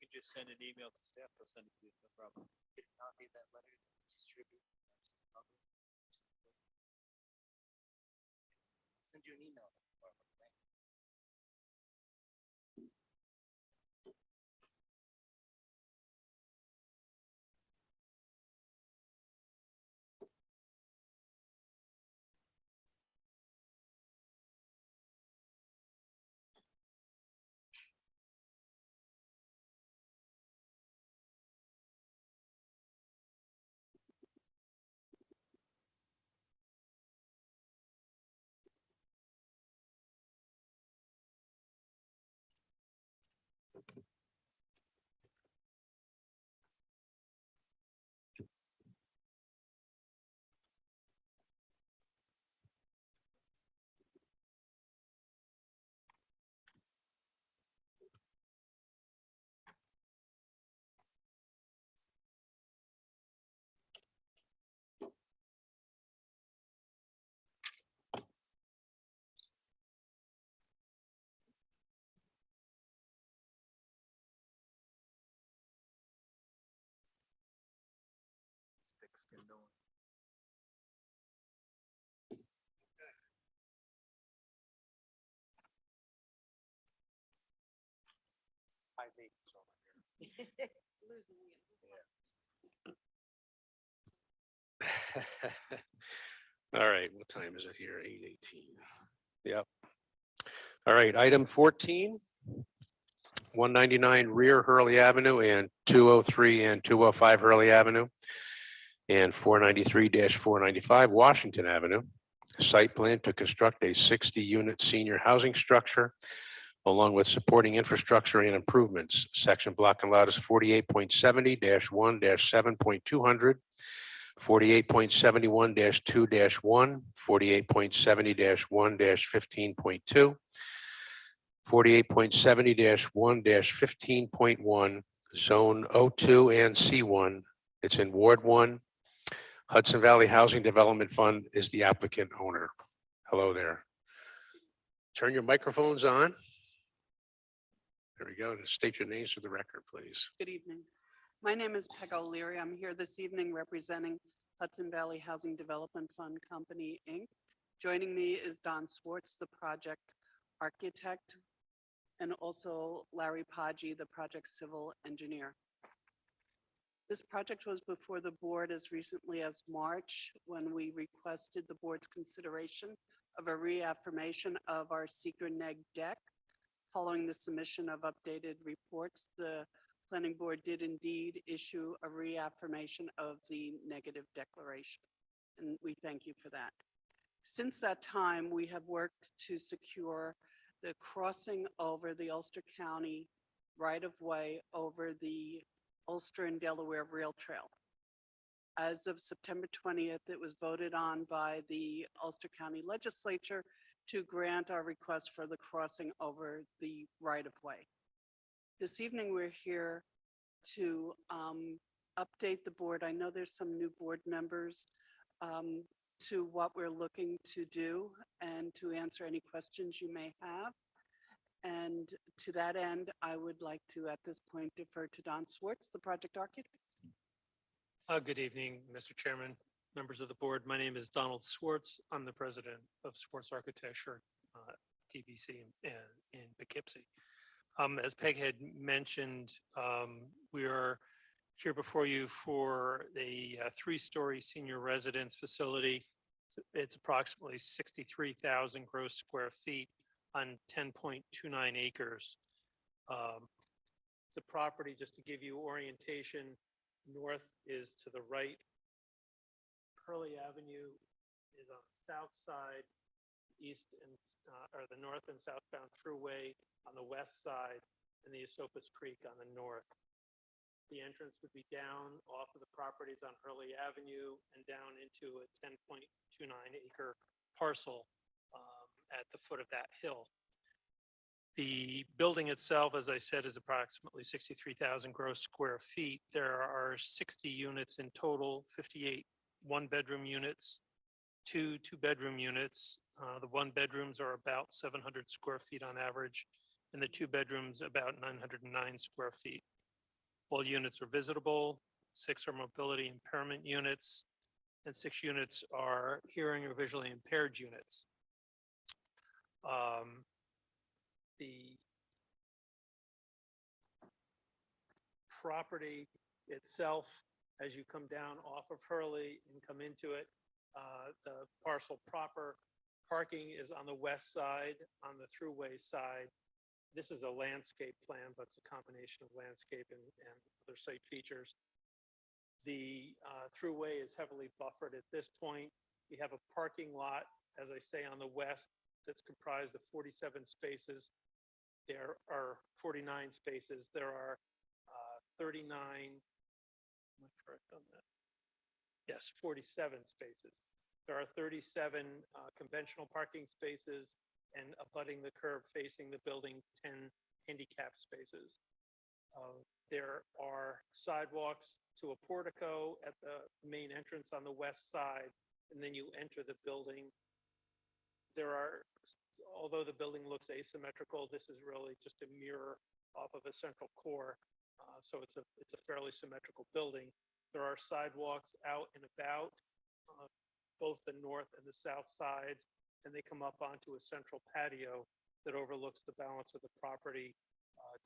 You can just send an email to staff, they'll send it to you, no problem. Copy that letter, distribute. Send you an email. Sticks can go. All right, what time is it here? 8:18. Yep. All right, item 14. 199 rear Hurley Avenue and 203 and 205 Hurley Avenue and 493-495 Washington Avenue. Site plan to construct a 60-unit senior housing structure along with supporting infrastructure and improvements. Section block and lot is 48.70-1-7.200, 48.71-2-1, 48.70-1-15.2, 48.70-1-15.1, Zone O2 and C1. It's in Ward 1. Hudson Valley Housing Development Fund is the applicant owner. Hello there. Turn your microphones on. There we go. State your names for the record, please. Good evening. My name is Peg O'Leary. I'm here this evening representing Hudson Valley Housing Development Fund Company, Inc. Joining me is Don Swartz, the project architect, and also Larry Podgy, the project civil engineer. This project was before the board as recently as March when we requested the board's consideration of a reaffirmation of our seeker neg deck. Following the submission of updated reports, the planning board did indeed issue a reaffirmation of the negative declaration, and we thank you for that. Since that time, we have worked to secure the crossing over the Ulster County right-of-way over the Ulster and Delaware Rail Trail. As of September 20th, it was voted on by the Ulster County Legislature to grant our request for the crossing over the right-of-way. This evening, we're here to update the board. I know there's some new board members to what we're looking to do and to answer any questions you may have. And to that end, I would like to, at this point, defer to Don Swartz, the project architect. Good evening, Mr. Chairman, members of the board. My name is Donald Swartz. I'm the president of Swartz Architecture, DBC in Poughkeepsie. As Peg had mentioned, we are here before you for a 3-story senior residence facility. It's approximately 63,000 gross square feet on 10.29 acres. The property, just to give you orientation, north is to the right. Hurley Avenue is on the south side, east and or the north and southbound thruway on the west side, and the Esopus Creek on the north. The entrance would be down off of the properties on Hurley Avenue and down into a 10.29 acre parcel at the foot of that hill. The building itself, as I said, is approximately 63,000 gross square feet. There are 60 units in total, 58 one-bedroom units, 2 two-bedroom units. The one bedrooms are about 700 square feet on average, and the 2 bedrooms about 909 square feet. All units are visitable, 6 are mobility impairment units, and 6 units are hearing or visually impaired units. The property itself, as you come down off of Hurley and come into it, the parcel proper, parking is on the west side, on the thruway side. This is a landscape plan, but it's a combination of landscape and other site features. The thruway is heavily buffered at this point. We have a parking lot, as I say, on the west that's comprised of 47 spaces. There are 49 spaces. There are 39, am I correct on that? Yes, 47 spaces. There are 37 conventional parking spaces, and abutting the curb facing the building, 10 handicap spaces. There are sidewalks to a portico at the main entrance on the west side, and then you enter the building. There are, although the building looks asymmetrical, this is really just a mirror off of a central core. So it's a fairly symmetrical building. There are sidewalks out and about both the north and the south sides, and they come up onto a central patio that overlooks the balance of the property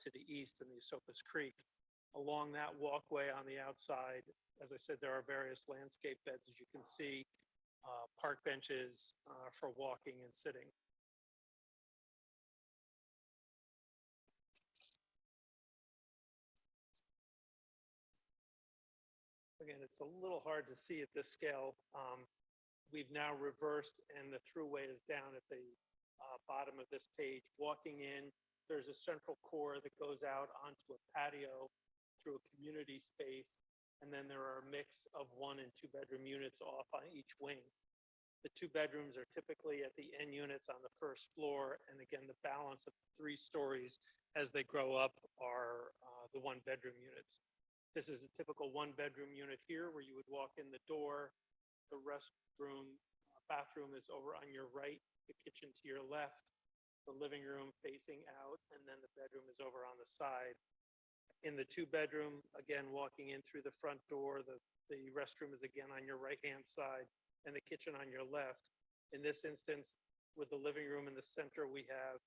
to the east in the Esopus Creek. Along that walkway on the outside, as I said, there are various landscape beds, as you can see. park benches for walking and sitting. Again, it's a little hard to see at this scale. We've now reversed and the throughway is down at the bottom of this page. Walking in, there's a central core that goes out onto a patio through a community space. And then there are a mix of 1 and 2 bedroom units off on each wing. The 2 bedrooms are typically at the end units on the first floor. And again, the balance of 3 stories as they grow up are the 1 bedroom units. This is a typical 1 bedroom unit here where you would walk in the door. The restroom, bathroom is over on your right, the kitchen to your left, the living room facing out, and then the bedroom is over on the side. In the 2 bedroom, again, walking in through the front door, the restroom is again on your right-hand side and the kitchen on your left. In this instance, with the living room in the center, we have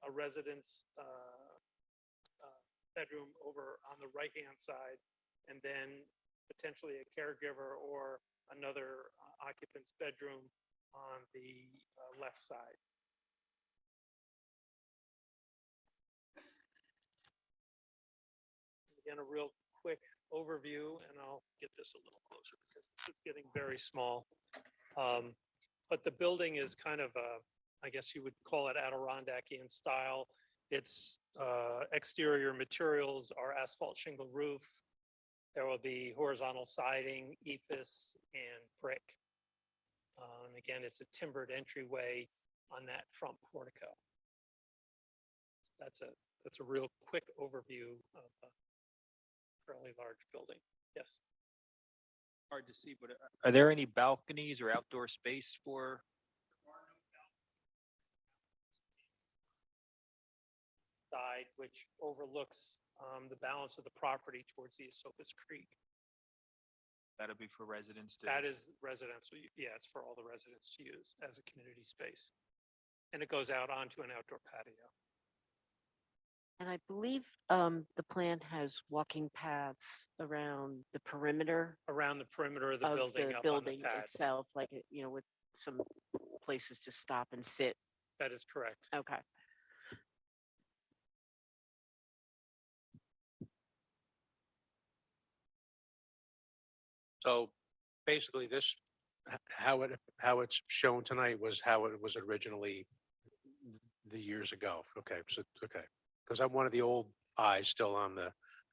a residence bedroom over on the right-hand side, and then potentially a caregiver or another occupant's bedroom on the left side. Again, a real quick overview, and I'll get this a little closer because this is getting very small. But the building is kind of I guess you would call it Adirondack-ian style. Its exterior materials are asphalt shingle roof. There will be horizontal siding, ephes, and brick. And again, it's a timbered entryway on that front portico. That's a real quick overview of a fairly large building. Yes. Hard to see, but are there any balconies or outdoor space for? Side, which overlooks the balance of the property towards the Esopus Creek. That'll be for residents to. That is residential. Yeah, it's for all the residents to use as a community space. And it goes out onto an outdoor patio. And I believe the plan has walking paths around the perimeter Around the perimeter of the of building, the up on the building pad. itself, like, with some places to stop and sit. That is correct. Okay. So basically this, how it's shown tonight was how it was originally the years ago. Okay, so, okay. Because I'm one of the old eyes still on the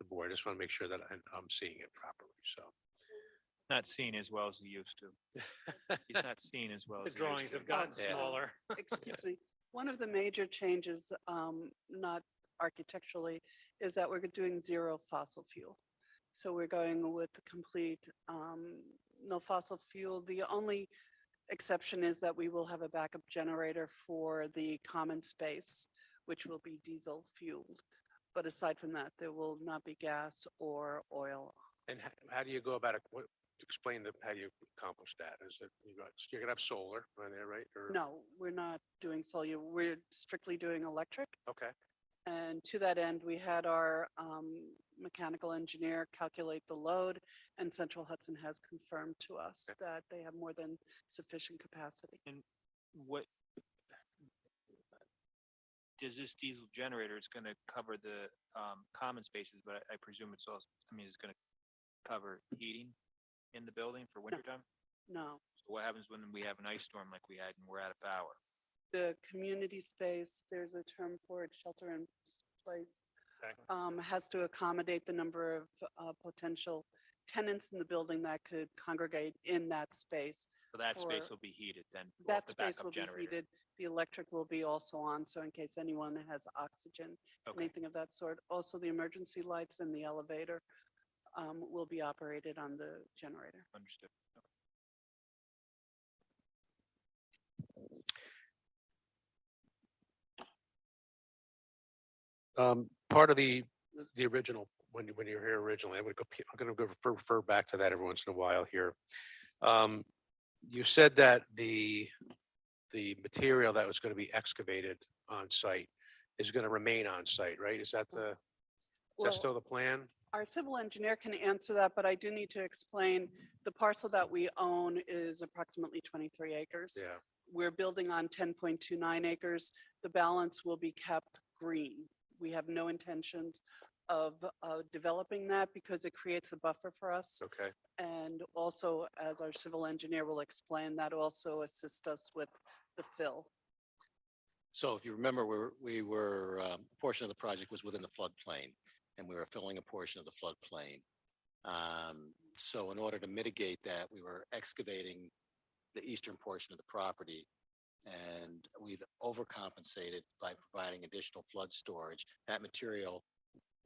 board. I just want to make sure that I'm seeing it properly, so. Not seen as well as he used to. He's not seen as well The as. he used drawings to. have gotten Yeah. smaller. Excuse me. One of the major changes, not architecturally, is that we're doing 0 fossil fuel. So we're going with the complete, no fossil fuel. The only exception is that we will have a backup generator for the common space, which will be diesel fueled. But aside from that, there will not be gas or oil. And how do you go about it? Explain how you accomplish that. Is it, you're gonna have solar on there, right? Or? No, we're not doing solar. We're strictly doing electric. Okay. And to that end, we had our mechanical engineer calculate the load, and Central Hudson has confirmed to us that they have more than sufficient capacity. And what? Does this diesel generator, it's gonna cover the common spaces, but I presume it's also, it's gonna cover heating in the building for wintertime? No, So what happens when we have an ice storm like we had and we're out of power? the community space, there's a term for it, shelter in place, has to accommodate the number of potential tenants in the building that could congregate in that space. So that space for- will be heated then? off That the space backup will be generator. heated. The electric will be also on, so in case anyone has oxygen, Okay. anything of that sort. Also, the emergency lights in the elevator will be operated on the generator. Understood. Part of the original, when you were here originally, I'm gonna go refer back to that every once in a while here. You said that the material that was going to be excavated on site is going to remain on site, right? Is that Well, still the plan? Our civil engineer can answer that, but I do need to explain, the parcel that we own is approximately 23 acres. Yeah. We're building on 10.29 acres. The balance will be kept green. We have no intentions of developing that because it creates a buffer for us. Okay. And also, as our civil engineer will explain, that also assists us with the fill. So if you remember, a portion of the project was within the floodplain, and we were filling a portion of the floodplain. So in order to mitigate that, we were excavating the eastern portion of the property, and we've overcompensated by providing additional flood storage. That material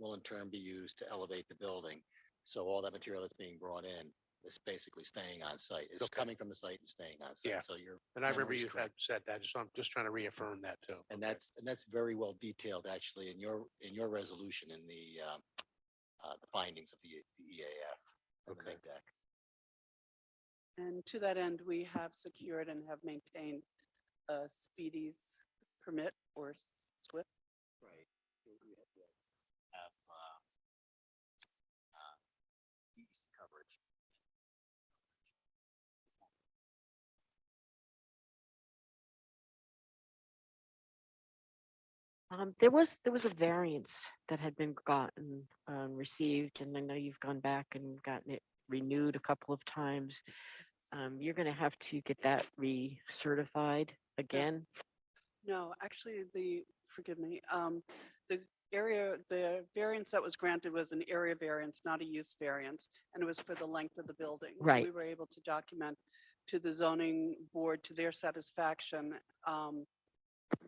will in turn be used to elevate the building. So all that material that's being brought in is basically staying on site. It's Okay. coming from the site and staying on site. Yeah. So you're. And I remember memory's you correct. had said that, so I'm just trying to reaffirm that too. And that's very well detailed actually in your resolution in the findings of the EAF. and the Okay. neg deck. And to that end, we have secured and have maintained a Speedy's permit or SWIFT. Right. We have DEC coverage. There was a variance that had been gotten, received, and I know you've gone back and gotten it renewed a couple of times. You're gonna have to get that recertified again. No, actually, forgive me, the variance that was granted was an area variance, not a use variance, and it was for the length of the building. And Right. We were able to document to the zoning board to their satisfaction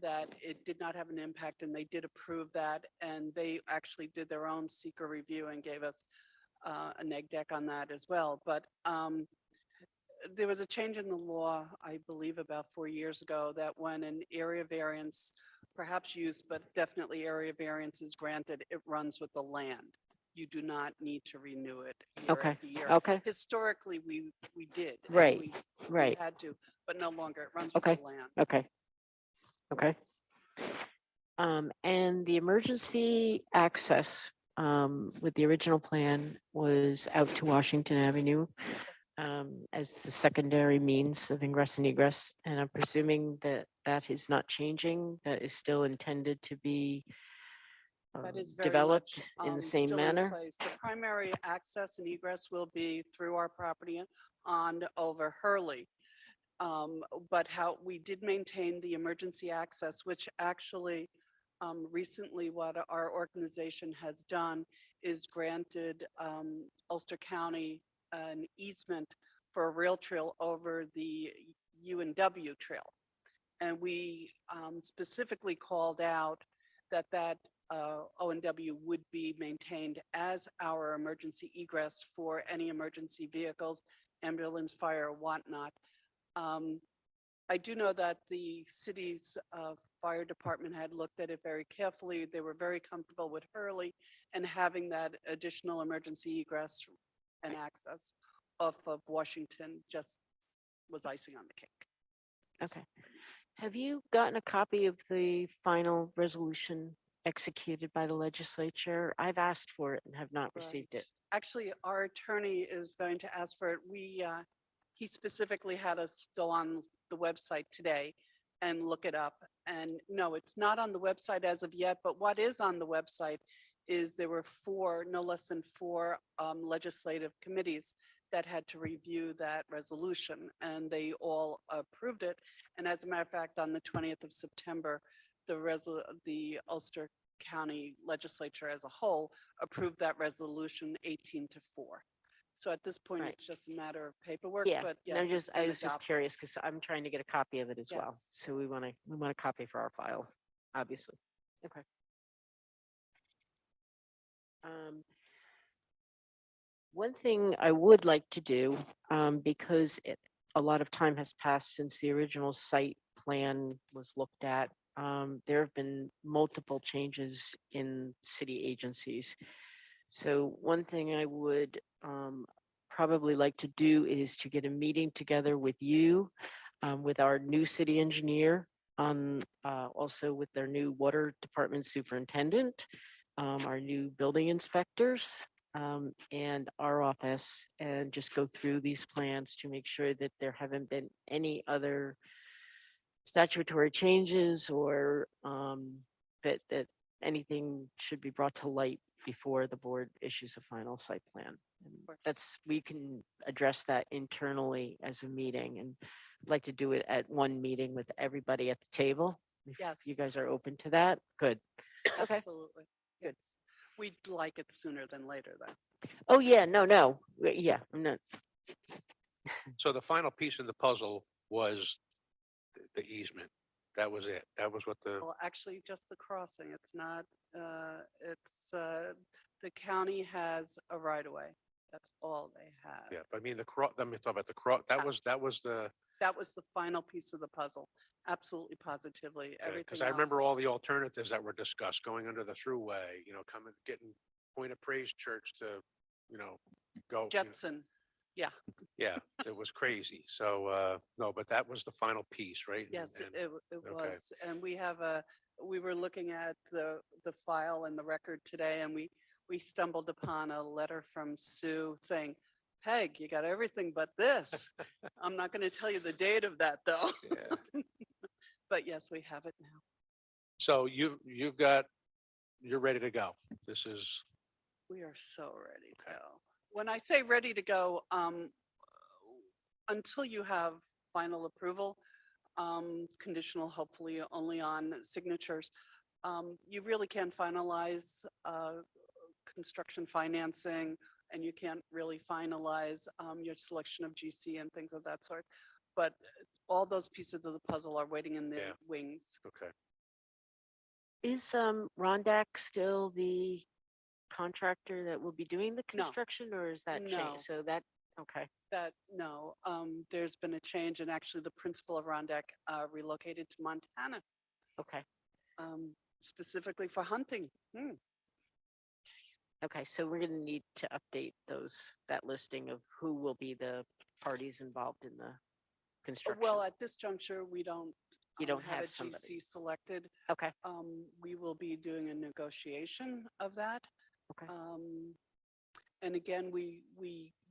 that it did not have an impact, and they did approve that, and they actually did their own seeker review and gave us a neg deck on that as well. But there was a change in the law, I believe about 4 years ago, that when an area variance, perhaps used, but definitely area variance is granted, it runs with the land. You do not need to renew it year Okay, after year. okay. Historically, we did. and Right, we right. had to, but no longer. It runs with Okay, the land. okay. Okay. And the emergency access, with the original plan was out to Washington Avenue, as the secondary means of ingress and egress. And I'm presuming that that is not changing, that is still intended to be That is very developed much, in the same still in manner? place. The primary access and egress will be through our property on over Hurley. But how we did maintain the emergency access, which actually recently what our organization has done is granted Ulster County an easement for a rail trail over the UNW trail. And we specifically called out that ONW would be maintained as our emergency egress for any emergency vehicles, ambulance, fire, whatnot. I do know that the city's fire department had looked at it very carefully. They were very comfortable with Hurley and having that additional emergency egress and access off of Washington just was icing on the cake. Okay. Have you gotten a copy of the final resolution executed by the legislature? I've asked for it and have not received it. Actually, our attorney is going to ask for it. He specifically had us go on the website today and look it up. And no, it's not on the website as of yet, but what is on the website is there were no less than four legislative committees that had to review that resolution, and they all approved it. And as a matter of fact, on the 20th of September, the Ulster County Legislature as a whole approved that resolution 18-4. So at this point, Right. it's just a matter of paperwork, Yeah, but no, yes. it's I been was just adopted. curious because I'm trying to get a copy of it as well. Yes. So we want a copy for our file, obviously. Okay. One thing I would like to do, because a lot of time has passed since the original site plan was looked at. There have been multiple changes in city agencies. So one thing I would probably like to do is to get a meeting together with you, with our new city engineer, also with their new water department superintendent, our new building inspectors, and our office and just go through these plans to make sure that there haven't been any other statutory changes or that anything should be brought to light before the board issues a final site plan. And that's, we can address that internally as a meeting, and I'd like to do it at one meeting with everybody at the table. If you Yes. guys are open to that, good. Okay. Absolutely. Good. We'd like it sooner than later, though. Oh, yeah, no, yeah, I'm not, So the final piece of the puzzle was the easement. That was it. That was what the, Well, actually, just the crossing. It's not, the county has a right of way. That's all they have. yeah, but I mean, the let me talk about the that was the, That was the final piece of the puzzle. Absolutely, positively. Everything because I remember all else- the alternatives that were discussed, going under the throughway, coming, getting Point of Praise Church to, go. you know, Jetson. Yeah, Yeah, it was crazy. So, no, but that was the final piece, right? yes, And- it okay. was. And we were looking at the file and the record today, and we stumbled upon a letter from Sue saying, Peg, you got everything but this. I'm not going to tell you the date of that, though. Yeah. But yes, we have it now. So you're ready to go. This is, We are so ready to go. When I say ready to go, until you have final approval, conditional hopefully only on signatures, you really can't finalize construction financing, and you can't really finalize your selection of GC and things of that sort. But all those pieces of the puzzle are waiting in the Yeah. wings. okay. is Rondak still the contractor that will be doing the No. construction, or is that No. changed? So that, okay, No, there's been a change, and actually the principal of Rondak relocated to Montana, okay, specifically for hunting. okay. So we're gonna need to update that listing of who will be the parties involved in the construction. Well, at this juncture, we don't. You don't have have a somebody. GC selected. Okay, We will be doing a negotiation of that. okay, And again, we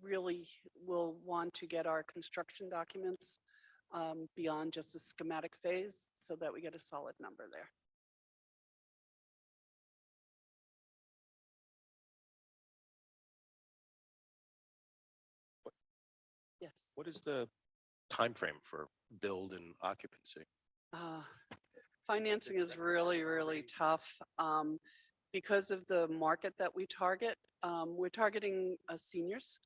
really will want to get our construction documents beyond just the schematic phase so that we get a solid number there. Yes. What is the time frame for build and occupancy? Uh, Financing is really, really tough because of the market that we target. We're targeting seniors.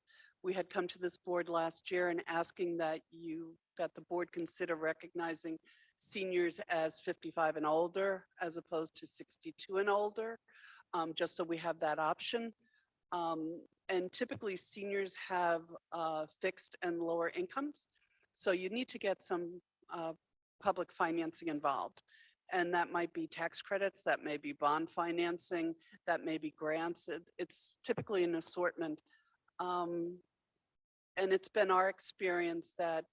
We had come to this board last year and asking that the board consider recognizing seniors as 55 and older as opposed to 62 and older, just so we have that option. And typically seniors have fixed and lower incomes. So you need to get some public financing involved. And that might be tax credits, that may be bond financing, that may be grants. It's typically an assortment. And it's been our experience that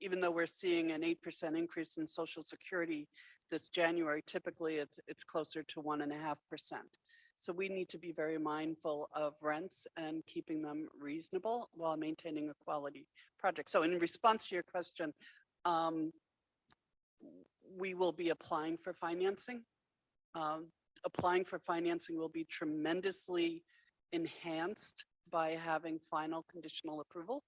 even though we're seeing an 8% increase in Social Security this January, typically it's closer to 1.5%. So we need to be very mindful of rents and keeping them reasonable while maintaining a quality project. So in response to your question, we will be applying for financing. Applying for financing will be tremendously enhanced by having final conditional approval.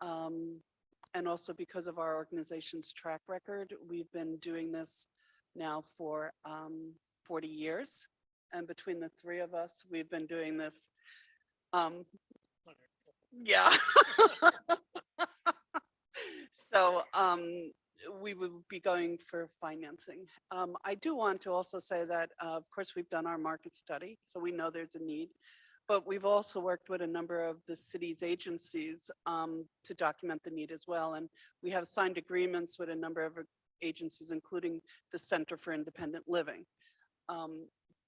And also because of our organization's track record, we've been doing this now for 40 years. And between the three of us, we've been doing this. Yeah. So we will be going for financing. I do want to also say that, of course, we've done our market study, so we know there's a need. But we've also worked with a number of the city's agencies to document the need as well. And we have signed agreements with a number of agencies, including the Center for Independent Living.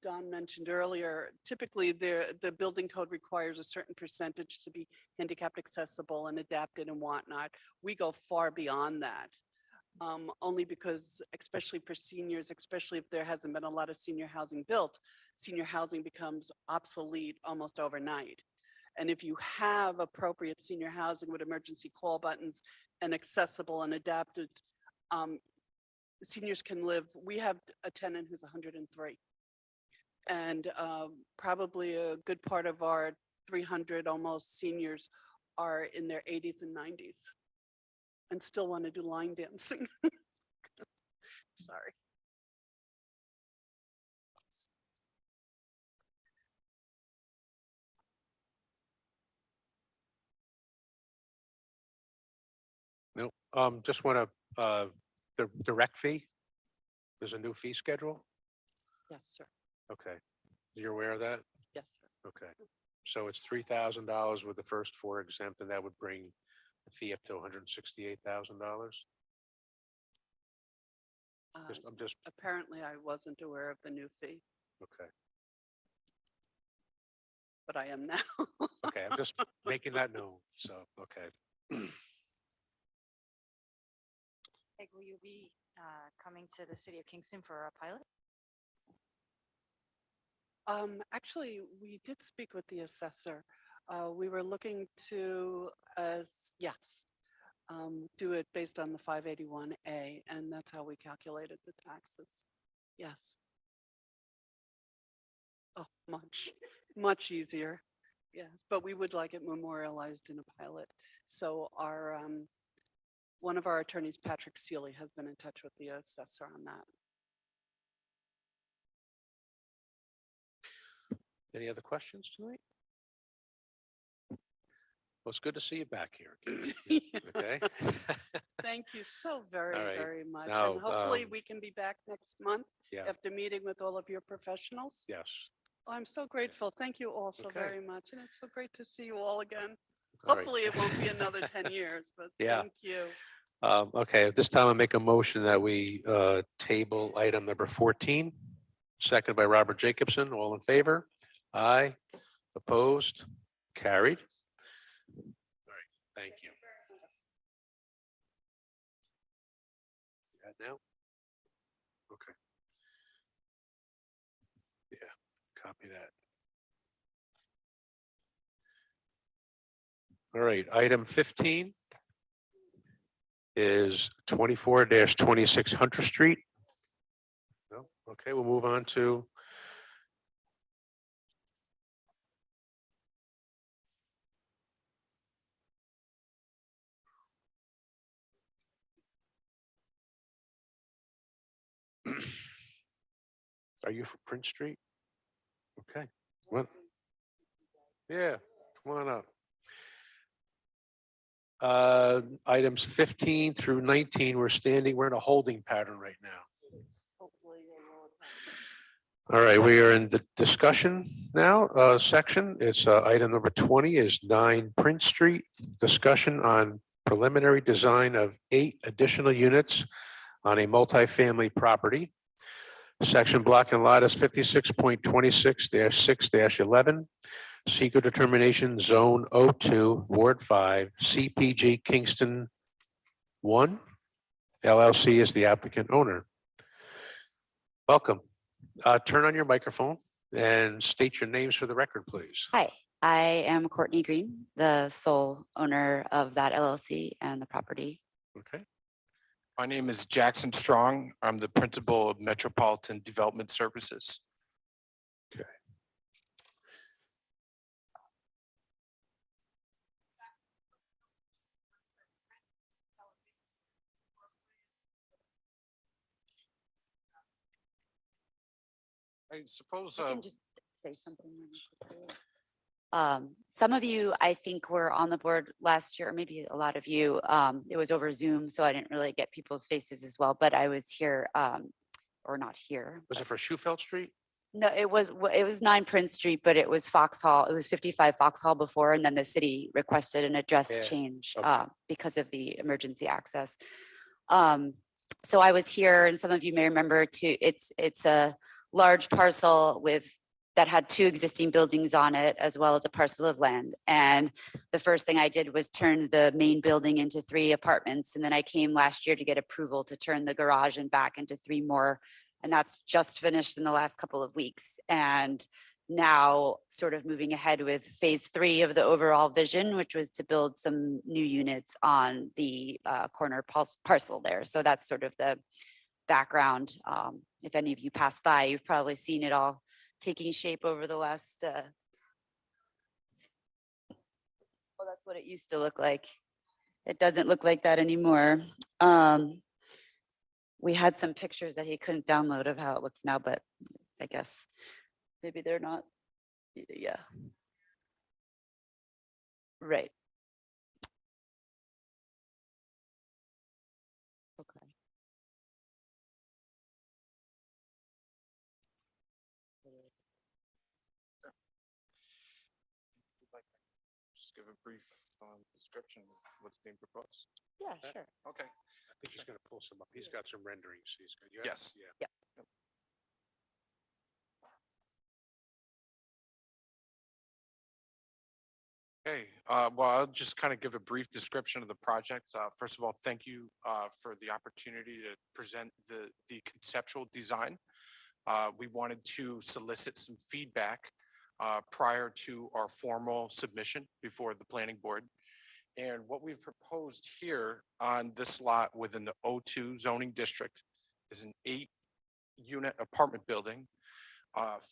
Don mentioned earlier, typically the building code requires a certain percentage to be handicapped accessible and adapted and whatnot. We go far beyond that. Only because, especially for seniors, especially if there hasn't been a lot of senior housing built, senior housing becomes obsolete almost overnight. And if you have appropriate senior housing with emergency call buttons and accessible and adapted, seniors can live. We have a tenant who's 103. And probably a good part of our 300 almost seniors are in their 80s and 90s and still want to do line dancing. Sorry. No, just want to, the direct fee. There's a new fee schedule. Yes, sir. Okay. You're aware of that? Yes, sir. Okay. So it's $3,000 with the first 4 exempt, and that would bring the fee up to $168,000. I'm just, Apparently, I wasn't aware of the new fee, okay. but I am now. Okay, I'm just making that known. So, okay. Like, will you be coming to the city of Kingston for a pilot? Actually, we did speak with the assessor. We were looking to, yes, do it based on the 581A, and that's how we calculated the taxes. Yes. Oh, much easier. Yes, but we would like it memorialized in a pilot. So our, one of our attorneys, Patrick Seeley, has been in touch with the assessor on that. Any other questions tonight? Well, it's good to see you back here. again. Okay. Thank you so very, All right. very much. Now, And hopefully we can be back next month Yeah. after meeting with all of your professionals. Yes. Oh, I'm so grateful. Thank you all so Okay. very much. And it's so great to see you all again. All right. Hopefully it won't be another 10 years, but Yeah. thank you. Okay, at this time, I make a motion that we table item number 14, seconded by Robert Jacobson. All in favor? Aye. Opposed? Carried. All right, thank you. That now? Okay. Yeah, copy that. All right, item 15 is 24-26 Hunter Street. No, okay, we'll move on to are you for Prince Street? Okay, what? Yeah, come on up. Items 15 through 19, we're in a holding pattern right now. All right, we are in the discussion now, section. It's item number 20 is 9 Prince Street. Discussion on preliminary design of 8 additional units on a multifamily property. Section block and lot is 56.26-6-11. Seeker determination zone 02, Ward 5, CPG Kingston 1. LLC is the applicant owner. Welcome. Turn on your microphone and state your names for the record, please. Hi, I am Courtney Green, the sole owner of that LLC and the property. Okay. My name is Jackson Strong. I'm the principal of Metropolitan Development Services. Okay. I suppose, I can just say something. really quickly. Some of you, I think, were on the board last year, or maybe a lot of you. It was over Zoom, so I didn't really get people's faces as well, but I was here, or not here. Was it for Shufelt Street? No, it was 9 Prince Street, but it was Foxhall. It was 55 Foxhall before, and then the city requested an address Yeah, change okay. because of the emergency access. So I was here, and some of you may remember too. It's a large parcel with that had 2 existing buildings on it, as well as a parcel of land. And the first thing I did was turn the main building into 3 apartments. And then I came last year to get approval to turn the garage and back into 3 more. And that's just finished in the last couple of weeks. And now sort of moving ahead with phase 3 of the overall vision, which was to build some new units on the corner parcel there. So that's sort of the background. If any of you pass by, you've probably seen it all taking shape over the last, well, that's what it used to look like. It doesn't look like that anymore. We had some pictures that he couldn't download of how it looks now, but I guess maybe they're not, yeah. Right. Okay. Just give a brief description of what's being proposed. Yeah, sure. Okay. I think he's gonna pull some up. He's got some renderings. He's got. Yes. Yeah. Okay, well, I'll just kind of give a brief description of the project. First of all, thank you for the opportunity to present the conceptual design. We wanted to solicit some feedback prior to our formal submission before the planning board. And what we've proposed here on this lot within the O2 zoning district is an 8-unit apartment building,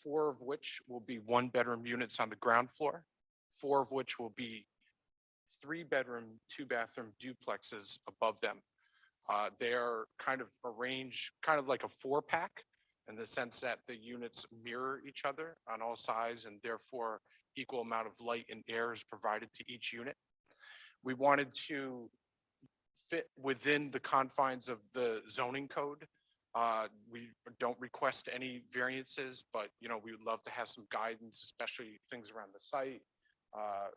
4 of which will be 1-bedroom units on the ground floor, 4 of which will be 3-bedroom, 2-bathroom duplexes above them. They are kind of arranged kind of like a 4-pack in the sense that the units mirror each other on all sides, and therefore equal amount of light and air is provided to each unit. We wanted to fit within the confines of the zoning code. We don't request any variances, but we would love to have some guidance, especially things around the site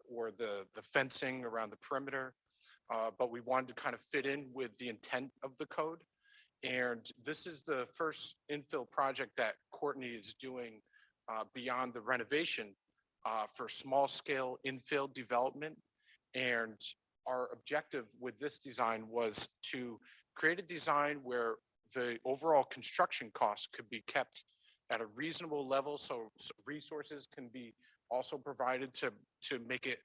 or the fencing around the perimeter. But we wanted to kind of fit in with the intent of the code. And this is the first infill project that Courtney is doing beyond the renovation for small scale infill development. And our objective with this design was to create a design where the overall construction costs could be kept at a reasonable level, so resources can be also provided to make it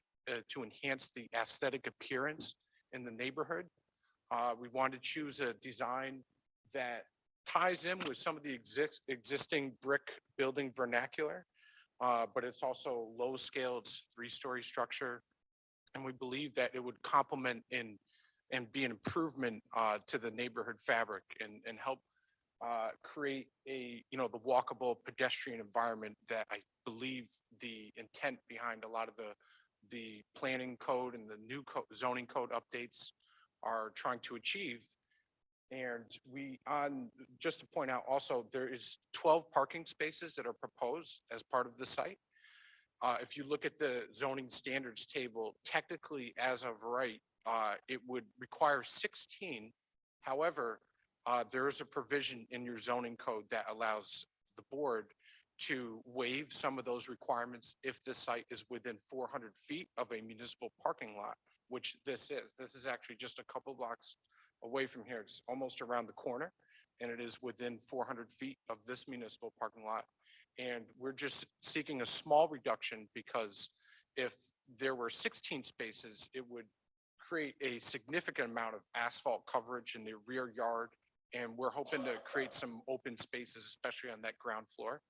to enhance the aesthetic appearance in the neighborhood. We wanted to choose a design that ties in with some of the existing brick building vernacular, but it's also low scale. It's 3-story structure. And we believe that it would complement and be an improvement to the neighborhood fabric and help create the walkable pedestrian environment that I believe the intent behind a lot of the planning code and the new zoning code updates are trying to achieve. And just to point out also, there is 12 parking spaces that are proposed as part of the site. If you look at the zoning standards table, technically as of right, it would require 16. However, there is a provision in your zoning code that allows the board to waive some of those requirements if the site is within 400 feet of a municipal parking lot, which this is. This is actually just a couple blocks away from here. It's almost around the corner, and it is within 400 feet of this municipal parking lot. And we're just seeking a small reduction because if there were 16 spaces, it would create a significant amount of asphalt coverage in the rear yard. And we're hoping to create some open spaces, especially on that ground floor.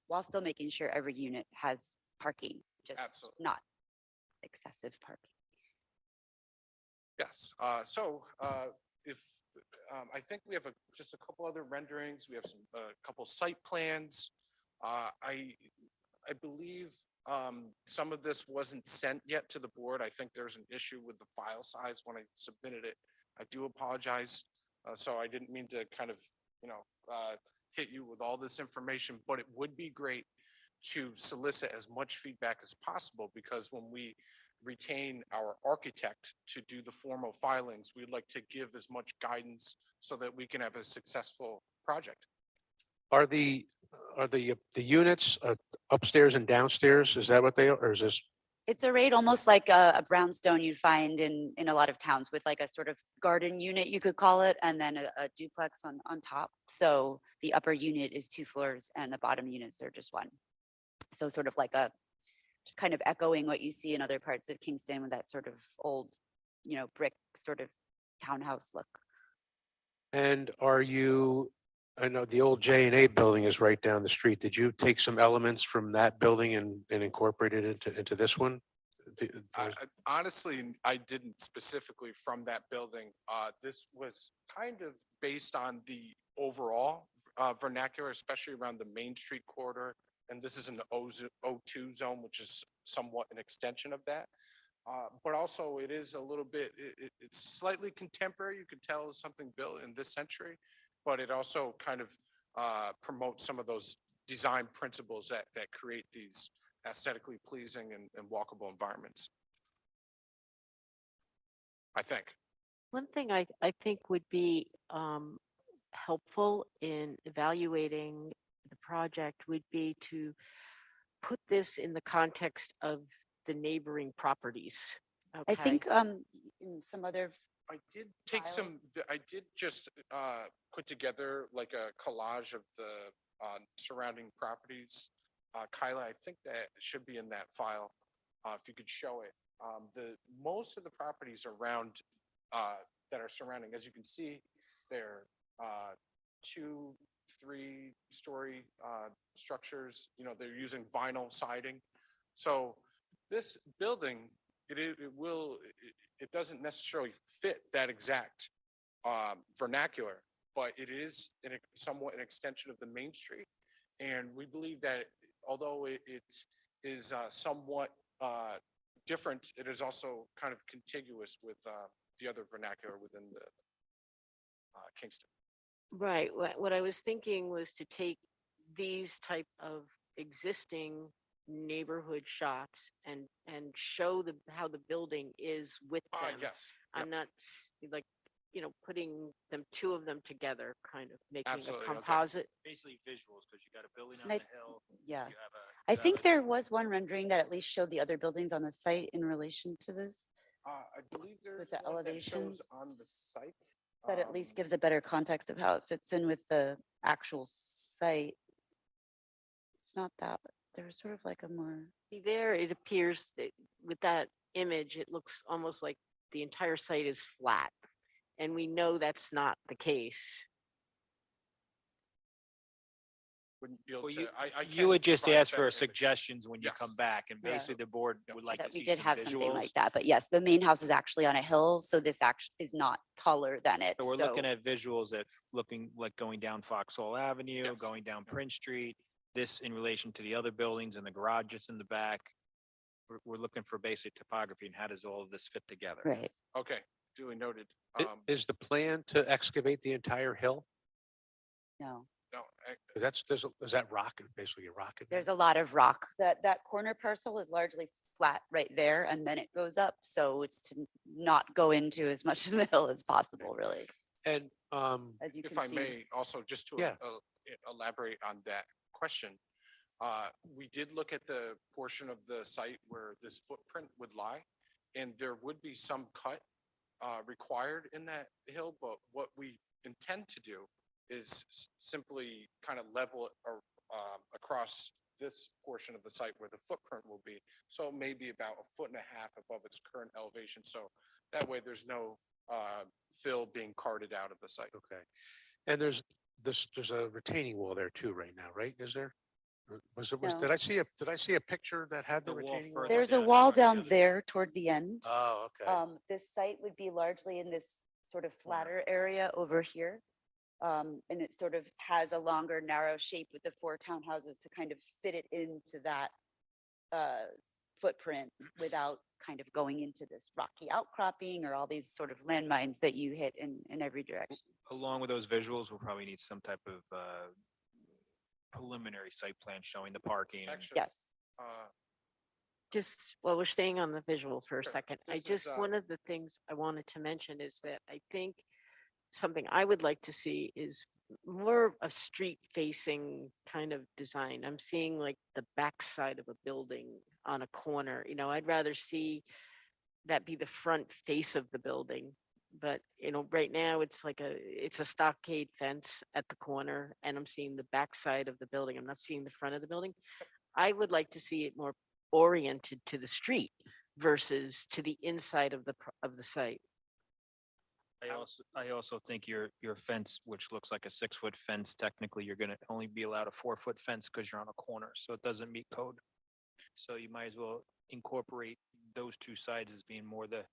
While still making sure every unit has parking, just Absolutely. not excessive parking. Yes, if I think we have just a couple other renderings. We have a couple site plans. I believe some of this wasn't sent yet to the board. I think there's an issue with the file size when I submitted it. I do apologize. So I didn't mean to kind of hit you with all this information, but it would be great to solicit as much feedback as possible, because when we retain our architect to do the formal filings, we'd like to give as much guidance so that we can have a successful project. Are the Are the units upstairs and downstairs? Is that what they are, or is this? It's arrayed almost like a brownstone you'd find in a lot of towns with like a sort of garden unit, you could call it, and then a duplex on top. So the upper unit is 2 floors and the bottom units are just 1. So sort of like just kind of echoing what you see in other parts of Kingston with that sort of old, brick sort of townhouse look. And are you, I know the old J&A building is right down the street. Did you take some elements from that building and incorporate it into this one? Honestly, I didn't specifically from that building. This was kind of based on the overall vernacular, especially around the Main Street corridor. And this is an O2 zone, which is somewhat an extension of that. But also it is a little bit, it's slightly contemporary. You can tell it's something built in this century, but it also kind of promotes some of those design principles that create these aesthetically pleasing and walkable environments. I think. One thing I think would be helpful in evaluating the project would be to put this in the context of the neighboring properties. I Okay? think in some other I did take I did just put together like a collage of the surrounding properties. Kyla, I think that should be in that file, if you could show it. Most of the properties around that are surrounding, as you can see, they're 2, 3-story structures. They're using vinyl siding. So this building, it doesn't necessarily fit that exact vernacular, but it is somewhat an extension of the Main Street. And we believe that although it is somewhat different, it is also kind of contiguous with the other vernacular within the Kingston. Right. What I was thinking was to take these type of existing neighborhood shots and show how the building is with them. Yes. I'm not like, putting 2 of them together, kind of making Absolutely, a okay. composite. Basically visuals, because you got a building on And the I- hill. yeah. you have I think there was one rendering that at least showed the other buildings on the site in relation to this, I believe there's With the one that elevations. shows on the site. that at least gives a better context of how it fits in with the actual site. It's not that, there's sort of like a more, See there, it appears that with that image, it looks almost like the entire site is flat. And we know that's not the case. Wouldn't be able Well, to, I you can would just provide ask that for image. suggestions when you come Yes. back, and Yeah. basically the board would like that to we see did some have something visuals. like that, but yes, the main house is actually on a hill, so this actually is not taller than it. So we're looking at visuals that looking like going down Foxhole Avenue, Yes. going down Prince Street, this in relation to the other buildings and the garages in the back. We're looking for basic topography and how does all of this fit together? Right. Okay, duly noted. Is the plan to excavate the entire hill? No, No, 'Cause is that rock, basically a rock? in there? there's a lot of rock. That corner parcel is largely flat right there, and then it goes up, so it's to not go into as much of the hill as possible, really, And, as you if can I see. may, also just to Yeah. elaborate on that question. We did look at the portion of the site where this footprint would lie, and there would be some cut required in that hill, but what we intend to do is simply kind of level it across this portion of the site where the footprint will be. So maybe about 1.5 feet above its current elevation. So that way there's no fill being carted out of the site. Okay. And there's a retaining wall there too right now, right? Is there? Or No. did I see a picture that had the The wall retaining wall? further There's a down wall towards the down other- there toward the end. Oh, okay. This site would be largely in this sort of flatter area over here. And it sort of has a longer, narrow shape with the 4 townhouses to kind of fit it into that footprint without kind of going into this rocky outcropping or all these sort of landmines that you hit in every direction. Along with those visuals, we'll probably need some type of preliminary site plan showing the parking. Actually, Yes. Just, well, we're staying on the visual for a Sure. second. This is, One of the things I wanted to mention is that I think something I would like to see is more a street facing kind of design. I'm seeing like the backside of a building on a corner, I'd rather see that be the front face of the building. But, right now it's a stockade fence at the corner and I'm seeing the backside of the building. I'm not seeing the front of the building. I would like to see it more oriented to the street versus to the inside of the site. I also think your fence, which looks like a 6-foot fence, technically you're gonna only be allowed a 4-foot fence because you're on a corner, so it doesn't meet code. So you might as well incorporate those two sides as being more the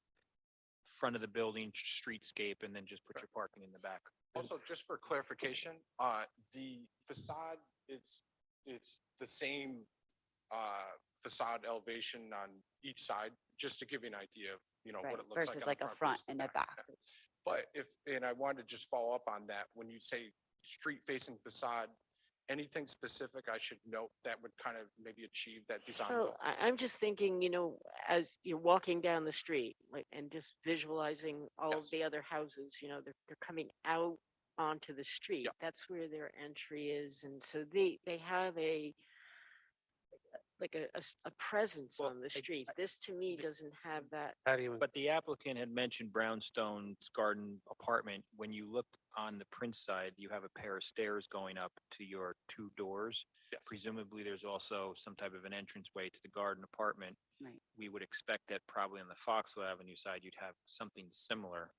front of the building streetscape and then just put your parking in the back. Also, just for clarification, the facade, it's the same facade elevation on each side, just to give you an idea of, Right, what it looks like. versus on like the a front versus the and a back. But and I wanted to just follow up on that, when you say street facing facade, anything specific I should note that would kind of maybe achieve that design So goal? I'm just thinking, as you're walking down the street, like, and just visualizing all of the other houses, they're coming out onto the street. That's where their entry is. And so they have a presence Well, on the street. This to me doesn't have that. But the applicant had mentioned Brownstone's garden apartment. When you look on the print side, you have a pair of stairs going up to your 2 doors. Yes. Presumably, there's also some type of an entranceway to the garden apartment. Right. We would expect that probably on the Foxwell Avenue side, you'd have something similar.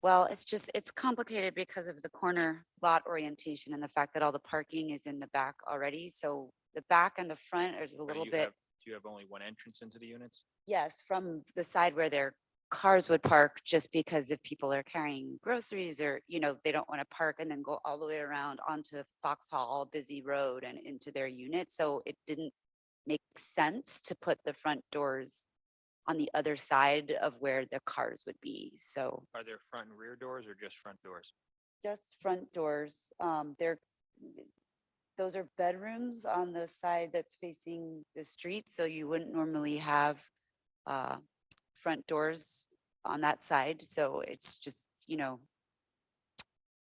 Well, it's complicated because of the corner lot orientation and the fact that all the parking is in the back already. So the back and the front is a Or little you bit, have- Do you have only one entrance into the units? yes, from the side where their cars would park, just because if people are carrying groceries or, they don't want to park and then go all the way around onto Foxhall, busy road and into their unit. So it didn't make sense to put the front doors on the other side of where the cars would be. So Are there front and rear doors or just front doors? just front doors. Those are bedrooms on the side that's facing the street, so you wouldn't normally have front doors on that side. So it's just,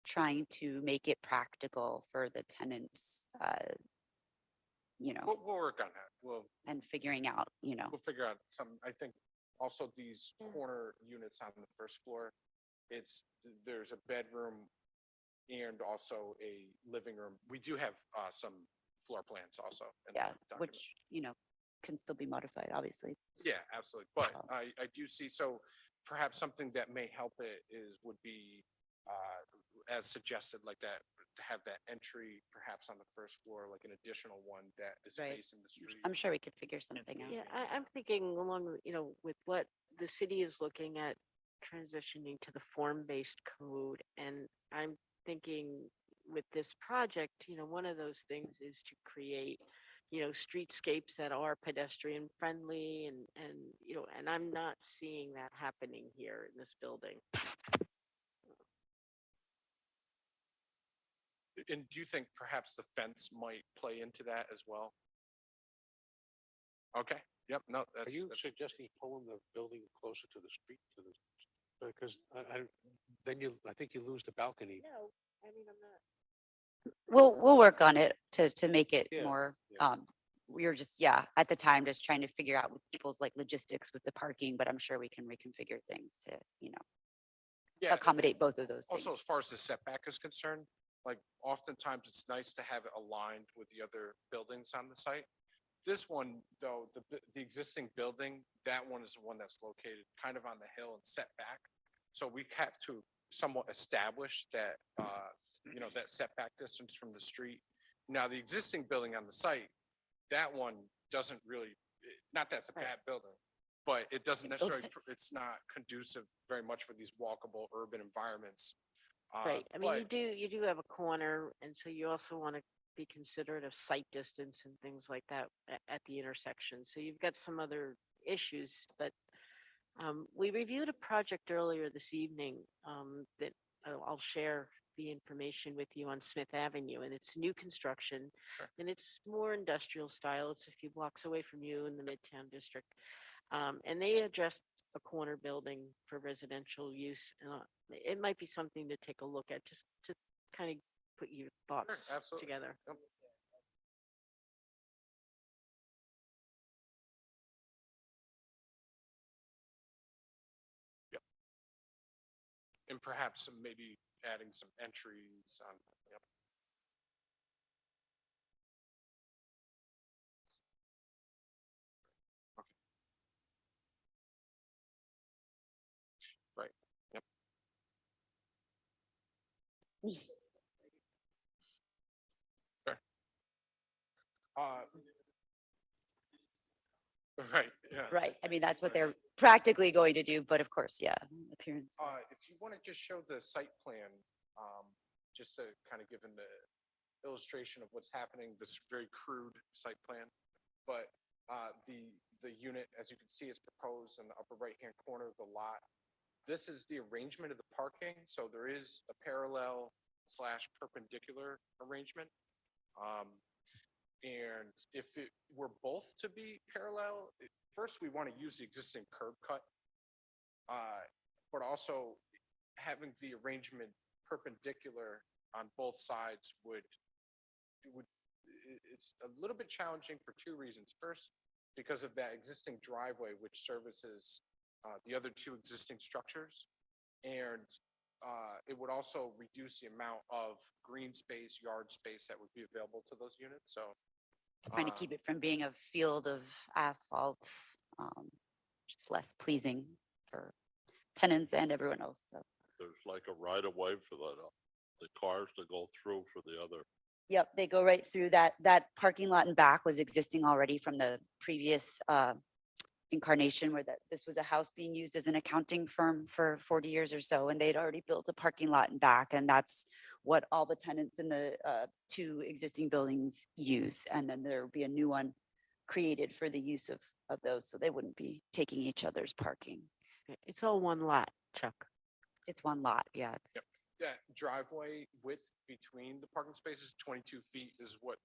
trying to make it practical for the tenants, We'll work on that. and figuring out, We'll figure out some, I think also these corner units on the first floor, there's a bedroom and also a living room. We do have some floor plans also. in the yeah, document. which, can still be modified, obviously. Yeah, absolutely. But I do see, so perhaps something that may help it would be as suggested, like that, to have that entry perhaps on the first floor, like an additional one that is Right. facing the street. I'm sure we could figure something out. Yeah, I'm thinking along, with what the city is looking at transitioning to the form-based code. And I'm thinking with this project, one of those things is to create, streetscapes that are pedestrian friendly and I'm not seeing that happening here in this building. And do you think perhaps the fence might play into that as well? Okay, yep, no, Are that's. you that's- suggesting pulling the building closer to the street, because I think you lose the balcony. No, I mean, I'm not. We'll work on it to make it Yeah, more, yeah. we were just, at the time, just trying to figure out with people's like logistics with the parking, but I'm sure we can reconfigure things to, Yeah, accommodate both of those Also, things. as far as the setback is concerned, like oftentimes it's nice to have it aligned with the other buildings on the site. This one, though, the existing building, that one is the one that's located kind of on the hill and set back. So we have to somewhat establish that, that setback distance from the street. Now, the existing building on the site, that one doesn't really, not that it's a bad building, but it doesn't necessarily, it's not conducive very much for these walkable urban environments. Right, I mean, but- you do have a corner, and so you also want to be considerate of sight distance and things like that at the intersection. So you've got some other issues, but we reviewed a project earlier this evening that I'll share the information with you on Smith Avenue, and it's new construction, and it's more industrial style. It's a few blocks away from you in the Midtown District. And they addressed a corner building for residential use. It might be something to take a look at, just to kind of put your thoughts absolutely. together. Yep. Yep. And perhaps maybe adding some entries on, yep. Okay. Right, yep. Sure. Right, yeah. Right. I mean, that's what Nice. they're practically going to do, but of course, yeah, appearance. If you want to just show the site plan, just to kind of give an illustration of what's happening, this very crude site plan. But the unit, as you can see, is proposed in the upper right-hand corner of the lot. This is the arrangement of the parking. So there is a parallel / perpendicular arrangement. And if it were both to be parallel, first we want to use the existing curb cut. But also having the arrangement perpendicular on both sides it's a little bit challenging for two reasons. First, because of that existing driveway, which services the other two existing structures. And it would also reduce the amount of green space, yard space that would be available to those units. So Trying to keep it from being a field of asphalt, which is less pleasing for tenants and everyone else. So, There's like a right of way for the cars to go through for the other. yep, they go right through that. That parking lot in back was existing already from the previous incarnation where this was a house being used as an accounting firm for 40 years or so. And they'd already built a parking lot in back. And that's what all the tenants in the two existing buildings use. And then there would be a new one created for the use of those. So they wouldn't be taking each other's parking. It's all one lot, Chuck. It's one lot. Yeah. It's, yep, that driveway width between the parking spaces, 22 feet, is what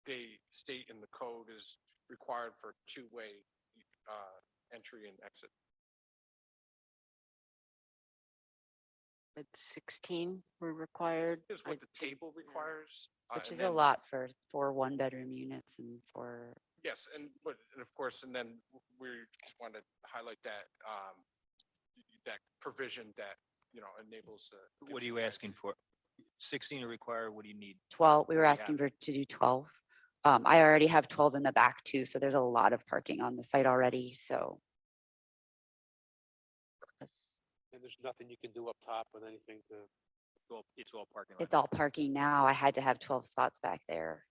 they state in the code is required for two-way entry and exit. At 16 were required. Is what the table requires. which and is a then- lot for one-bedroom units and for, Yes, and of course, and then we just want to highlight that that provision that, enables. What are you asking for? 16 to require, what do you need? 12, we were Yeah. asking to do 12. I already have 12 in the back too, so there's a lot of parking on the site already, so. that's- And there's nothing you can do up top with anything to. It's all parking lot. It's all parking now. I had to have 12 spots back there.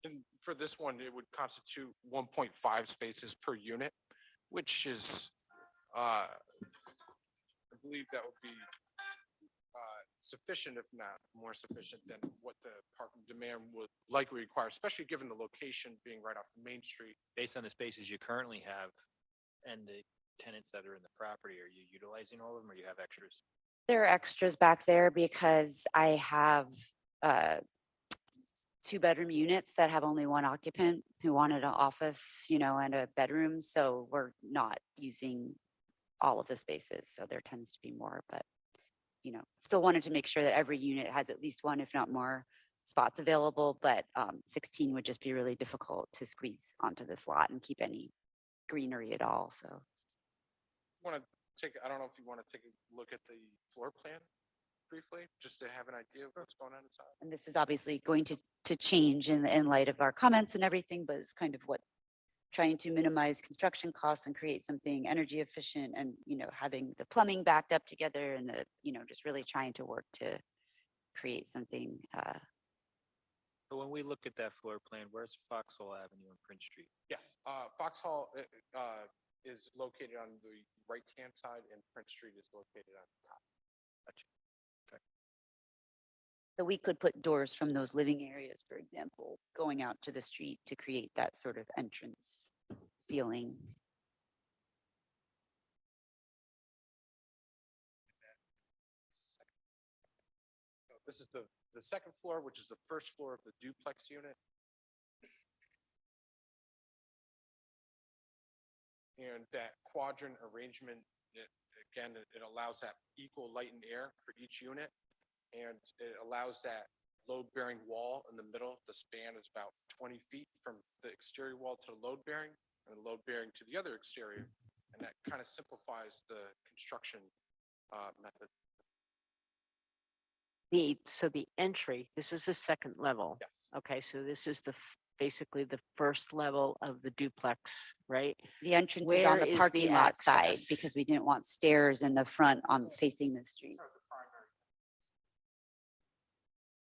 And for this one, it would constitute 1.5 spaces per unit, which is, I believe that would be sufficient, if not more sufficient than what the parking demand would likely require, especially given the location being right off Main Street. Based on the spaces you currently have and the tenants that are in the property, are you utilizing all of them or you have extras? There are extras back there because I have 2-bedroom units that have only one occupant who wanted an office, and a bedroom. So we're not using all of the spaces. So there tends to be more, but still wanted to make sure that every unit has at least one, if not more, spots available. But 16 would just be really difficult to squeeze onto this lot and keep any greenery at all. So I don't know if you want to take a look at the floor plan briefly, just to have an idea of what's going on inside. and this is obviously going to change in light of our comments and everything, but it's kind of what trying to minimize construction costs and create something energy efficient and, having the plumbing backed up together and just really trying to work to create something. But when we look at that floor plan, where's Foxhole Avenue and Prince Street? Yes, Foxhall is located on the right-hand side and Prince Street is located on the top. So we could put doors from those living areas, for example, going out to the street to create that sort of entrance feeling. So this is the second floor, which is the first floor of the duplex unit. And that quadrant arrangement, again, it allows that equal light and air for each unit. And it allows that load-bearing wall in the middle. The span is about 20 feet from the exterior wall to the load-bearing, and the load-bearing to the other exterior. And that kind of simplifies the construction method. So the entry, this is the second level. Yes. Okay, so this is basically the first level of the duplex, right? The entrance is on Where the is parking lot side access? because we didn't want stairs in the front on facing the street.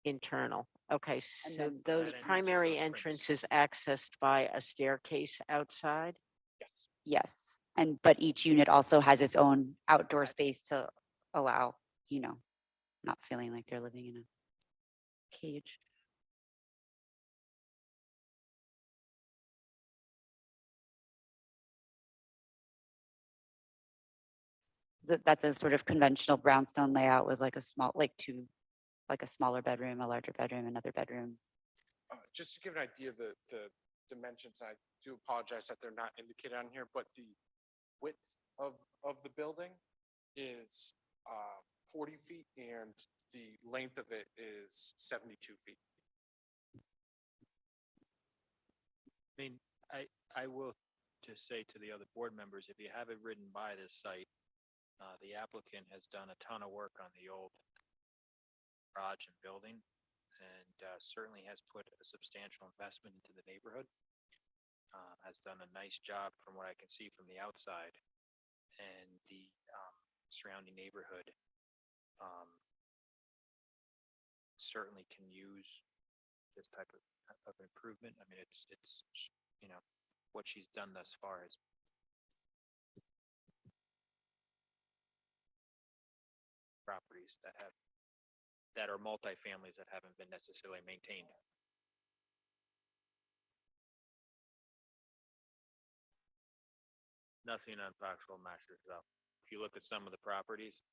Internal. Okay, And so then those That entrance is primary on entrance premise. is accessed by a staircase outside? Yes. Yes, but each unit also has its own outdoor space to allow, not feeling like they're living in a cage. That's a sort of conventional brownstone layout with like a small, like a smaller bedroom, a larger bedroom, another bedroom. Just to give an idea of the dimensions, I do apologize that they're not indicated on here, but the width of the building is 40 feet and the length of it is 72 feet. I mean, I will just say to the other board members, if you haven't ridden by this site, the applicant has done a ton of work on the old garage and building and certainly has put a substantial investment into the neighborhood. Has done a nice job from what I can see from the outside, and the surrounding neighborhood certainly can use this type of improvement. I mean, it's what she's done thus far is properties that are multifamilies that haven't been necessarily maintained. Nothing on Foxwell Masters though. If you look at some of the properties,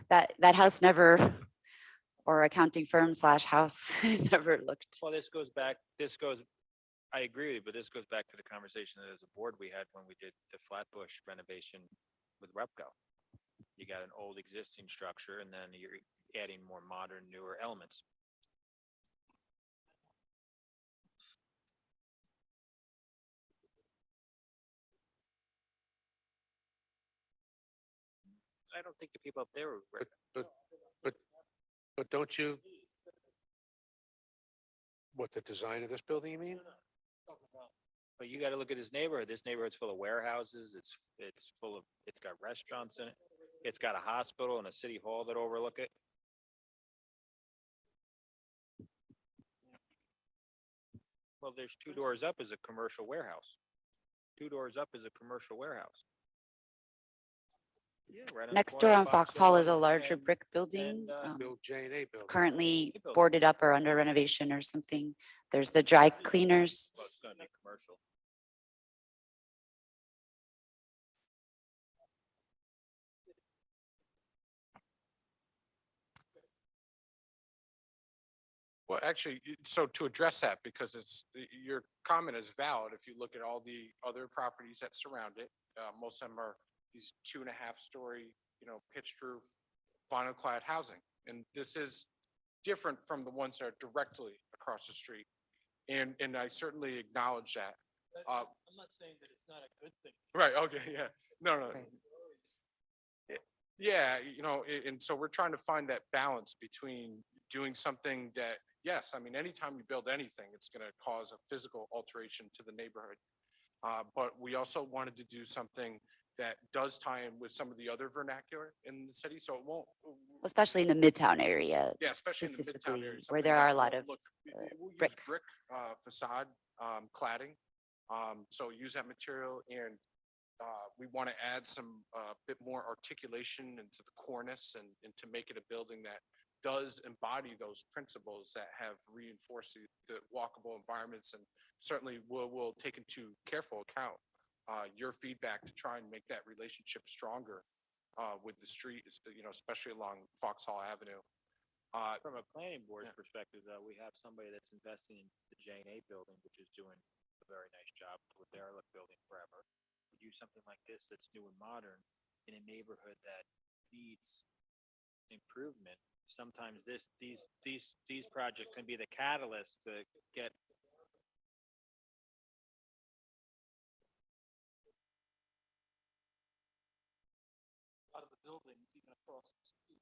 That house never, or accounting firm / house, never looked. well, I agree with you, but this goes back to the conversation that as a board we had when we did the Flatbush renovation with Repco. You got an old existing structure and then you're adding more modern, newer elements. I don't think the people up there were. But don't you? What, the design of this building, you mean? But you gotta look at this neighborhood. This neighborhood's full of warehouses. It's got restaurants in it. It's got a hospital and a city hall that overlook it. Well, there's 2 doors up is a commercial warehouse. 2 doors up is a commercial warehouse. Yeah, right on the Next corner door of on Fox Hall is a and- larger and- brick building. and, Bill J and A It's building. currently building. boarded up or under renovation or something. There's the dry cleaners. Well, it's gonna be commercial. Well, actually, so to address that, because your comment is valid, if you look at all the other properties that surround it, most of them are these 2.5-story, pitched roof, vinyl clad housing. And this is different from the ones that are directly across the street. And I certainly acknowledge that. I'm not saying that it's not a good thing. Right, okay, yeah, no. Right. Yeah, and so we're trying to find that balance between doing something that, yes, I mean, anytime you build anything, it's gonna cause a physical alteration to the neighborhood. But we also wanted to do something that does tie in with some of the other vernacular in the city, so it won't. Especially in the Midtown area. Yeah, especially in the Midtown specifically, area. where something there are a that lot won't of look- we'll use brick. brick facade cladding. So use that material, and we want to add some bit more articulation into the cornice and to make it a building that does embody those principles that have reinforced the walkable environments, and certainly we'll take into careful account your feedback to try and make that relationship stronger with the street, especially along Foxhall Avenue. From a planning board Yeah. perspective, though, we have somebody that's investing in the J&A building, which is doing a very nice job with derelict building forever. We do something like this that's new and modern in a neighborhood that needs improvement, sometimes these projects can be the catalyst to get out of the buildings, even across the street.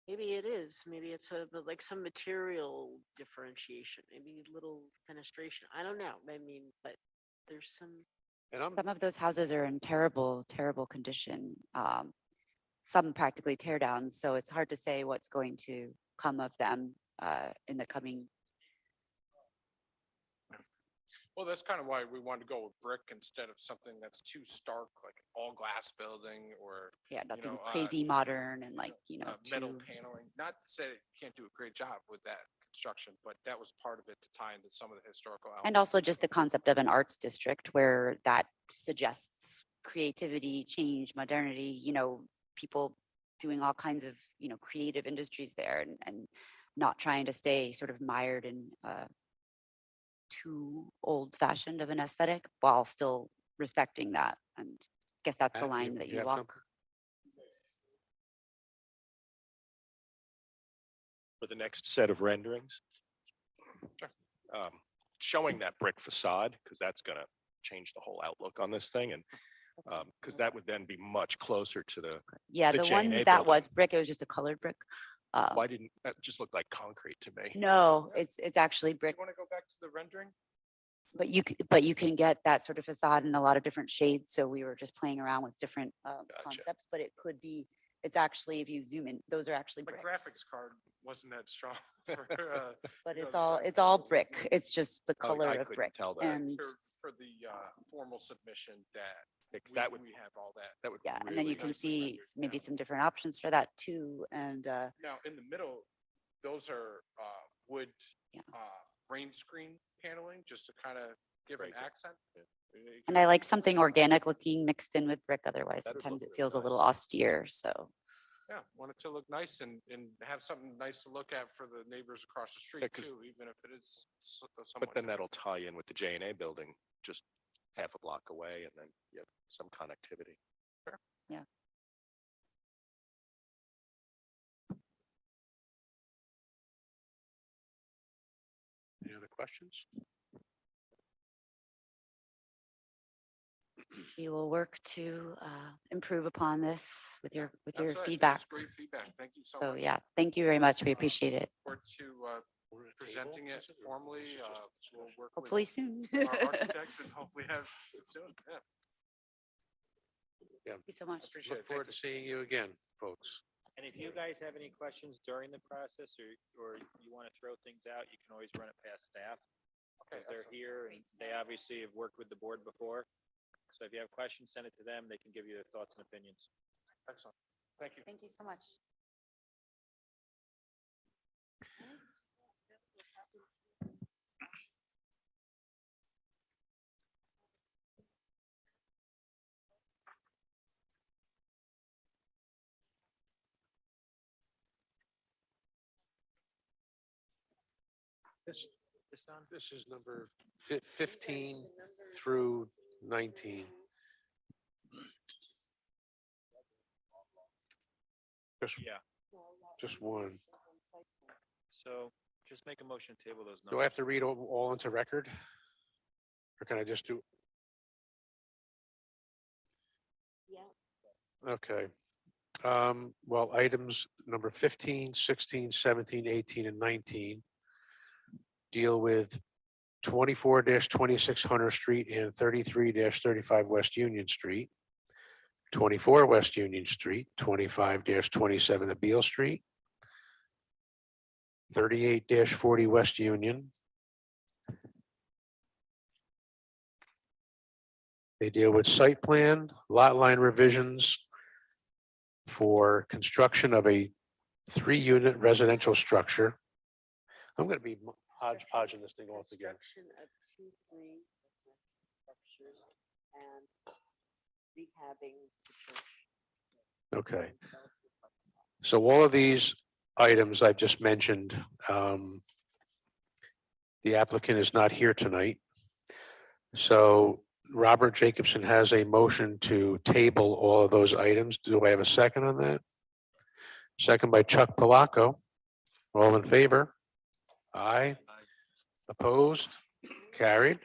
Maybe it is, maybe it's like some material differentiation, maybe little fenestration. I don't know. I mean, but there's some. And I'm, Some of those houses are in terrible, terrible condition. Some practically tear downs, so it's hard to say what's going to come of them in the coming. Well, that's kind of why we wanted to go with brick instead of something that's too stark, like all glass building or. Yeah, you nothing know, crazy modern and like, Metal too. paneling, not to say it can't do a great job with that construction, but that was part of it to tie into some of the historical elements. And also just the concept of an arts district where that suggests creativity, change, modernity, people doing all kinds of, creative industries there and not trying to stay sort of mired in too old fashioned of an aesthetic while still respecting that. And I guess that's the Matt, line that you have walk. something? For the next set of renderings. Showing that brick facade, because that's gonna change the whole outlook on this thing and because that would then be much closer to the. Yeah, the the one J&A that building. was brick, it was just a colored brick. Why didn't, that just look like concrete to me? No, it's actually brick, You want to go back to the rendering? but you can get that sort of facade in a lot of different shades. So we were just playing around with different concepts, but it could be, it's actually, if you zoom in, those are actually My bricks. graphics card wasn't that strong. for, But you know, it's all brick. It's just the Oh, color I of couldn't brick. tell that. And For the formal submission that Because that would, we have all that. that would. yeah, and then really you can nicely see rendered maybe down. some different options for that too. And Now, in the middle, those are wood Yeah. rain screen paneling, just to kind of give an Break it. accent. and I like something organic looking mixed in with brick. Otherwise, That'd sometimes look it really feels a little nice. austere. So Yeah, want it to look nice and have something nice to look at for the neighbors across the street 'cause- too, even if it is But somewhat. then that'll tie in with the J&A building, just half a block away and then you have some connectivity. yeah. Any other questions? We will work to improve upon this with your That's it. I think feedback. it's great feedback. Thank you so So much. yeah, thank you very much. We appreciate it. Forward to presenting it formally. We'll work with Hopefully soon. our architects and hopefully have it soon. Yeah. Thank you so much. Appreciate Look it. forward to seeing you again, folks. And if you guys have any questions during the process or you want to throw things out, you can always run it past staff. Okay, Because they're excellent. here and they obviously have worked with the board before. So if you have questions, send it to them. They can give you their thoughts and opinions. Excellent. Thank you. Thank you so much. This is number 15 through 19. Yeah. Just one. So just make a motion to table those Do I numbers. have to read all into record? Or can I just do? Yeah. Okay. Well, items number 15, 16, 17, 18, and 19 deal with 24-26 Hunter Street and 33-35 West Union Street, 24 West Union Street, 25-27 Abeal Street, 38-40 West Union. They deal with site plan, lot line revisions for construction of a 3-unit residential structure. I'm going to be hodgepodge in this thing altogether. Construction of 2, 3 structures and rehabbing the church. Okay. So all of these items I've just mentioned, the applicant is not here tonight. So Robert Jacobson has a motion to table all of those items. Do I have a second on that? Second by Chuck Palaco. All in favor? Aye. Opposed? Carried.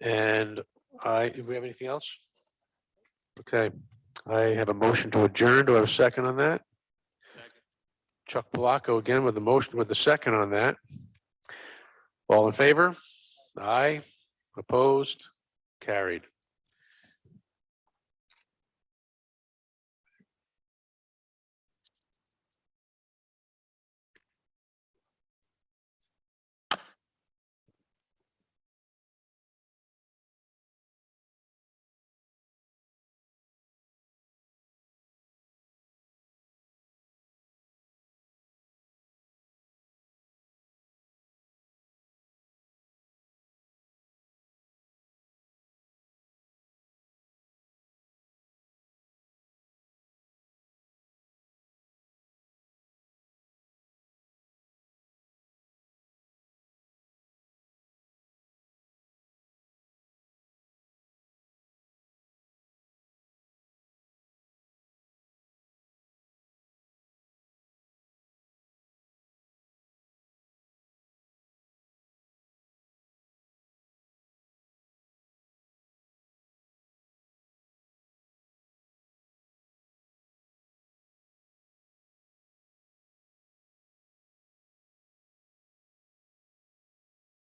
And do we have anything else? Okay, I have a motion to adjourn. Do I have a second on that? Chuck Palaco again with the motion with the second on that. All in favor? Aye. Opposed? Carried.